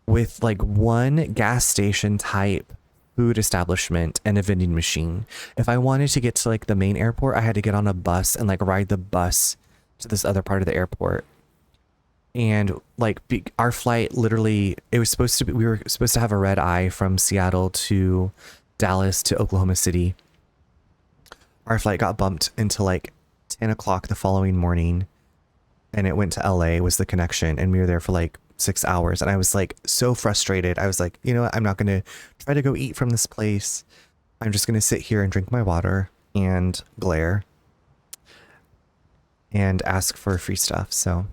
A: with one gas station type food establishment and a vending machine. If I wanted to get to the main airport, I had to get on a bus and ride the bus to this other part of the airport. And our flight literally, we were supposed to have a red eye from Seattle to Dallas to Oklahoma City. Our flight got bumped into 10 o'clock the following morning, and it went to LA was the connection, and we were there for 6 hours. And I was so frustrated. I was like, you know what? I'm not going to try to go eat from this place. I'm just going to sit here and drink my water and glare and ask for free stuff. So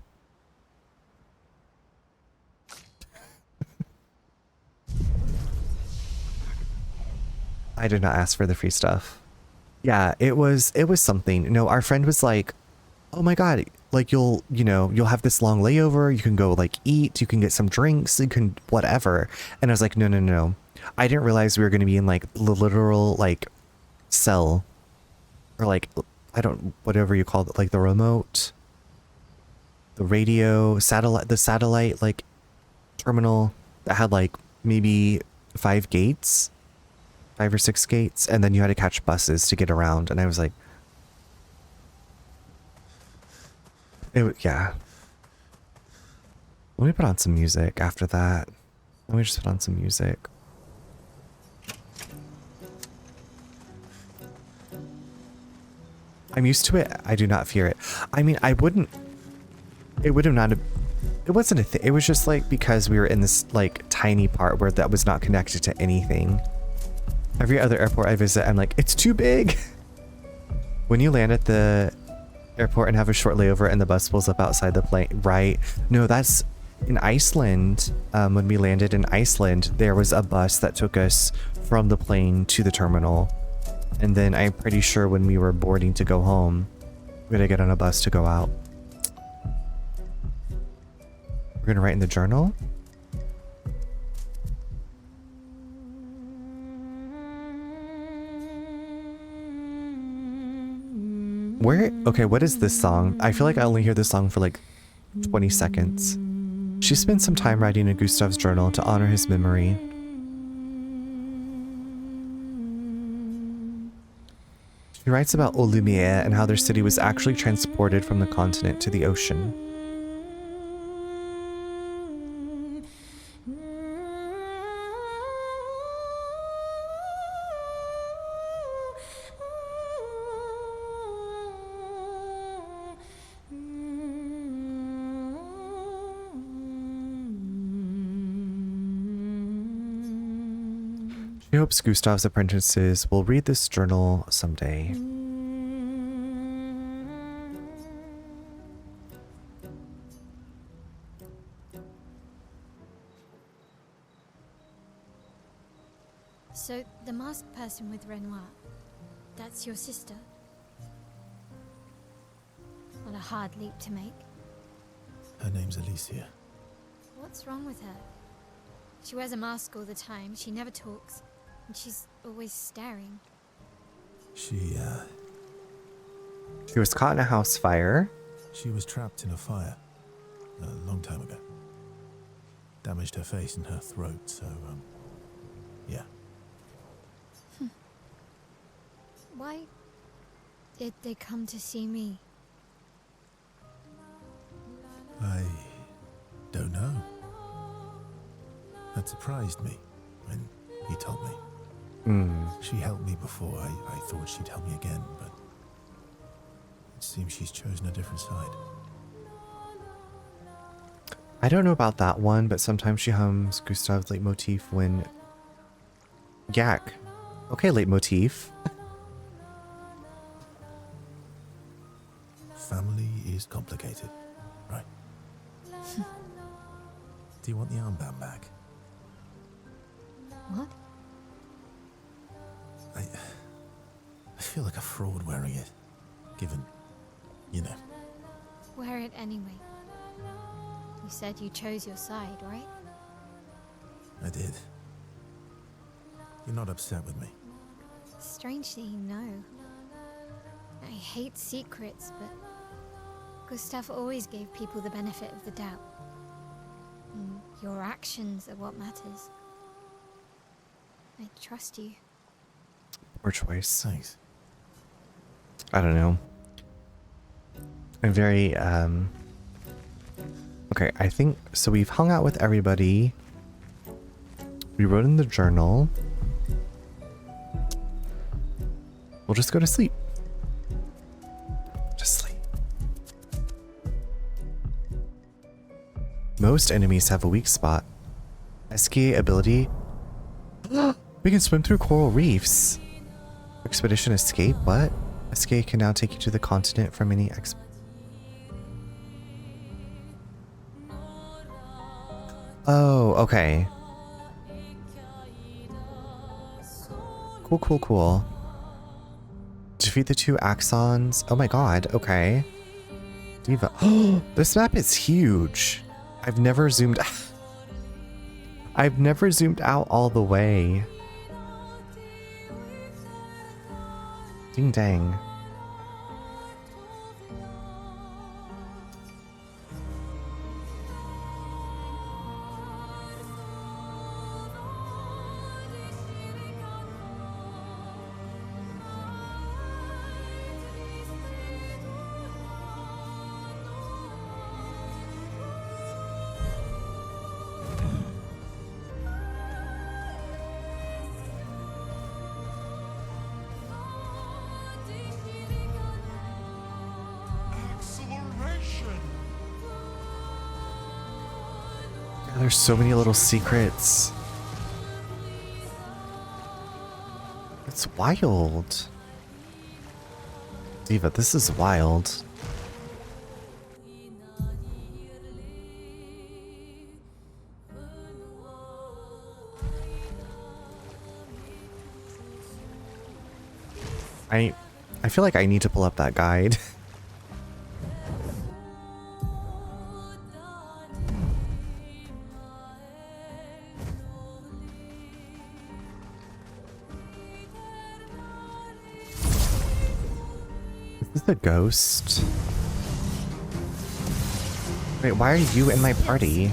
A: I did not ask for the free stuff. Yeah, it was something. No, our friend was like, oh my God, you'll have this long layover. You can go eat, you can get some drinks, you can whatever. And I was like, no. I didn't realize we were going to be in the literal cell, or whatever you call it, the remote, the radio, the satellite terminal that had maybe 5 or 6 gates, and then you had to catch buses to get around. And I was like, yeah. Let me put on some music after that. Let me just put on some music. I'm used to it. I do not fear it. I mean, I wouldn't... It would have not... It wasn't a thing. It was just like because we were in this like tiny part where that was not connected to anything. Every other airport I visit, I'm like, it's too big. When you land at the airport and have a short layover and the bus pulls up outside the plane, right? No, that's in Iceland. When we landed in Iceland, there was a bus that took us from the plane to the terminal. And then I'm pretty sure when we were boarding to go home, we had to get on a bus to go out. We're gonna write in the journal. Where? Okay, what is this song? I feel like I only hear this song for like 20 seconds. She spent some time writing in Gustav's journal to honor his memory. She writes about Olumier and how their city was actually transported from the continent to the ocean. She hopes Gustav's apprentices will read this journal someday.
C: So, the masked person with Renoir, that's your sister? What a hard leap to make.
B: Her name's Alicia.
C: What's wrong with her? She wears a mask all the time, she never talks, and she's always staring.
B: She
A: She was caught in a house fire.
B: She was trapped in a fire a long time ago. Damaged her face and her throat, so, yeah.
C: Why did they come to see me?
B: I don't know. That surprised me when he told me. She helped me before. I thought she'd help me again, but it seems she's chosen a different side.
A: I don't know about that one, but sometimes she hums Gustav's leitmotif when... Yak. Okay, leitmotif.
B: Family is complicated, right? Do you want the armband back?
C: What?
B: I feel like a fraud wearing it, given, you know.
C: Wear it anyway. You said you chose your side, right?
B: I did. You're not upset with me.
C: Strangely, no. I hate secrets, but Gustav always gave people the benefit of the doubt. And your actions are what matters. I trust you.
A: Poor choice.
B: Thanks.
A: I don't know. I'm very, Okay, I think... So we've hung out with everybody. We wrote in the journal. We'll just go to sleep. Just sleep. Most enemies have a weak spot. Escape ability. We can swim through coral reefs. Expedition escape? What? Escape can now take you to the continent from any Oh, okay. Cool, cool, cool. Defeat the two axons. Oh my god, okay. Diva. Oh, this map is huge. I've never zoomed I've never zoomed out all the way. Ding dang. There's so many little secrets. It's wild. Diva, this is wild. I feel like I need to pull up that guide. Is this a ghost? Wait, why are you in my party?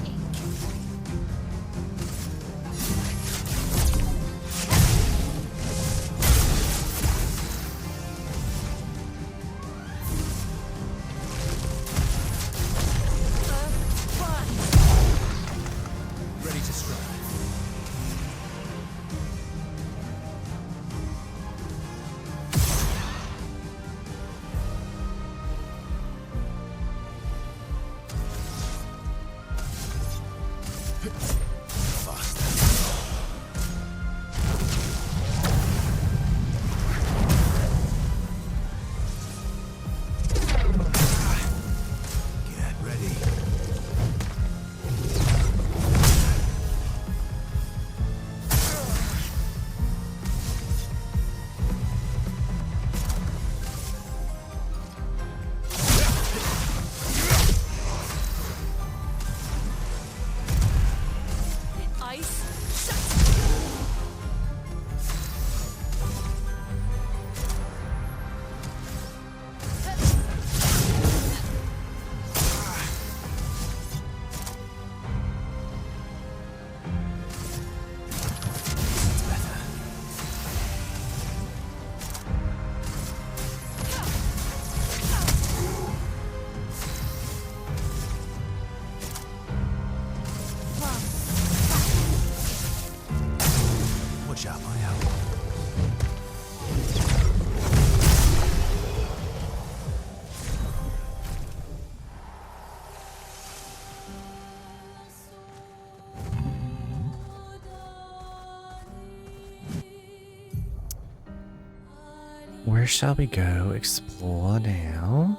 A: Where shall we go explore now?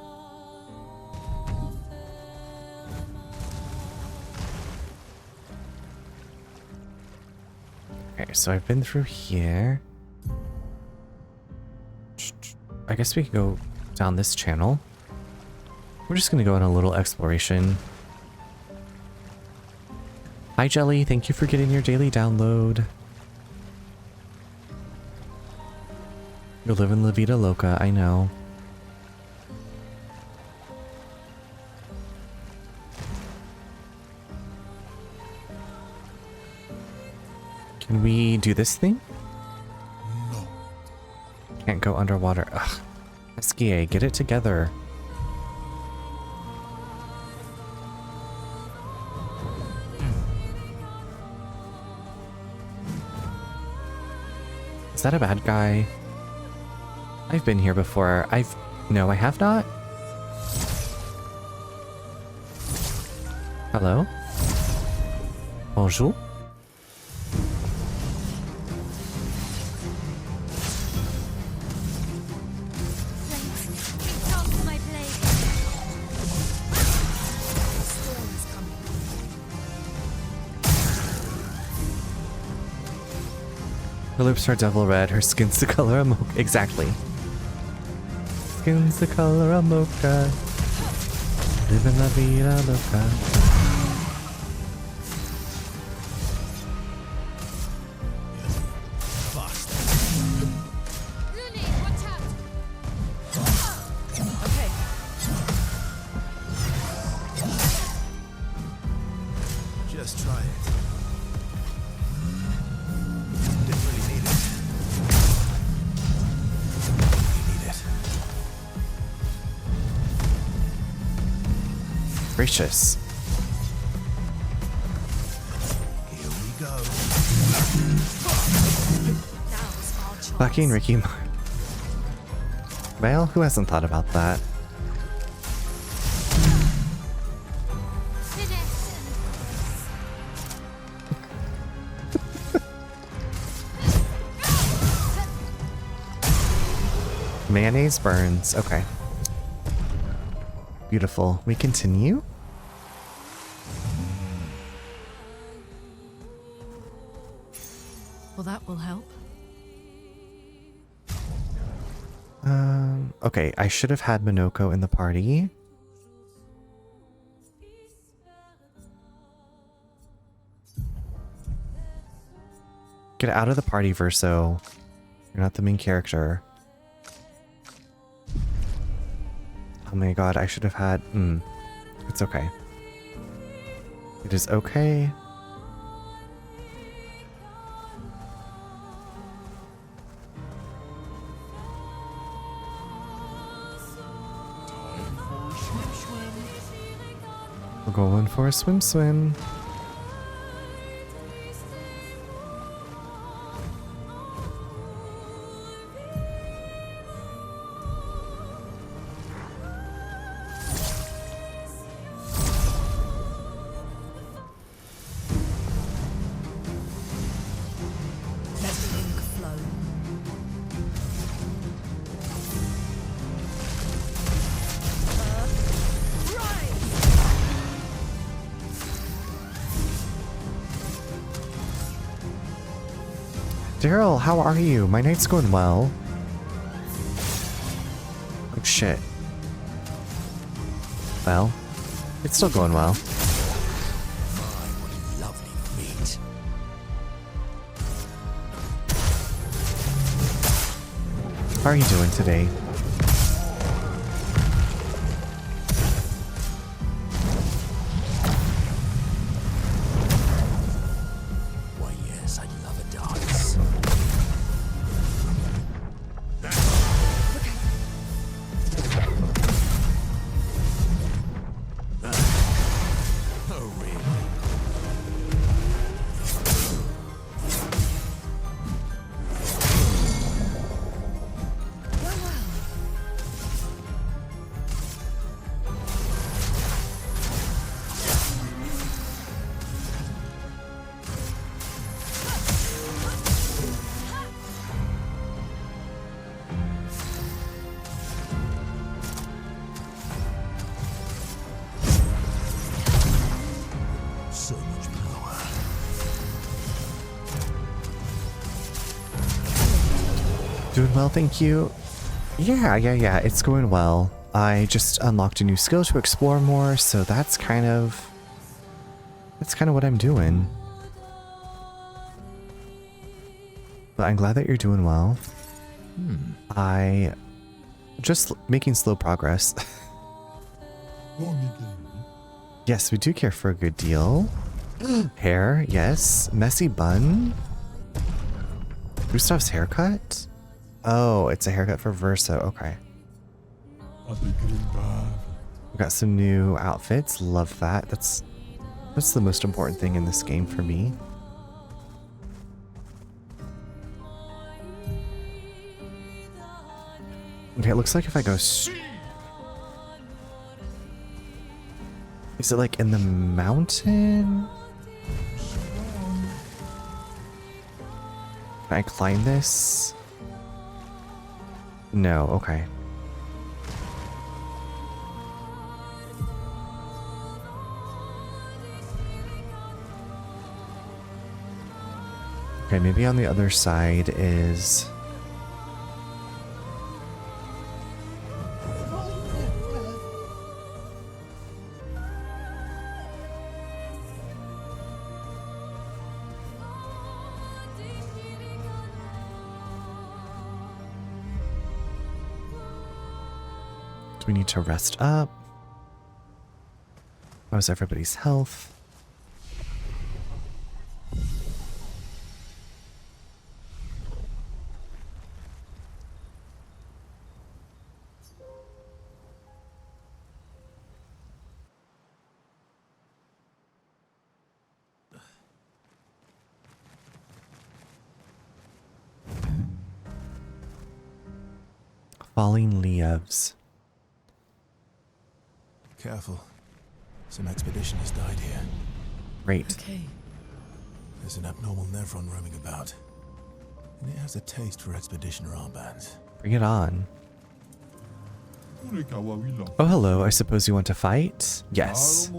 A: Okay, so I've been through here. I guess we could go down this channel. We're just gonna go on a little exploration. Hi Jelly, thank you for getting your daily download. You're living La Vida Loca, I know. Can we do this thing?
H: No.
A: Can't go underwater. Ugh. Eskie, get it together. Is that a bad guy? I've been here before. No, I have not. Hello? Bonjour? Her lips are devil red, her skin's the color of mocha. Exactly. Skin's the color of mocha. Living la vida loca.
D: Okay.
B: Just try it. Didn't really need it. You need it.
A: Gracious.
B: Here we go.
A: Fucking Ricky Martin. Well, who hasn't thought about that? Mayonnaise burns. Okay. Beautiful. We continue.
E: Well, that will help.
A: Okay, I should have had Minoko in the party. Get out of the party, Verso. You're not the main character. Oh my god, I should have had... It's okay. It is okay. We're going for a swim swim.
E: Let the ink flow.
A: Daryl, how are you? My night's going well. Oh shit. Well, it's still going well.
F: My, what a lovely meat.
A: How are you doing today?
F: Why, yes, I'd love a dance. Oh, really? So much power.
A: Doing well, thank you. Yeah, it's going well. I just unlocked a new skill to explore more, so that's kind of what I'm doing. But I'm glad that you're doing well. I just making slow progress. Yes, we do care for a good deal. Hair, yes. Messy bun. Gustav's haircut? Oh, it's a haircut for Verso. Okay. We got some new outfits. Love that. That's the most important thing in this game for me. Okay, it looks like if I go... Is it like in the mountain? Can I climb this? No, okay. Okay, maybe on the other side is... We need to rest up. How's everybody's health? Falling leaves.
B: Careful. Some expeditioners died here.
A: Great.
E: Okay.
B: There's an abnormal Nevron roaming about. And it has a taste for expeditioner armbands.
A: Bring it on. Oh, hello. I suppose you want to fight? Yes.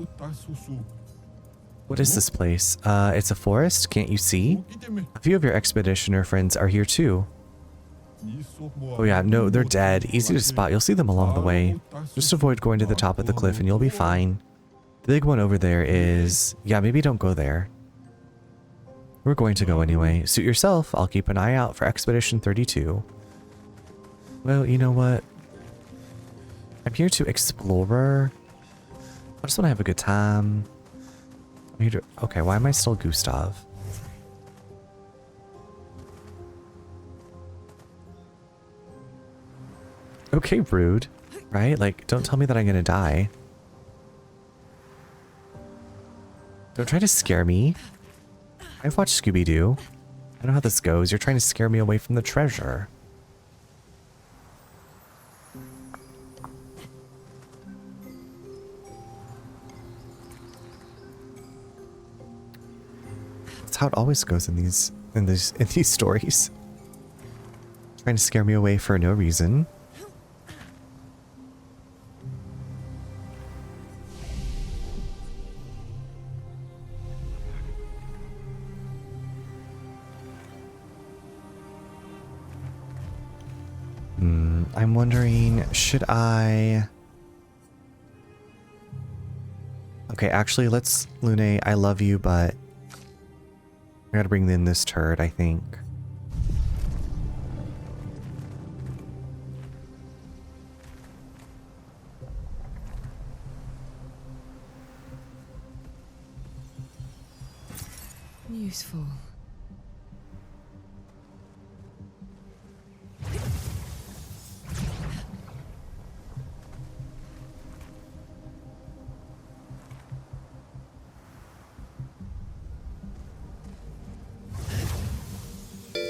A: What is this place? It's a forest. Can't you see? A few of your expeditioner friends are here too. Oh yeah, no, they're dead. Easy to spot. You'll see them along the way. Just avoid going to the top of the cliff and you'll be fine. The big one over there is... Yeah, maybe don't go there. We're going to go anyway. Suit yourself. I'll keep an eye out for Expedition 32. Well, you know what? I'm here to explore. I just want to have a good time. I'm here to... Okay, why am I still Gustav? Okay, rude. Right? Like, don't tell me that I'm gonna die. Don't try to scare me. I've watched Scooby-Doo. I know how this goes. You're trying to scare me away from the treasure. That's how it always goes in these stories. Trying to scare me away for no reason. I'm wondering, should I... Okay, actually, let's... Lune, I love you, but... I gotta bring in this turd, I think.
D: Useful.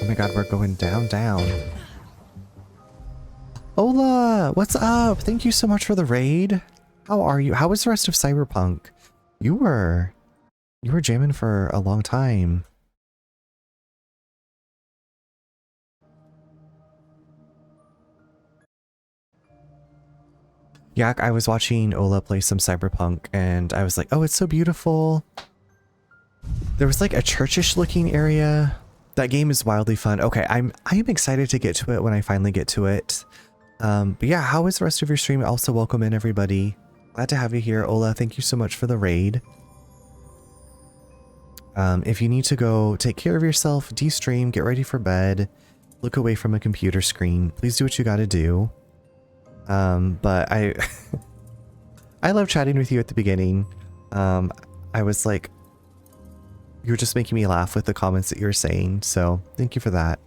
A: Oh my god, we're going down, down. Ola, what's up? Thank you so much for the raid. How are you? How was the rest of Cyberpunk? You were jamming for a long time. Yeah, I was watching Ola play some Cyberpunk and I was like, oh, it's so beautiful. There was like a churchish looking area. That game is wildly fun. Okay, I am excited to get to it when I finally get to it. But yeah, how was the rest of your stream? Also, welcome in everybody. Glad to have you here. Ola, thank you so much for the raid. If you need to go take care of yourself, de-stream, get ready for bed, look away from a computer screen, please do what you gotta do. But I I love chatting with you at the beginning. I was like, you were just making me laugh with the comments that you were saying, so thank you for that.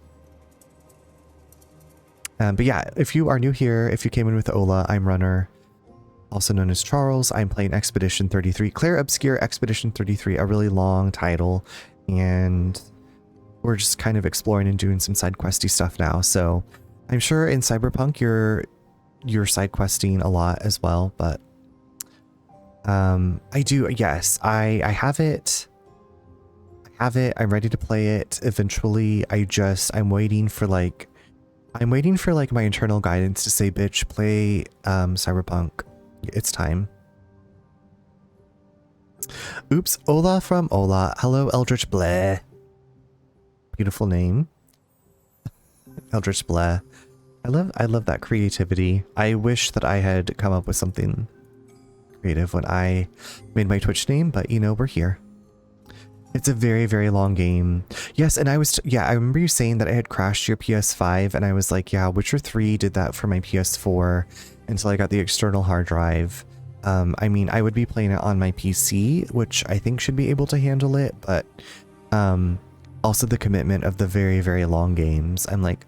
A: But yeah, if you are new here, if you came in with Ola, I'm Runner, also known as Charles. I'm playing Expedition 33, Clair Obscur Expedition 33, a really long title, and we're just kind of exploring and doing some side questy stuff now. So I'm sure in Cyberpunk you're side questing a lot as well, but I do, yes, I have it. I'm ready to play it eventually. I'm waiting for like my internal guidance to say, bitch, play Cyberpunk. It's time. Oops, Ola from Ola. Hello, Eldritch Bleh. Beautiful name. Eldritch Bleh. I love that creativity. I wish that I had come up with something creative when I made my Twitch name, but you know, we're here. It's a very, very long game. Yes, and I remember you saying that I had crashed your PS5, and I was like, yeah, Witcher 3 did that for my PS4 until I got the external hard drive. I mean, I would be playing it on my PC, which I think should be able to handle it, but also the commitment of the very, very long games. I'm like,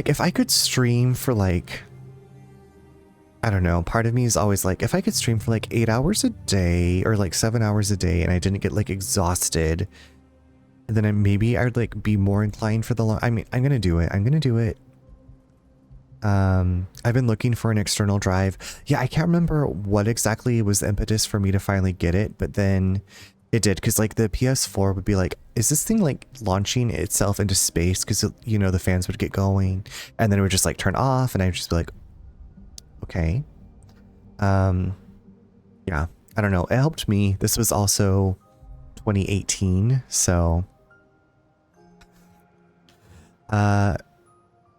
A: if I could stream for like, I don't know, part of me is always like, if I could stream for like 8 hours a day or like 7 hours a day and I didn't get like exhausted, and then maybe I'd like be more inclined for the long, I mean, I'm gonna do it. I've been looking for an external drive. Yeah, I can't remember what exactly was the impetus for me to finally get it, but then It did, because like the PS4 would be like, is this thing like launching itself into space? Because, you know, the fans would get going and then it would just like turn off and I'd just be like, okay. Yeah, I don't know. It helped me. This was also 2018, so.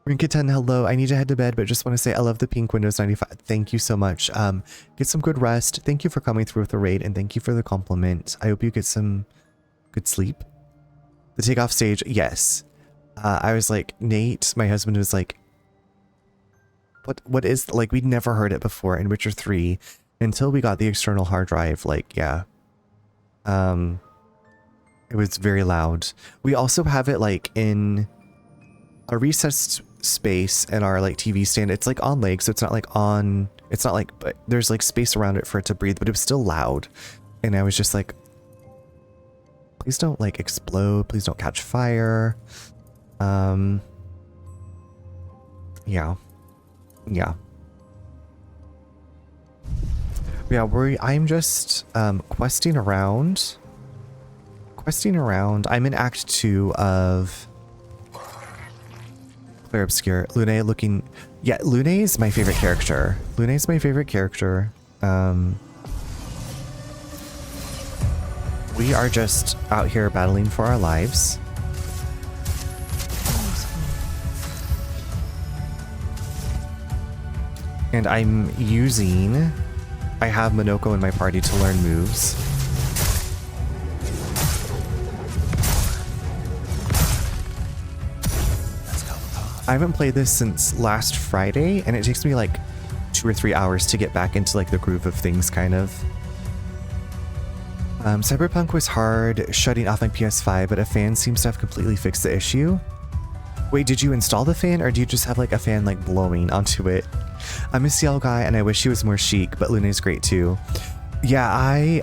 A: Rinka10, hello. I need to head to bed, but just want to say I love the pink Windows 95. Thank you so much. Get some good rest. Thank you for coming through with the raid, and thank you for the compliment. I hope you get some good sleep. The takeoff stage, yes. I was like, Nate, my husband was like, what is, like, we'd never heard it before in Witcher 3 until we got the external hard drive. Like, yeah. It was very loud. We also have it like in a recessed space in our like TV stand. It's like on legs, so it's not like on, it's not like, but there's like space around it for it to breathe, but it was still loud. And I was just like, please don't like explode, please don't catch fire. Yeah. I'm just questing around. I'm in Act 2 of Clair Obscur. Lune looking... Yeah, Lune is my favorite character. We are just out here battling for our lives. And I'm using... I have Monoko in my party to learn moves. I haven't played this since last Friday, and it takes me like 2 or 3 hours to get back into like the groove of things, kind of. Cyberpunk was hard shutting off my PS5, but a fan seems to have completely fixed the issue. Wait, did you install the fan, or do you just have like a fan like blowing onto it? I'm a CL guy, and I wish he was more chic, but Luna's great too. Yeah,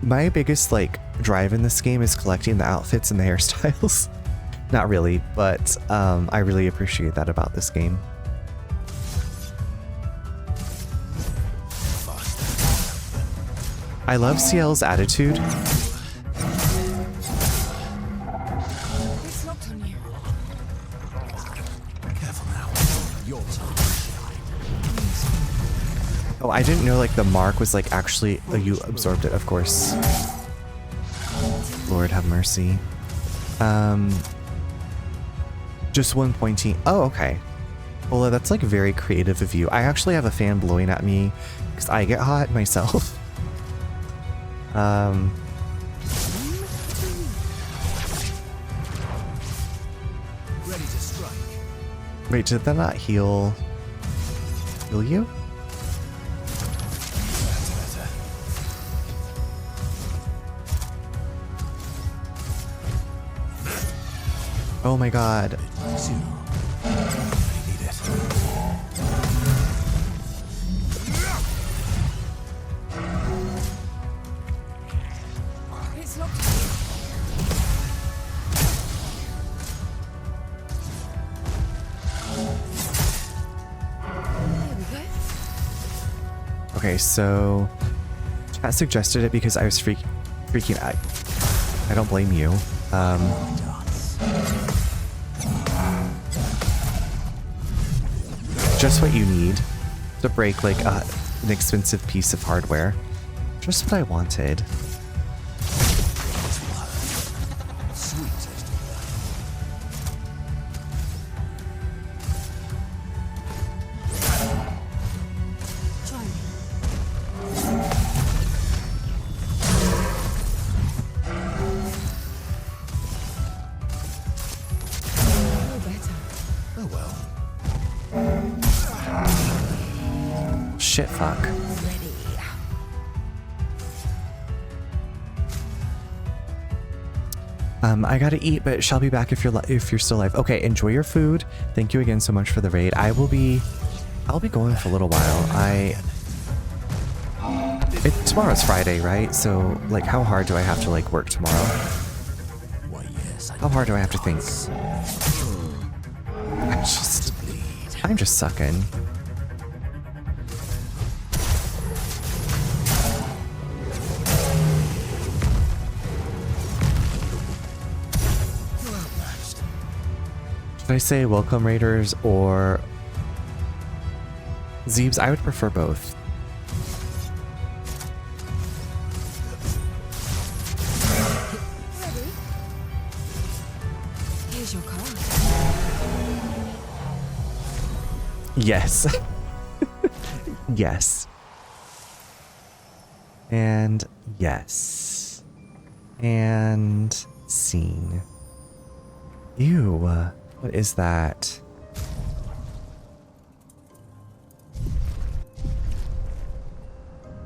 A: my biggest like drive in this game is collecting the outfits and the hairstyles. Not really, but I really appreciate that about this game. I love CL's attitude.
D: It's locked on you.
F: Careful now. Your time.
A: Oh, I didn't know like the mark was like actually... Oh, you absorbed it, of course. Lord have mercy. Just one pointing. Oh, okay. Well, that's like very creative of you. I actually have a fan blowing at me because I get hot myself.
F: Ready to strike.
A: Wait, did that not heal you?
F: Better.
A: Oh my god.
F: Soon. I need it.
D: It's locked. There we go.
A: Okay, so chat suggested it because I was freaking out. I don't blame you. Just what you need to break like an expensive piece of hardware. Just what I wanted.
F: Sweet taste of
D: Try me. Oh, better.
F: Oh well.
A: Shit, fuck.
D: Ready.
A: I gotta eat, but shall be back if you're still alive. Okay, enjoy your food. Thank you again so much for the raid. I'll be going for a little while. Tomorrow's Friday, right? So like, how hard do I have to like work tomorrow?
F: Why yes.
A: How hard do I have to think? I'm just sucking. Should I say welcome raiders or Zeebs? I would prefer both.
D: Here's your car.
A: Yes. Yes. And yes. And scene. Ew. What is that?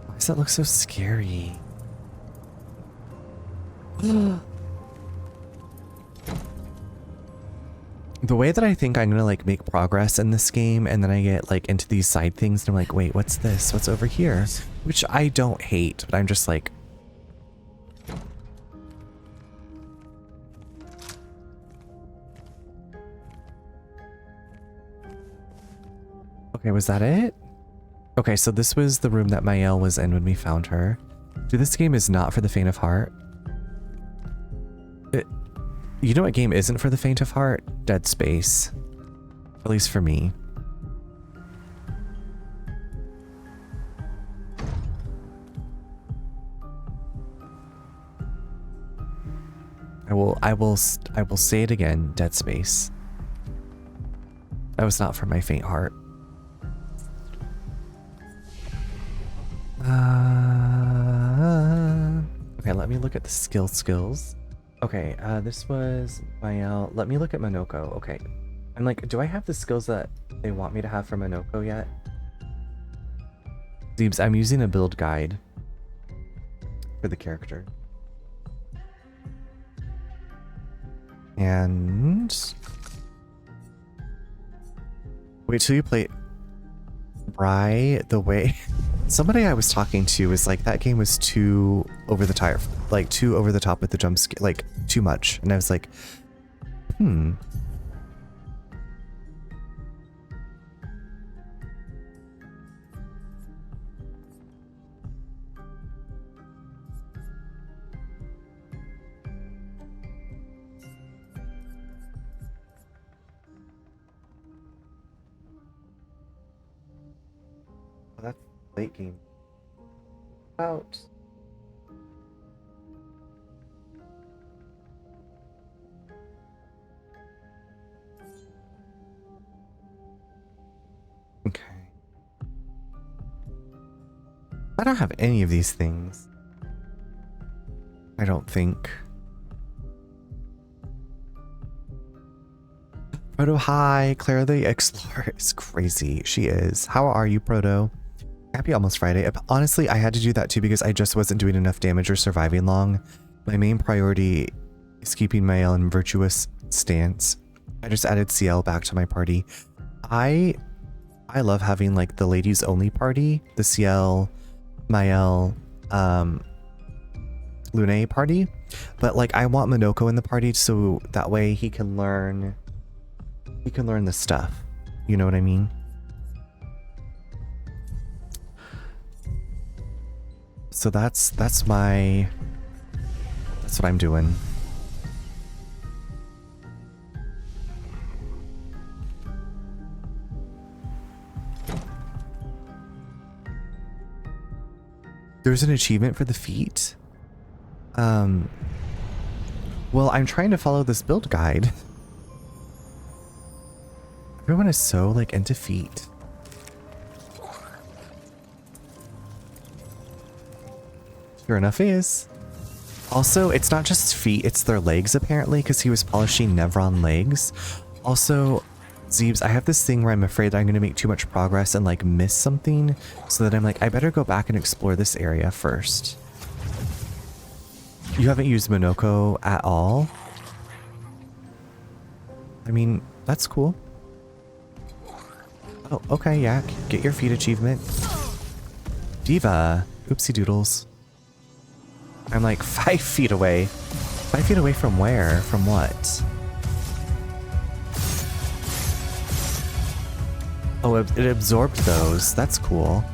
A: Why does that look so scary? The way that I think I'm gonna like make progress in this game, and then I get like into these side things and I'm like, wait, what's this? What's over here? Which I don't hate, but I'm just like, okay, was that it? Okay, so this was the room that Mael was in when we found her. Dude, this game is not for the faint of heart. You know what game isn't for the faint of heart? Dead Space. At least for me. I will say it again, Dead Space. That was not for my faint heart. Okay, let me look at the skills. Okay, this was Mael. Let me look at Monoko. Okay. I'm like, do I have the skills that they want me to have for Monoko yet? Zeebs, I'm using a build guide for the character. And wait till you play Bry the way somebody I was talking to was like, that game was too over the top, like too over the top with the jump scare, like too much. And I was like, that's late game. Out. Okay. I don't have any of these things. I don't think. Proto, hi. Claire the Explorer is crazy. She is. How are you, Proto? Happy almost Friday. Honestly, I had to do that too because I just wasn't doing enough damage or surviving long. My main priority is keeping Mael in virtuous stance. I just added CL back to my party. I love having like the ladies only party, the CL, Mael, Lune party, but like I want Monoko in the party so that way he can learn the stuff. You know what I mean? So that's what I'm doing. There's an achievement for the feet. Well, I'm trying to follow this build guide. Everyone is so like into feet. Sure enough is. Also, it's not just feet, it's their legs apparently, because he was polishing Nevron legs. Also, Zeebs, I have this thing where I'm afraid I'm going to make too much progress and like miss something, so that I'm like, I better go back and explore this area first. You haven't used Monoko at all? I mean, that's cool. Oh, okay, yeah, get your feet achievement. Diva, oopsie doodles. I'm like 5 feet away. 5 feet away from where? From what? Oh, it absorbed those. That's cool.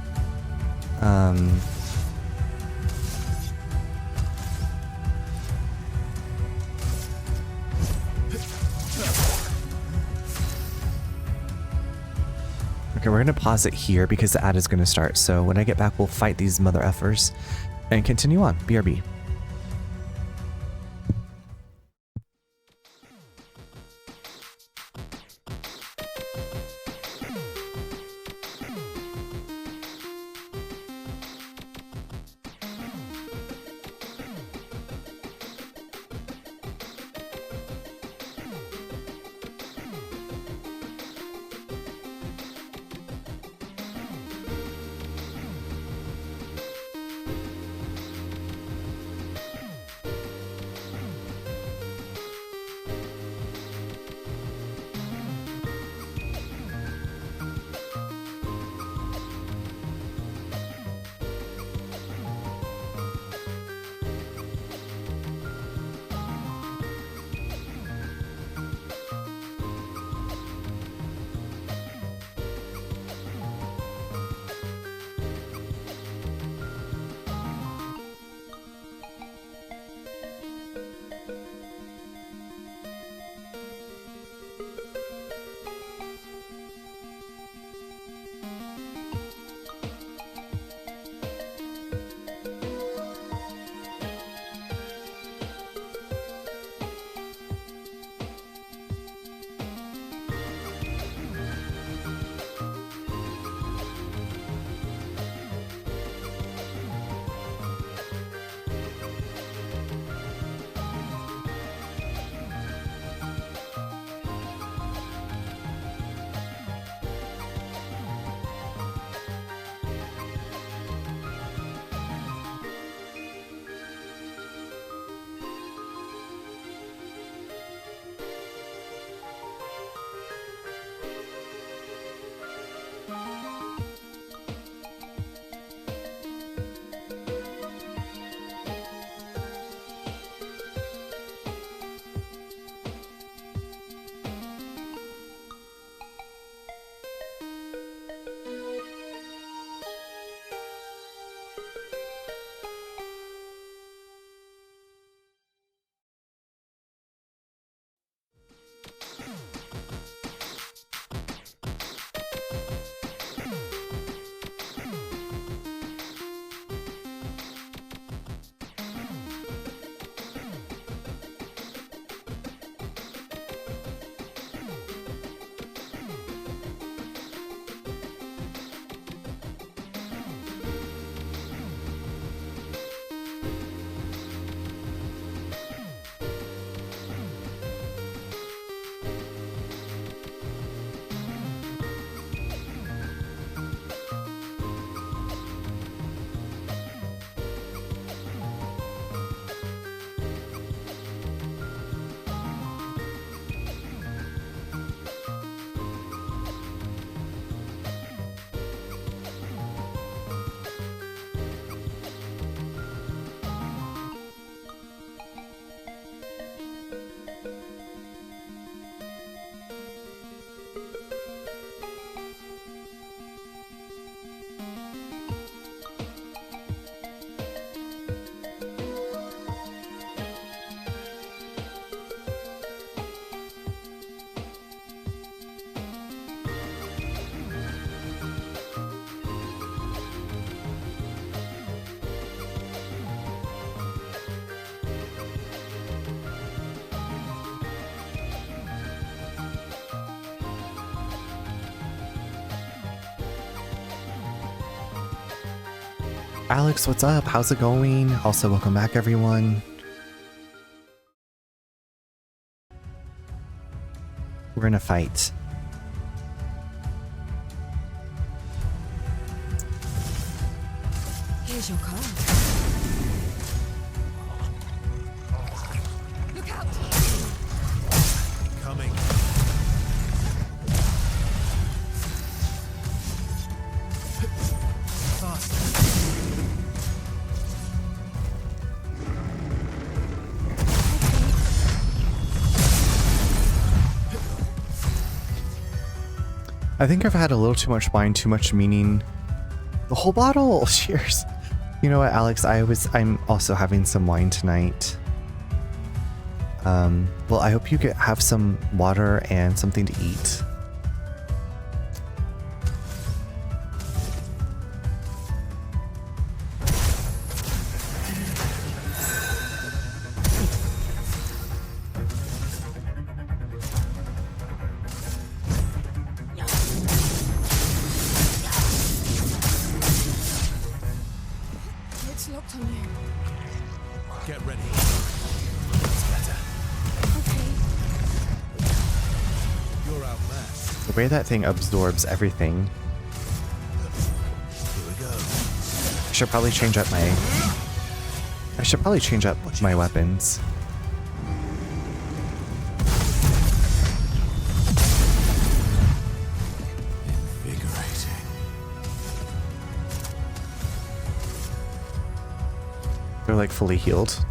A: Okay, we're gonna pause it here because the ad is gonna start. So when I get back, we'll fight these mother effers and continue on. BRB. Alex, what's up? How's it going? Also, welcome back, everyone. We're in a fight.
D: Here's your car. Look out!
B: Coming. Fast.
A: I think I've had a little too much wine, too much meaning. The whole bottle. Cheers. You know what, Alex? I'm also having some wine tonight. Well, I hope you have some water and something to eat. The way that thing absorbs everything.
F: Here we go.
A: I should probably change up my weapons.
F: Invigorating.
A: They're like fully healed.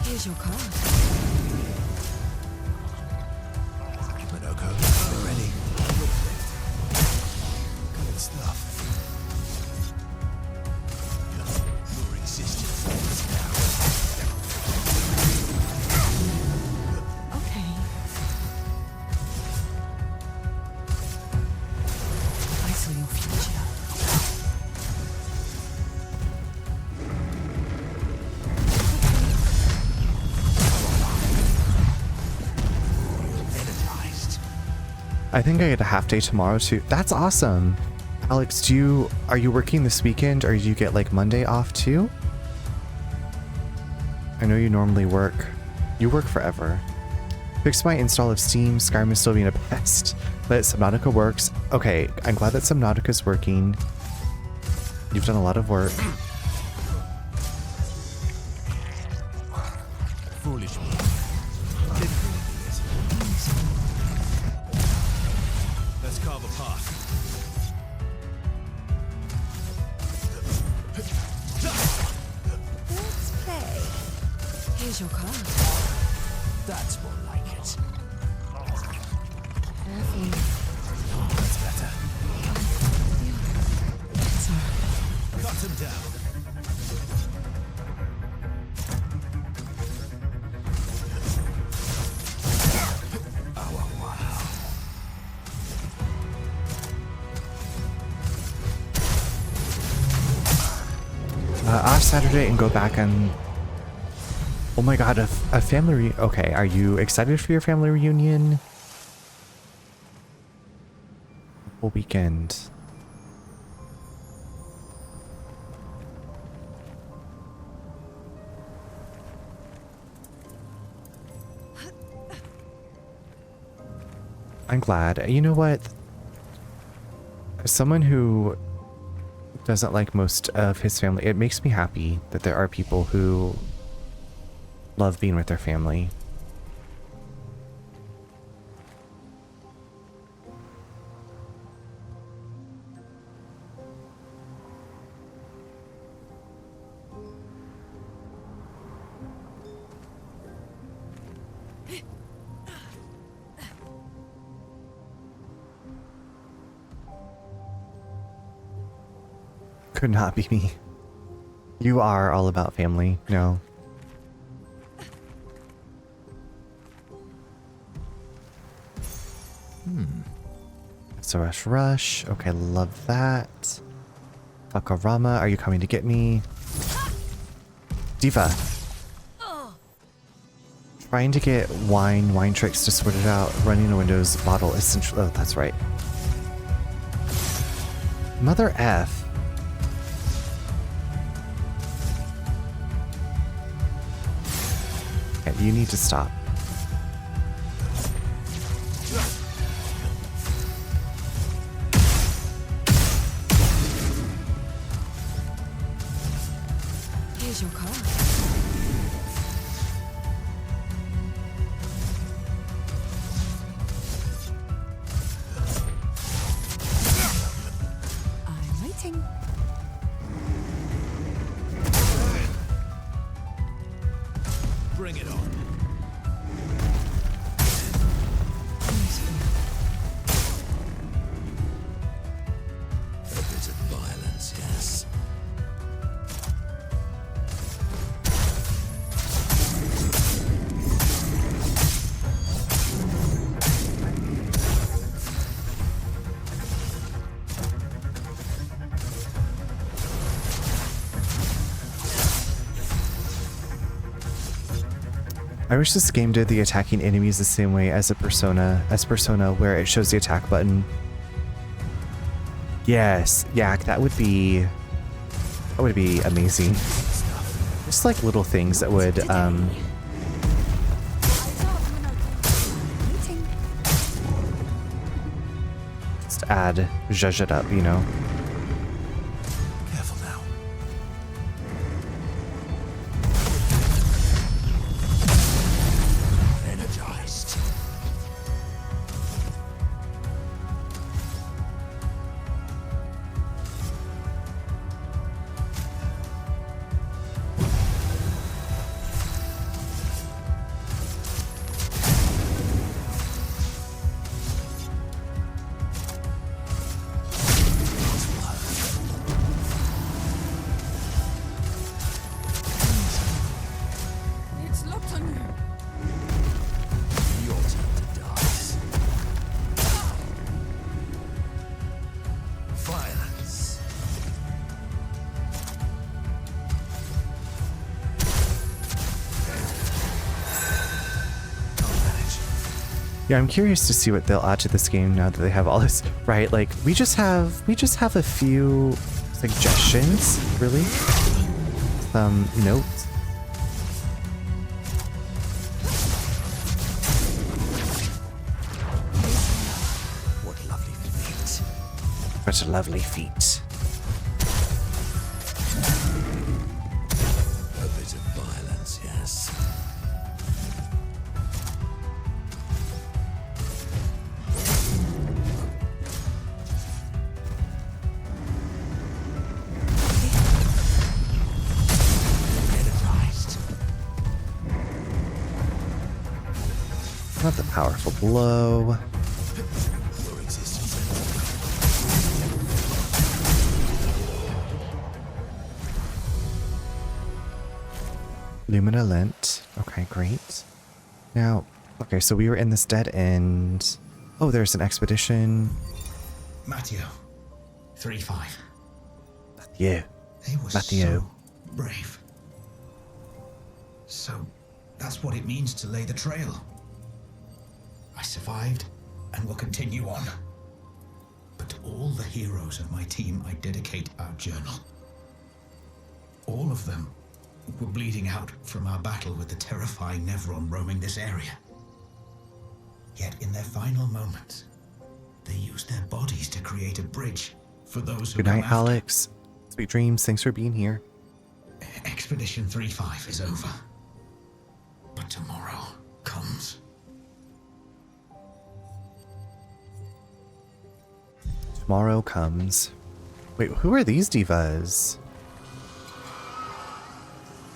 D: Here's your card.
F: Minoko, we're ready. Good stuff. Your existence ends now.
D: Okay. I saw your future.
F: Energized.
A: I think I get a half day tomorrow too. That's awesome. Alex, are you working this weekend or do you get like Monday off too? I know you normally work. You work forever. Fixed my install of Steam. Skyrim is still being a pest, but Subnautica works. Okay, I'm glad that Subnautica's working. You've done a lot of work.
F: Foolish me. Let's carve a path.
D: Let's play. Here's your card.
F: That's more like it.
D: Careful.
F: That's better.
D: Sorry.
F: Cut him down. Oh, wow.
A: Off Saturday and go back on. Oh my god, a family okay, are you excited for your family reunion? Whole weekend. I'm glad. You know what? As someone who doesn't like most of his family, it makes me happy that there are people who love being with their family. Could not be me. You are all about family. No. So rush. Okay, love that. Fakarama, are you coming to get me? Diva. Trying to get wine tricks to sort it out. Running a Windows bottle essentially. Oh, that's right. Mother F. Okay, you need to stop.
D: Here's your card. I'm waiting.
F: Bring it on. A bit of violence, yes.
A: I wish this game did the attacking enemies the same way as Persona, where it shows the attack button. Yes, Yak, that would be amazing. Just like little things that would zhuzh it up, you know?
B: Careful now.
F: Energized.
D: It's locked on you.
F: Your turn to dance. Violence. I'll manage.
A: Yeah, I'm curious to see what they'll add to this game now that they have all this, right? Like, we just have a few suggestions, really. Some notes.
F: What lovely feet.
A: Such a lovely feat.
F: A bit of violence, yes. Energized.
A: Not the powerful blow.
B: Your existence.
A: Lumina Lent. Okay, great. Now, okay, so we were in this dead end. Oh, there's an expedition.
I: Matteo, 3-5.
A: Yeah.
I: They were
A: Matteo.
I: so brave. So, that's what it means to lay the trail. I survived and will continue on. But to all the heroes of my team, I dedicate our journal. All of them were bleeding out from our battle with the terrifying Nevron roaming this area. Yet in their final moments, they used their bodies to create a bridge for those who
A: Good
I: come
A: night,
I: after.
A: Alex. Sweet dreams. Thanks for being here.
I: Expedition 3-5 is over. But tomorrow comes.
A: Tomorrow comes. Wait, who are these divas?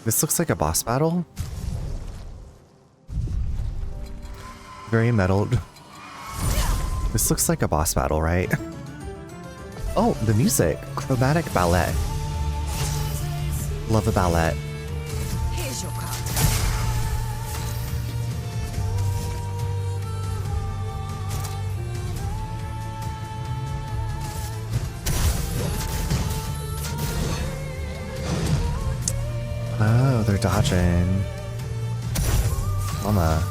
A: This looks like a boss battle. Very metalled. This looks like a boss battle, right? Oh, the music. Chromatic ballet. Love a ballet.
D: Here's your card.
A: Oh, they're dodging. Mama.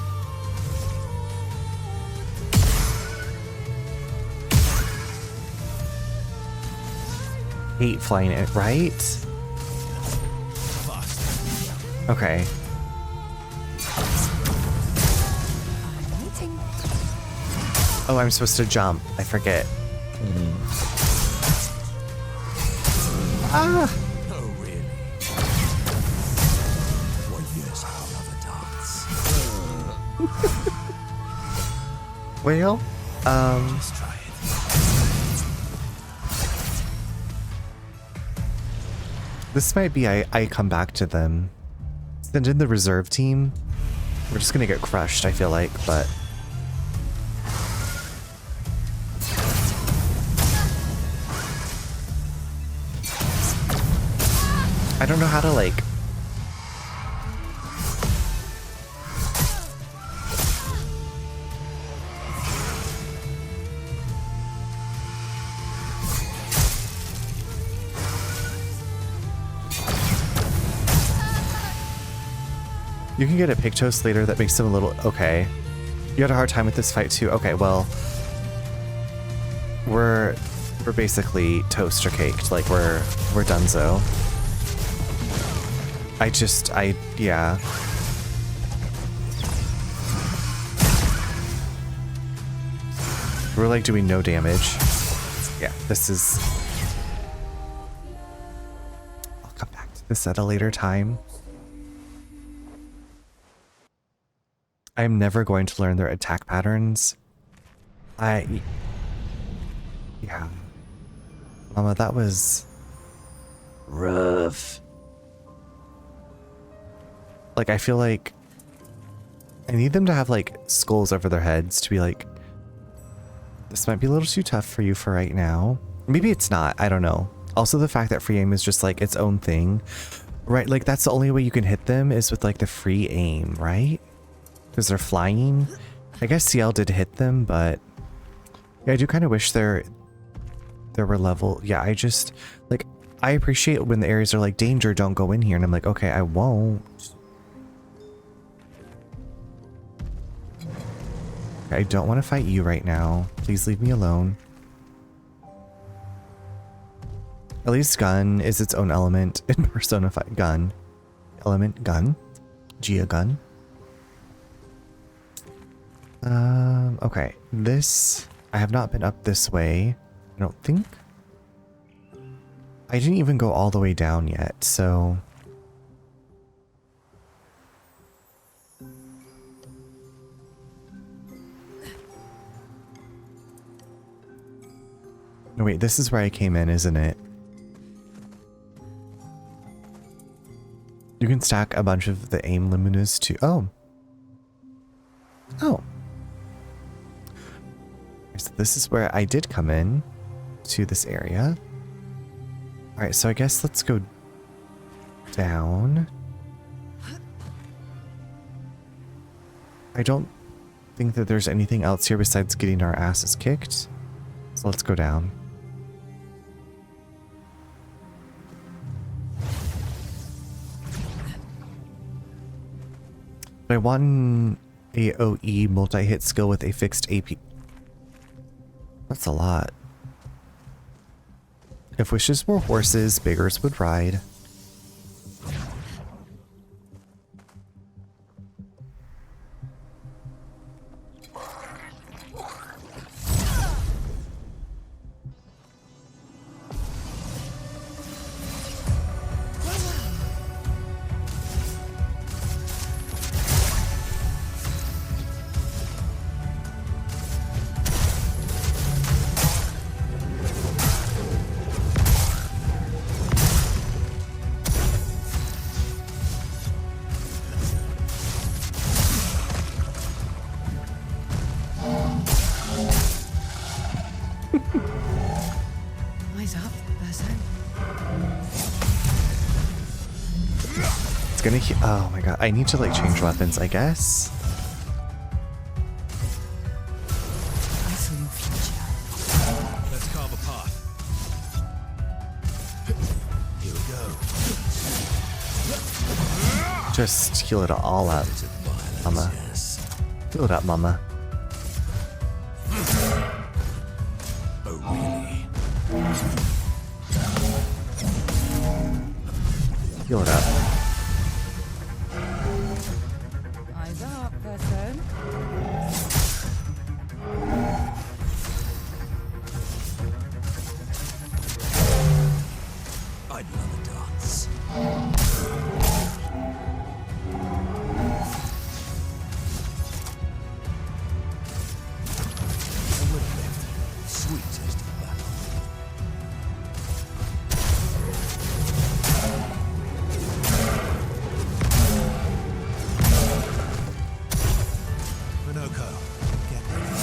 A: Hate flying it, right? Okay.
D: I'm waiting.
A: Oh, I'm supposed to jump. I forget. Ah!
F: Oh, really? Well, yes, I'll have a dance.
A: Well,
F: Just try it.
A: this might be I come back to them. Send in the reserve team. We're just gonna get crushed, I feel like, but I don't know how to like You can get a Pictos later that makes him a little... Okay. You had a hard time with this fight too? Okay, well... We're basically toast or caked. Like, we're donezo. Yeah. We're like doing no damage. Yeah, this is... I'll come back to this at a later time. I'm never going to learn their attack patterns. Yeah. Mama, that was... rough. Like, I feel like I need them to have, like, skulls over their heads to be like, this might be a little too tough for you for right now. Maybe it's not. I don't know. Also, the fact that free aim is just, like, its own thing. Right? Like, that's the only way you can hit them is with, like, the free aim, right? Because they're flying. I guess CL did hit them, but... yeah, I do kind of wish there were level... yeah, I just... like, I appreciate when the areas are like, danger, don't go in here. And I'm like, okay, I won't. I don't want to fight you right now. Please leave me alone. At least gun is its own element in Persona 5. Gun. Element. Gun. Gia gun. Okay. This... I have not been up this way. I don't think. I didn't even go all the way down yet, so... no, wait, this is where I came in, isn't it? You can stack a bunch of the aim luminas to... oh. Oh. So this is where I did come in to this area. Alright, so I guess let's go down. I don't think that there's anything else here besides getting our asses kicked. So let's go down. But I want an AOE multi-hit skill with a fixed AP. That's a lot. If wishes were horses, beggars would ride.
D: Eyes up, person.
A: It's gonna oh my god, I need to like change weapons, I guess.
D: I saw your future.
B: Let's carve a path. Here we go.
A: Just heal it all up, mama. Heal it up, mama.
F: Oh, really?
A: Heal it up.
D: Eyes up, person.
F: I'd love a dance. Sweet taste of battle. Minoko, get ready.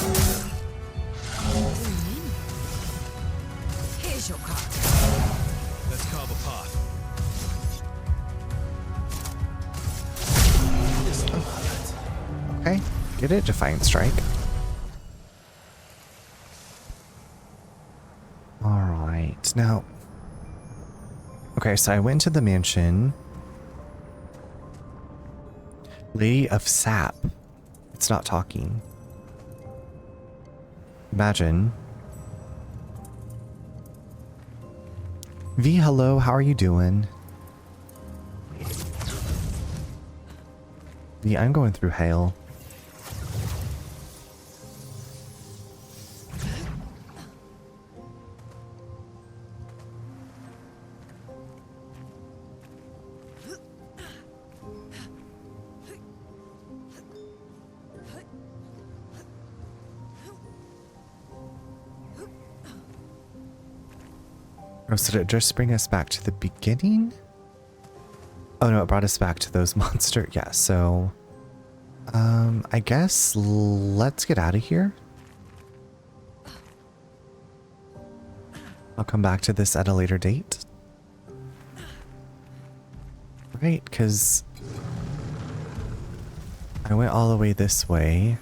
D: Here's your card.
B: Let's carve a path.
A: Okay, get it? Defiant Strike. Alright, now... okay, so I went to the mansion. Lady of Sap. It's not talking. Imagine. V, hello, how are you doing? V, I'm going through hail. Oh, so did it just bring us back to the beginning? Oh no, it brought us back to those monsters. Yeah, so... I guess let's get out of here. I'll come back to this at a later date. Right, because I went all the way this way.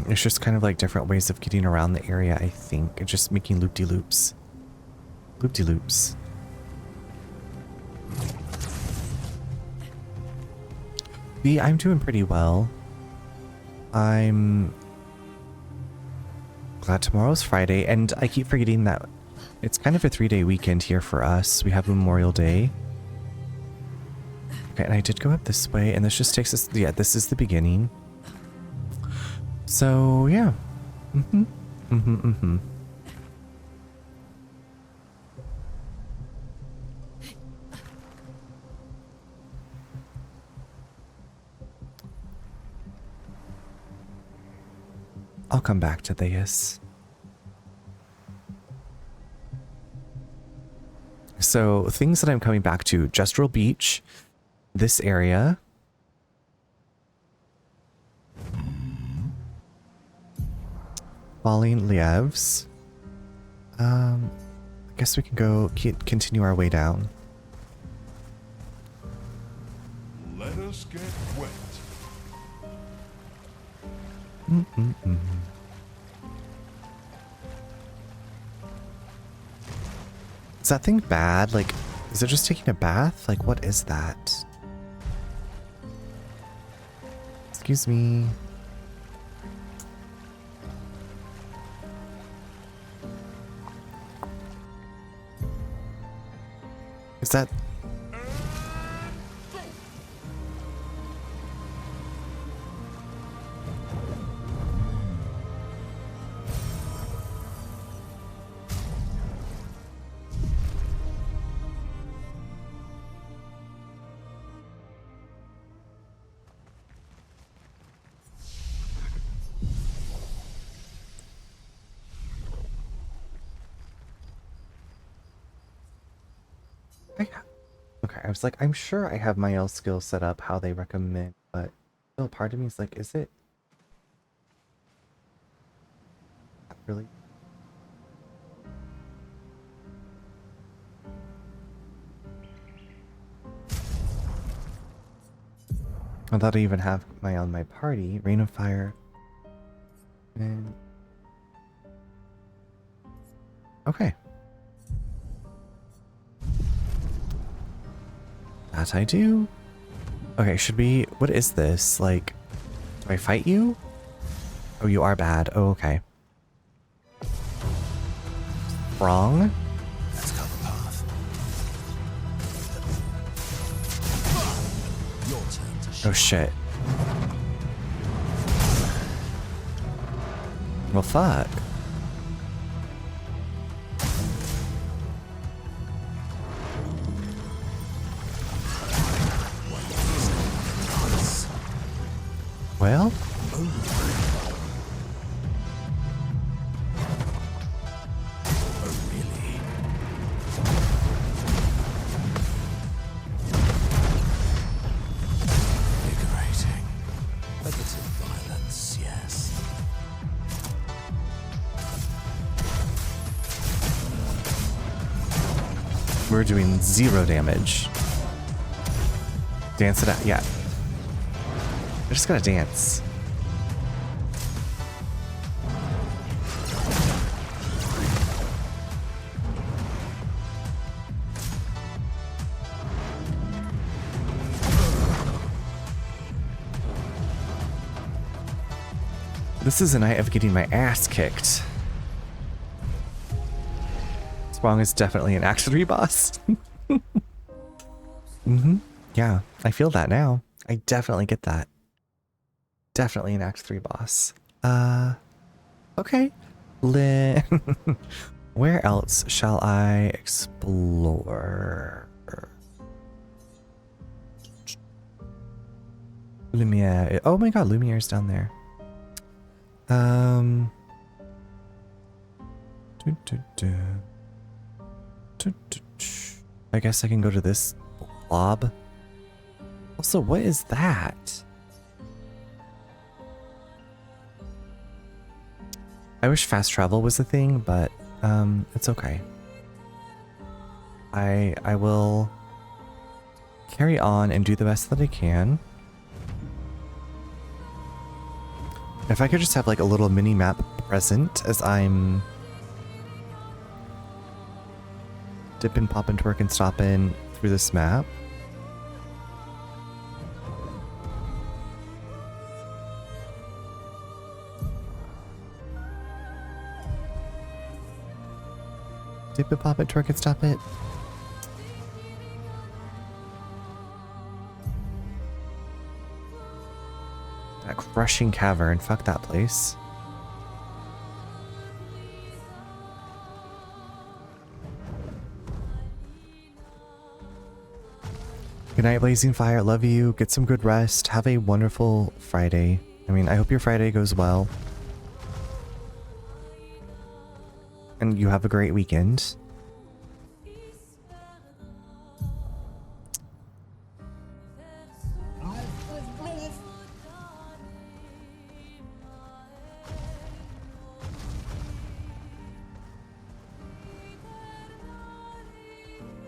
A: It's just kind of like different ways of getting around the area, I think. It's just making loop-de-loops. Loop-de-loops. B, I'm doing pretty well. I'm glad tomorrow's Friday, and I keep forgetting that it's kind of a 3-day weekend here for us. We have Memorial Day. Okay, and I did go up this way, and this just takes us... Yeah, this is the beginning. So, yeah. I'll come back to this. So, things that I'm coming back to. Gestural Beach. This area. Falling Lievs. I guess we can go continue our way down.
H: Let us get wet.
A: Is that thing bad? Like, is it just taking a bath? Like, what is that? Excuse me. Is that... Okay, I was like, I'm sure I have my L skill set up how they recommend, but still part of me is like, is it not really? I thought I even have my on my party, Rain of Fire. And okay. That I do. Okay, should we... What is this? Like, do I fight you? Oh, you are bad. Oh, okay. Wrong?
F: Let's cut the path. Your turn to
A: Oh, shit. Well, fuck. Well? We're doing 0 damage. Dance it out. Yeah. I just gotta dance. This is a night of getting my ass kicked. Sprong is definitely an Act 3 boss. Yeah, I feel that now. I definitely get that. Definitely an Act 3 boss. Okay. Where else shall I explore? Lumiere. Oh my god, Lumiere's down there. I guess I can go to this blob. Also, what is that? I wish fast travel was a thing, but it's okay. I will carry on and do the best that I can. If I could just have like a little mini map present as I'm dipping, popping, twerking, stopping through this map. Dip it, pop it, twerk it, stop it. That crushing cavern, fuck that place. Good night, Blazing Fire. Love you. Get some good rest. Have a wonderful Friday. I mean, I hope your Friday goes well. And you have a great weekend.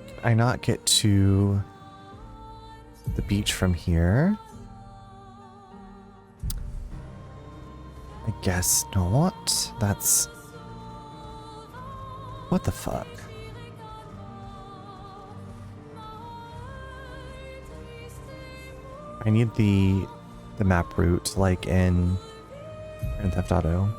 A: Can I not get to the beach from here? I guess not. That's... What the fuck? I need the map route like in Grand Theft Auto.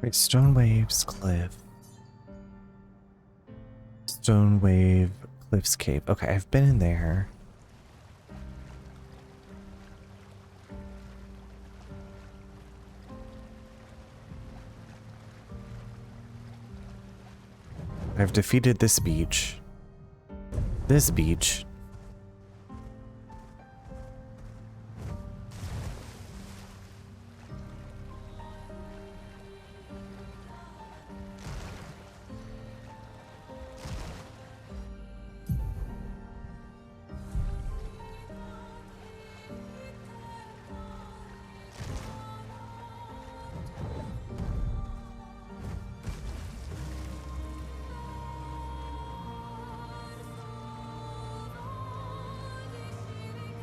A: Wait, Stone Waves Cliff. Stone Wave Cliffs Cape. Okay, I've been in there. I've defeated this beach. This beach.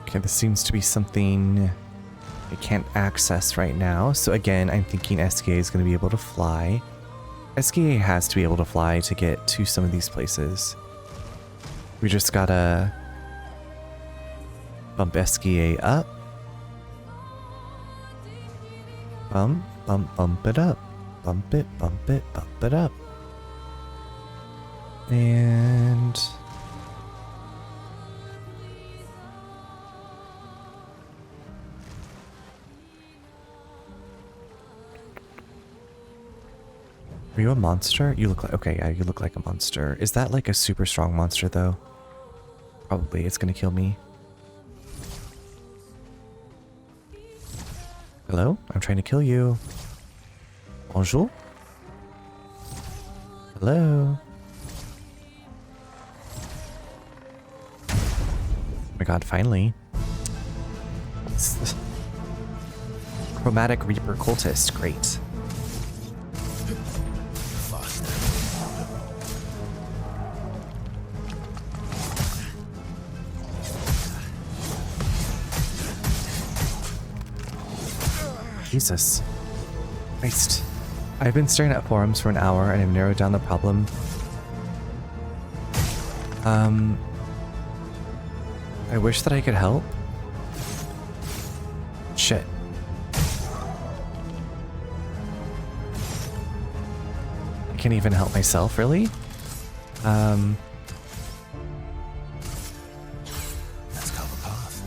A: Okay, this seems to be something I can't access right now. So again, I'm thinking SKA is going to be able to fly. SKA has to be able to fly to get to some of these places. We just gotta bump SKA up. Bump, bump, bump it up. Bump it, bump it, bump it up. And... Are you a monster? You look like... Okay, yeah, you look like a monster. Is that like a super strong monster, though? Probably. It's gonna kill me. Hello? I'm trying to kill you. Bonjour? Hello? Oh my god, finally. Chromatic Reaper Cultist. Great. Jesus. Christ. I've been staring at forums for an hour and I've narrowed down the problem. I wish that I could help. shit. I can't even help myself, really?
B: Let's carve a path.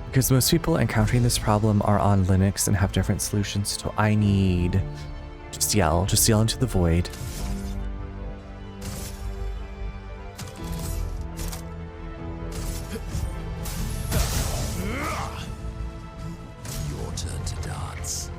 A: Because most people encountering this problem are on Linux and have different solutions, so I need... Just yell into the void.
F: Your turn to dance.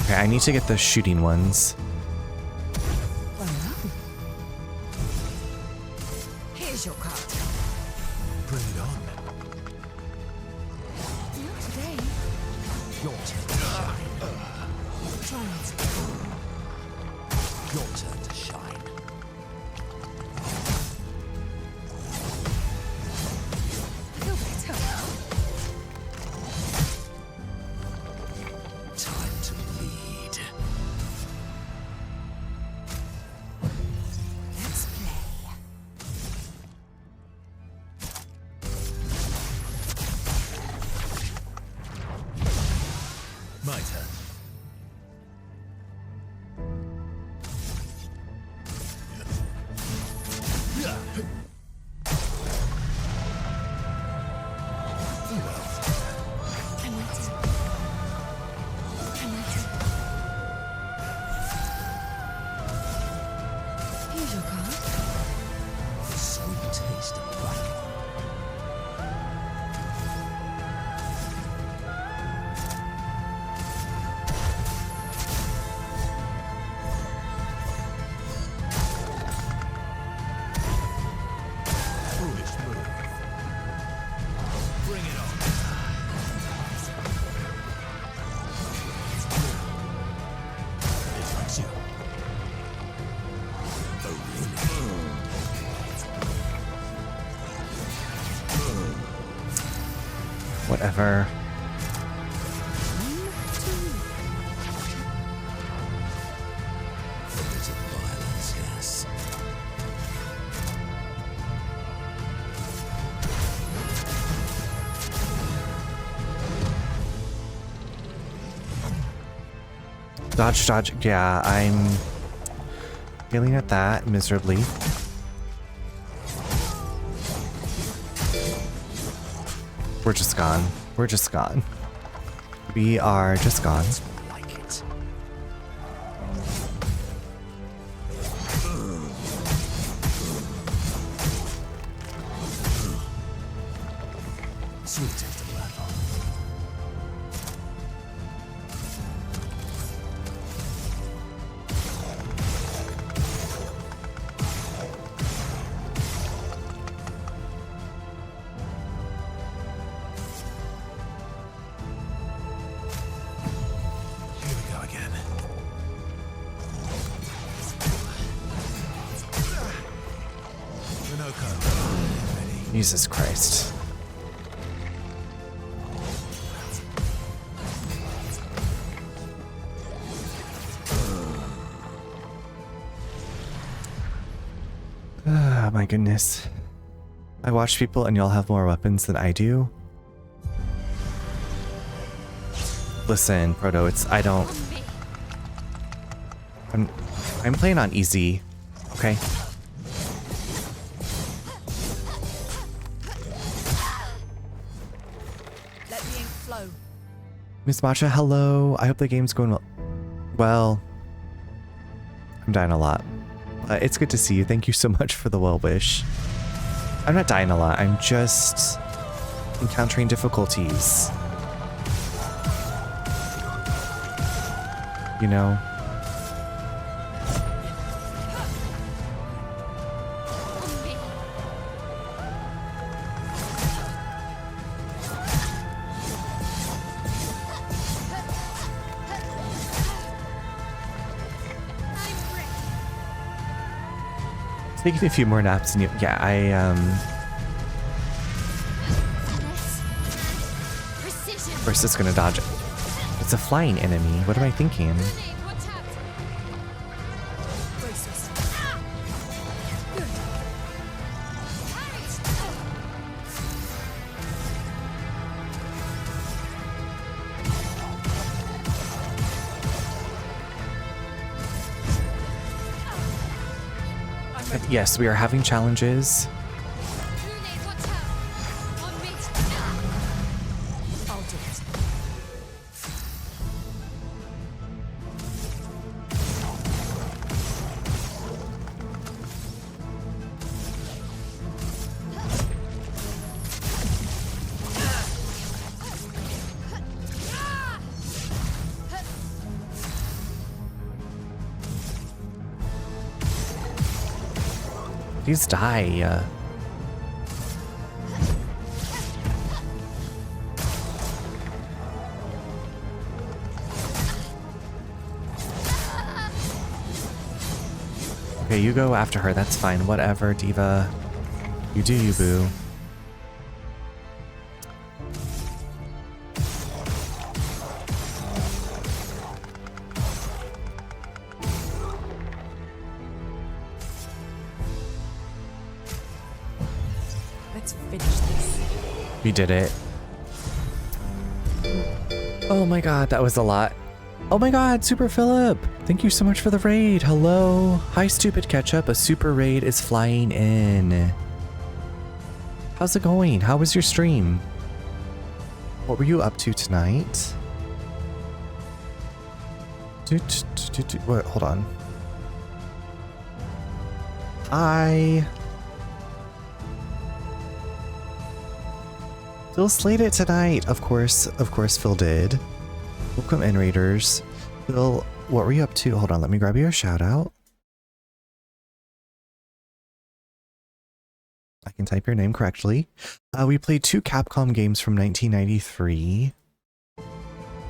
A: Okay, I need to get the shooting ones.
D: Here's your card.
B: Bring it on.
D: Not today.
F: Your turn to shine.
D: Try not to.
F: Your turn to shine.
D: Feel better.
F: Time to lead.
D: Let's play.
B: My turn.
D: I'm waiting. I'm waiting. Here's your card.
F: The sweet taste of battle. Foolish move. Bring it on.
B: It likes you.
F: Oh, really?
A: Whatever.
F: A bit of violence, yes.
A: Dodge, dodge. Yeah, I'm failing at that miserably. We're just gone. We're just gone. We are just gone.
F: I like it. Sweet taste of battle.
B: Here we go again. Minoko, ready?
A: Jesus Christ. Ah, my goodness. I watch people and y'all have more weapons than I do. Listen, Proto, I'm playing on easy, okay?
E: Let the ink flow.
A: Miss Matcha, hello. I hope the game's going well. Well, I'm dying a lot. It's good to see you. Thank you so much for the well wish. I'm not dying a lot. I'm just encountering difficulties. You know? Taking a few more naps and yeah, Of course it's gonna dodge it. It's a flying enemy. What am I thinking? Yes, we are having challenges. Please die. Okay, you go after her. That's fine. Whatever, diva. You do you, boo.
E: Let's finish this.
A: We did it. Oh my god, that was a lot. Oh my god, Super Philip! Thank you so much for the raid. Hello. Hi, Stupid Ketchup. A super raid is flying in. How's it going? How was your stream? What were you up to tonight? Wait, hold on. Hi. Phil slayed it tonight. Of course Phil did. Welcome in, raiders. Phil, what were you up to? Hold on, let me grab you a shout out. I can type your name correctly. We played 2 Capcom games from 1993.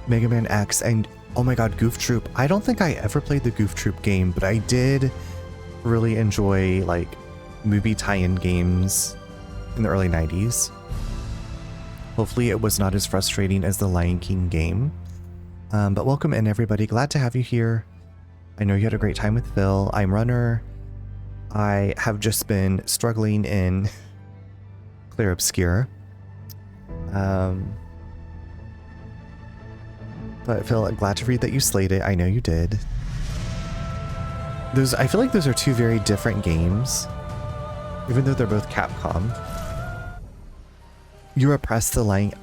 A: Mega Man X and, oh my god, Goof Troop. I don't think I ever played the Goof Troop game, but I did really enjoy, like, movie tie-in games in the early 90s. Hopefully it was not as frustrating as the Lion King game. But welcome in, everybody. Glad to have you here. I know you had a great time with Phil. I'm Runner. I have just been struggling in Clair Obscur. But Phil, I'm glad to read that you slayed it. I know you did. I feel like those are 2 very different games, even though they're both Capcom. You repressed the Lion.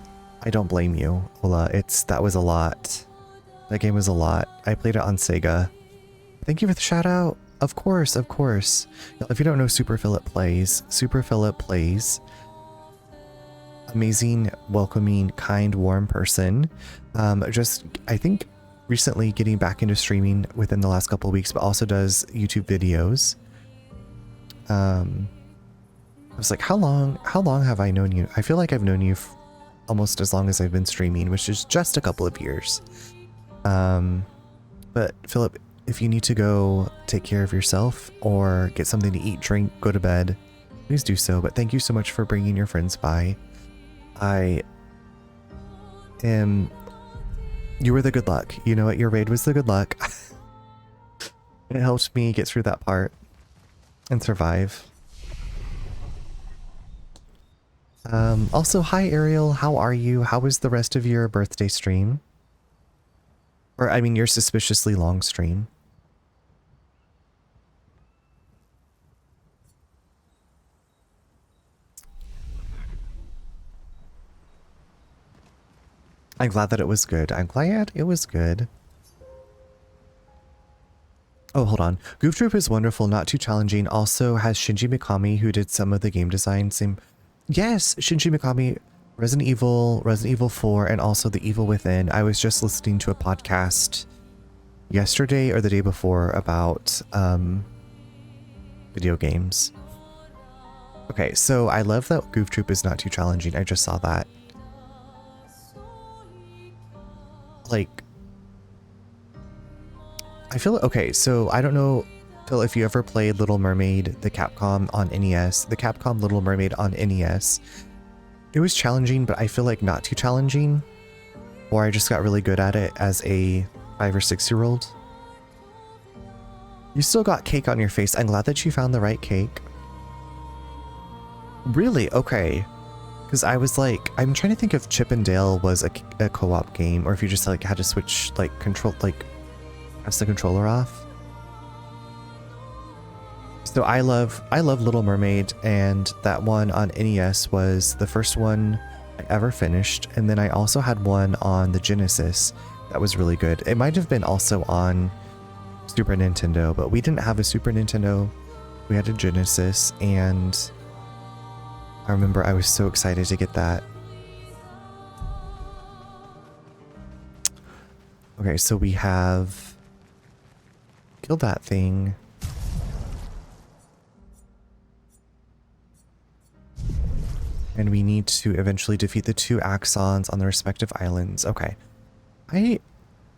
A: I don't blame you, Ola. That was a lot. That game was a lot. I played it on Sega. Thank you for the shout out. Of course, of course. If you don't know Super Philip plays, amazing, welcoming, kind, warm person. Just, I think, recently getting back into streaming within the last couple of weeks, but also does YouTube videos. I was like, how long have I known you? I feel like I've known you almost as long as I've been streaming, which is just a couple of years. But Philip, if you need to go take care of yourself or get something to eat, drink, go to bed, please do so. But thank you so much for bringing your friends by. You were the good luck. You know what? Your raid was the good luck. It helped me get through that part and survive. Also, hi Ariel, how are you? How was the rest of your birthday stream? Or, I mean, your suspiciously long stream. I'm glad that it was good. I'm glad it was good. Oh, hold on. Goof Troop is wonderful, not too challenging. Also has Shinji Mikami, who did some of the game design. Yes, Shinji Mikami, Resident Evil 4, and also The Evil Within. I was just listening to a podcast yesterday or the day before about video games. Okay, so I love that Goof Troop is not too challenging. I just saw that. Like, I feel, okay, so I don't know, Phil, if you ever played Little Mermaid, the Capcom on NES, the Capcom Little Mermaid on NES. It was challenging, but I feel like not too challenging. or I just got really good at it as a 5 or 6-year-old. You still got cake on your face. I'm glad that you found the right cake. Really? Okay. Because I was like, I'm trying to think if Chip and Dale was a co-op game, or if you just like had to switch like control, like press the controller off. So I love Little Mermaid, and that one on NES was the first one I ever finished, and then I also had one on the Genesis that was really good. It might have been also on Super Nintendo, but we didn't have a Super Nintendo. We had a Genesis, and I remember I was so excited to get that. Okay, so we have killed that thing. And we need to eventually defeat the 2 Axons on the respective islands. Okay. I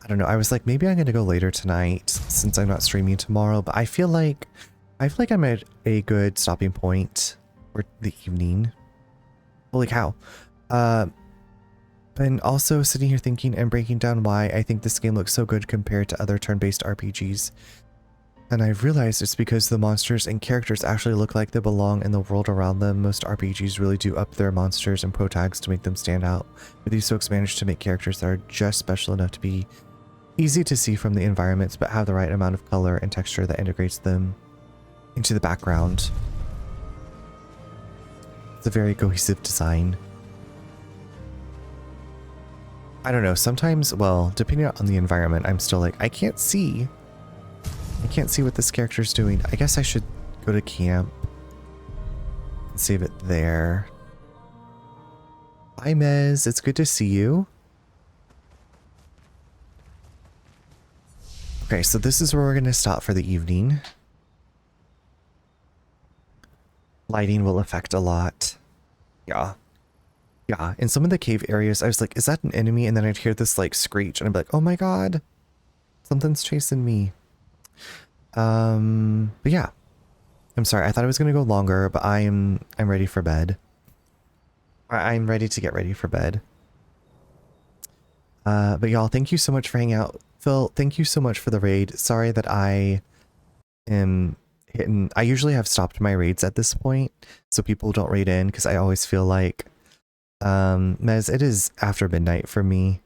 A: don't know. I was like, maybe I'm going to go later tonight since I'm not streaming tomorrow, but I feel like I'm at a good stopping point for the evening. Holy cow. And also sitting here thinking and breaking down why I think this game looks so good compared to other turn-based RPGs. And I've realized it's because the monsters and characters actually look like they belong in the world around them. Most RPGs really do up their monsters and protags to make them stand out, but these folks managed to make characters that are just special enough to be easy to see from the environments, but have the right amount of color and texture that integrates them into the background. It's a very cohesive design. I don't know, sometimes, well, depending on the environment, I'm still like, I can't see what this character's doing. I guess I should go to camp and save it there. Hi, Mez. It's good to see you. Okay, so this is where we're going to stop for the evening. Lighting will affect a lot. Yeah. Yeah, in some of the cave areas, I was like, is that an enemy? And then I'd hear this like screech and I'd be like, oh my god, something's chasing me. But yeah, I'm sorry. I thought I was going to go longer, but I'm ready for bed. I'm ready to get ready for bed. But y'all, thank you so much for hanging out. Phil, thank you so much for the raid. Sorry that I am hitting, I usually have stopped my raids at this point, so people don't raid in, because I always feel like, Mez, it is after midnight for me.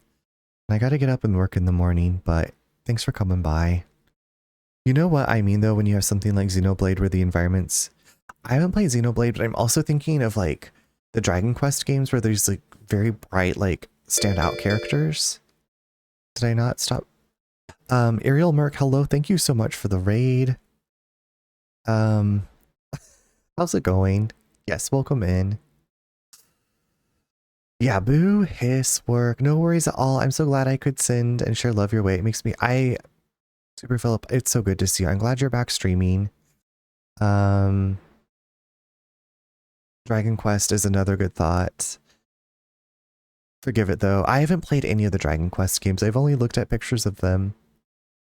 A: I gotta get up and work in the morning, but thanks for coming by. You know what I mean though, when you have something like Xenoblade where the environments... I haven't played Xenoblade, but I'm also thinking of like the Dragon Quest games where there's like very bright, like standout characters. Did I not stop? Ariel Merc, hello, thank you so much for the raid. How's it going? Yes, welcome in. Yeah, boo, hiss, work. No worries at all. I'm so glad I could send and share love your way. It makes me... Super Philip, it's so good to see you. I'm glad you're back streaming. Dragon Quest is another good thought. Forgive it though. I haven't played any of the Dragon Quest games. I've only looked at pictures of them.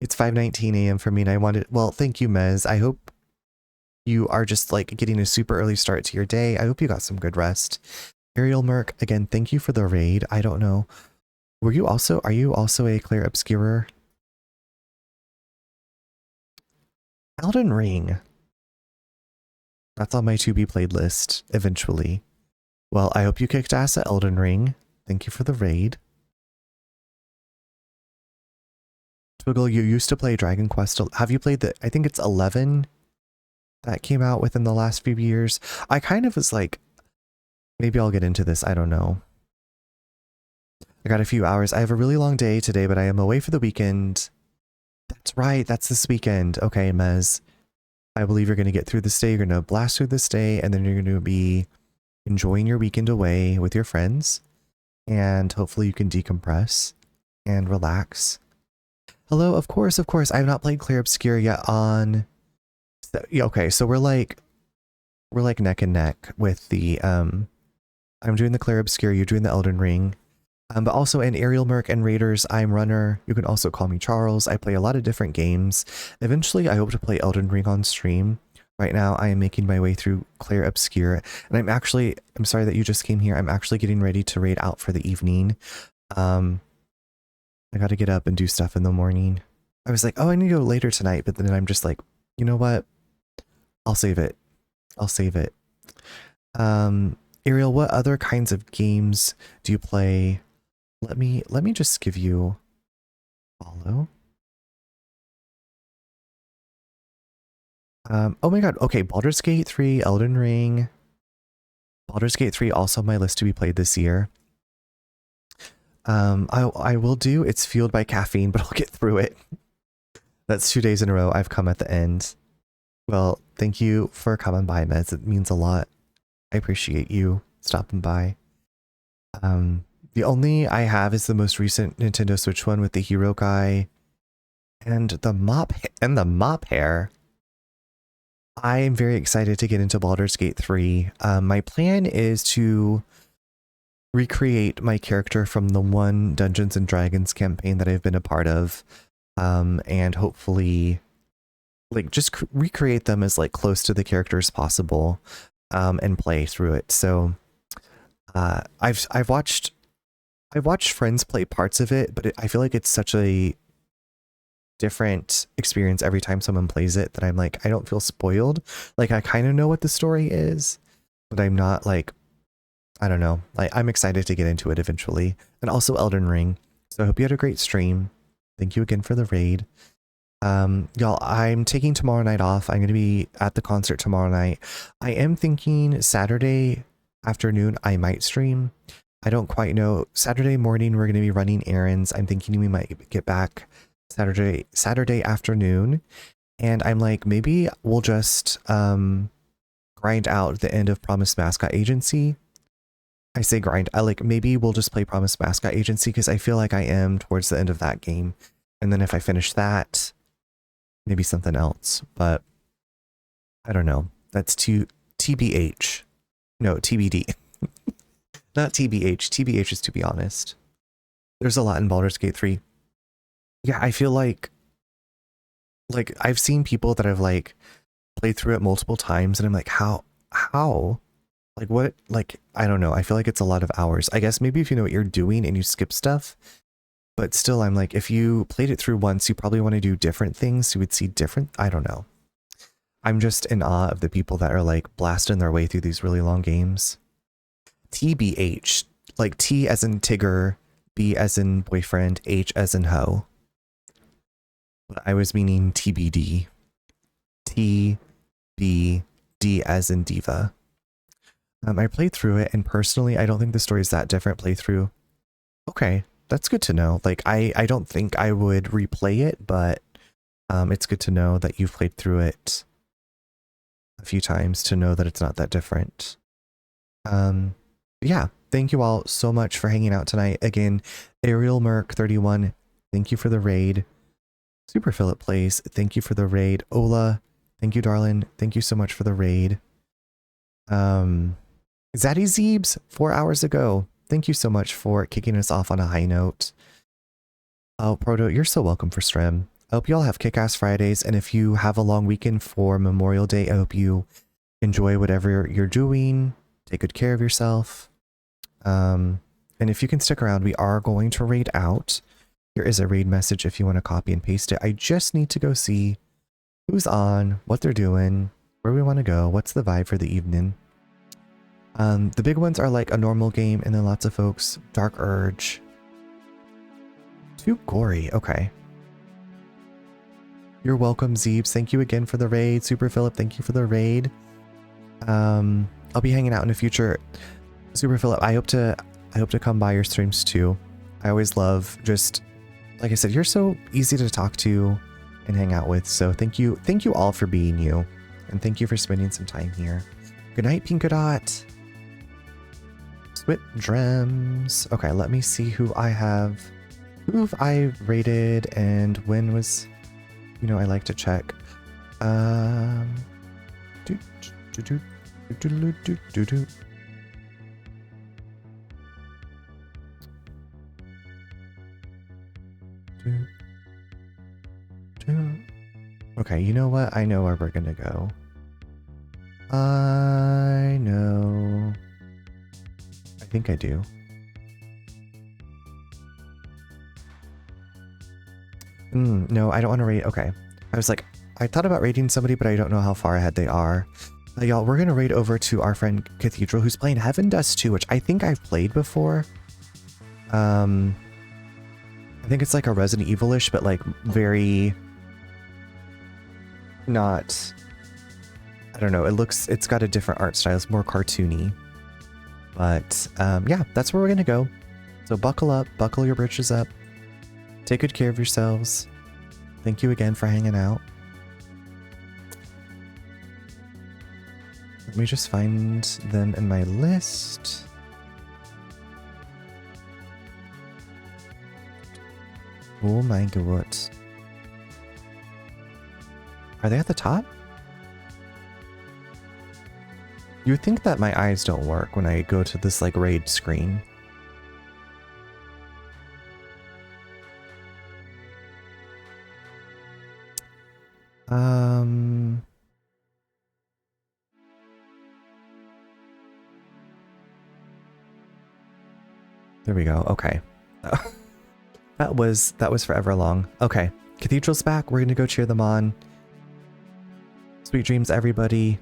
A: It's 5:19 a.m. for me and I wanted... Well, thank you, Mez. I hope you are just like getting a super early start to your day. I hope you got some good rest. Ariel Merc, again, thank you for the raid. I don't know. Are you also a Clair Obscur? Elden Ring. That's on my to be played list eventually. Well, I hope you kicked ass at Elden Ring. Thank you for the raid. Twiggle, you used to play Dragon Quest. Have you played I think it's 11 that came out within the last few years. I kind of was like, maybe I'll get into this. I don't know. I got a few hours. I have a really long day today, but I am away for the weekend. That's right. That's this weekend. Okay, Mez. I believe you're going to get through this day. You're going to blast through this day, and then you're going to be enjoying your weekend away with your friends. And hopefully you can decompress and relax. Hello, of course. I have not played Clair Obscur yet on... Yeah, okay, so we're like neck and neck with the... I'm doing the Clair Obscur, you're doing the Elden Ring. But also in Ariel Merc and Raiders, I'm Runner. You can also call me Charles. I play a lot of different games. Eventually, I hope to play Elden Ring on stream. Right now, I am making my way through Clair Obscur. And I'm sorry that you just came here. I'm actually getting ready to raid out for the evening. I gotta get up and do stuff in the morning. I was like, oh, I need to go later tonight, but then I'm just like, you know what? I'll save it. I'll save it. Ariel, what other kinds of games do you play? Let me just give you follow. Oh my god, okay, Baldur's Gate 3, Elden Ring. Baldur's Gate 3 also on my list to be played this year. I will do It's Fueled by Caffeine, but I'll get through it. That's 2 days in a row I've come at the end. Well, thank you for coming by, Meds. It means a lot. I appreciate you stopping by. The only I have is the most recent Nintendo Switch one with the hero guy and the mop hair. I am very excited to get into Baldur's Gate 3. My plan is to recreate my character from the one Dungeons and Dragons campaign that I've been a part of, and hopefully like just recreate them as like close to the character as possible, and play through it. So I've watched friends play parts of it, but I feel like it's such a different experience every time someone plays it that I'm like, I don't feel spoiled. Like I kind of know what the story is, but I'm not like, I don't know. I'm excited to get into it eventually. And also Elden Ring. So I hope you had a great stream. Thank you again for the raid. Y'all, I'm taking tomorrow night off. I'm going to be at the concert tomorrow night. I am thinking Saturday afternoon I might stream. I don't quite know. Saturday morning we're going to be running errands. I'm thinking we might get back Saturday afternoon. And I'm like, maybe we'll just grind out the end of Promised Mascot Agency. I say grind. Maybe we'll just play Promised Mascot Agency because I feel like I am towards the end of that game. And then if I finish that, maybe something else. But I don't know. That's TBH. No, TBD. Not TBH. TBH is to be honest. There's a lot in Baldur's Gate 3. Yeah, I feel like I've seen people that have like played through it multiple times and I'm like, how? Like what? Like, I don't know. I feel like it's a lot of hours. I guess maybe if you know what you're doing and you skip stuff, but still I'm like, if you played it through once, you probably want to do different things. You would see different, I don't know. I'm just in awe of the people that are like blasting their way through these really long games. TBH, like T as in Tigger, B as in boyfriend, H as in hoe. I was meaning TBD. T, B, D as in diva. I played through it and personally, I don't think the story is that different playthrough. Okay, that's good to know. Like, I don't think I would replay it, but it's good to know that you've played through it a few times to know that it's not that different. Yeah, thank you all so much for hanging out tonight. Again, Ariel Merc 31, thank you for the raid. Super Philip Plays, thank you for the raid. Ola, thank you, darling. Thank you so much for the raid. Zaddy Zeebs, 4 hours ago. Thank you so much for kicking us off on a high note. Oh, Proto, you're so welcome for stream. I hope you all have kick-ass Fridays, and if you have a long weekend for Memorial Day, I hope you enjoy whatever you're doing. Take good care of yourself. And if you can stick around, we are going to raid out. Here is a raid message if you want to copy and paste it. I just need to go see who's on, what they're doing, where we want to go, what's the vibe for the evening. The big ones are like a normal game and then lots of folks. Dark Urge. Too gory. Okay. You're welcome, Zeebs. Thank you again for the raid. Super Philip, thank you for the raid. I'll be hanging out in the future. Super Philip, I hope to come by your streams too. I always love just, like I said, you're so easy to talk to and hang out with. So thank you all for being you. And thank you for spending some time here. Good night, Pinkadot. Swit Drems. Okay, let me see who I rated and when was, I like to check. Okay, you know what? I know where we're gonna go. I know. I think I do. No, I don't want to raid. Okay. I was like, I thought about raiding somebody, but I don't know how far ahead they are. Y'all, we're going to raid over to our friend Cathedral, who's playing Heaven Dust 2, which I think I've played before. I think it's like a Resident Evil-ish, but like very not, I don't know. It's got a different art style. It's more cartoony. But yeah, that's where we're going to go. So buckle up, buckle your britches up. Take good care of yourselves. Thank you again for hanging out. Let me just find them in my list. Oh my god. Are they at the top? You would think that my eyes don't work when I go to this like raid screen. There we go. Okay. That was forever long. Okay. Cathedral's back. We're gonna go cheer them on. Sweet dreams, everybody.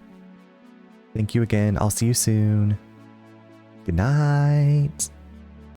A: Thank you again. I'll see you soon. Good night.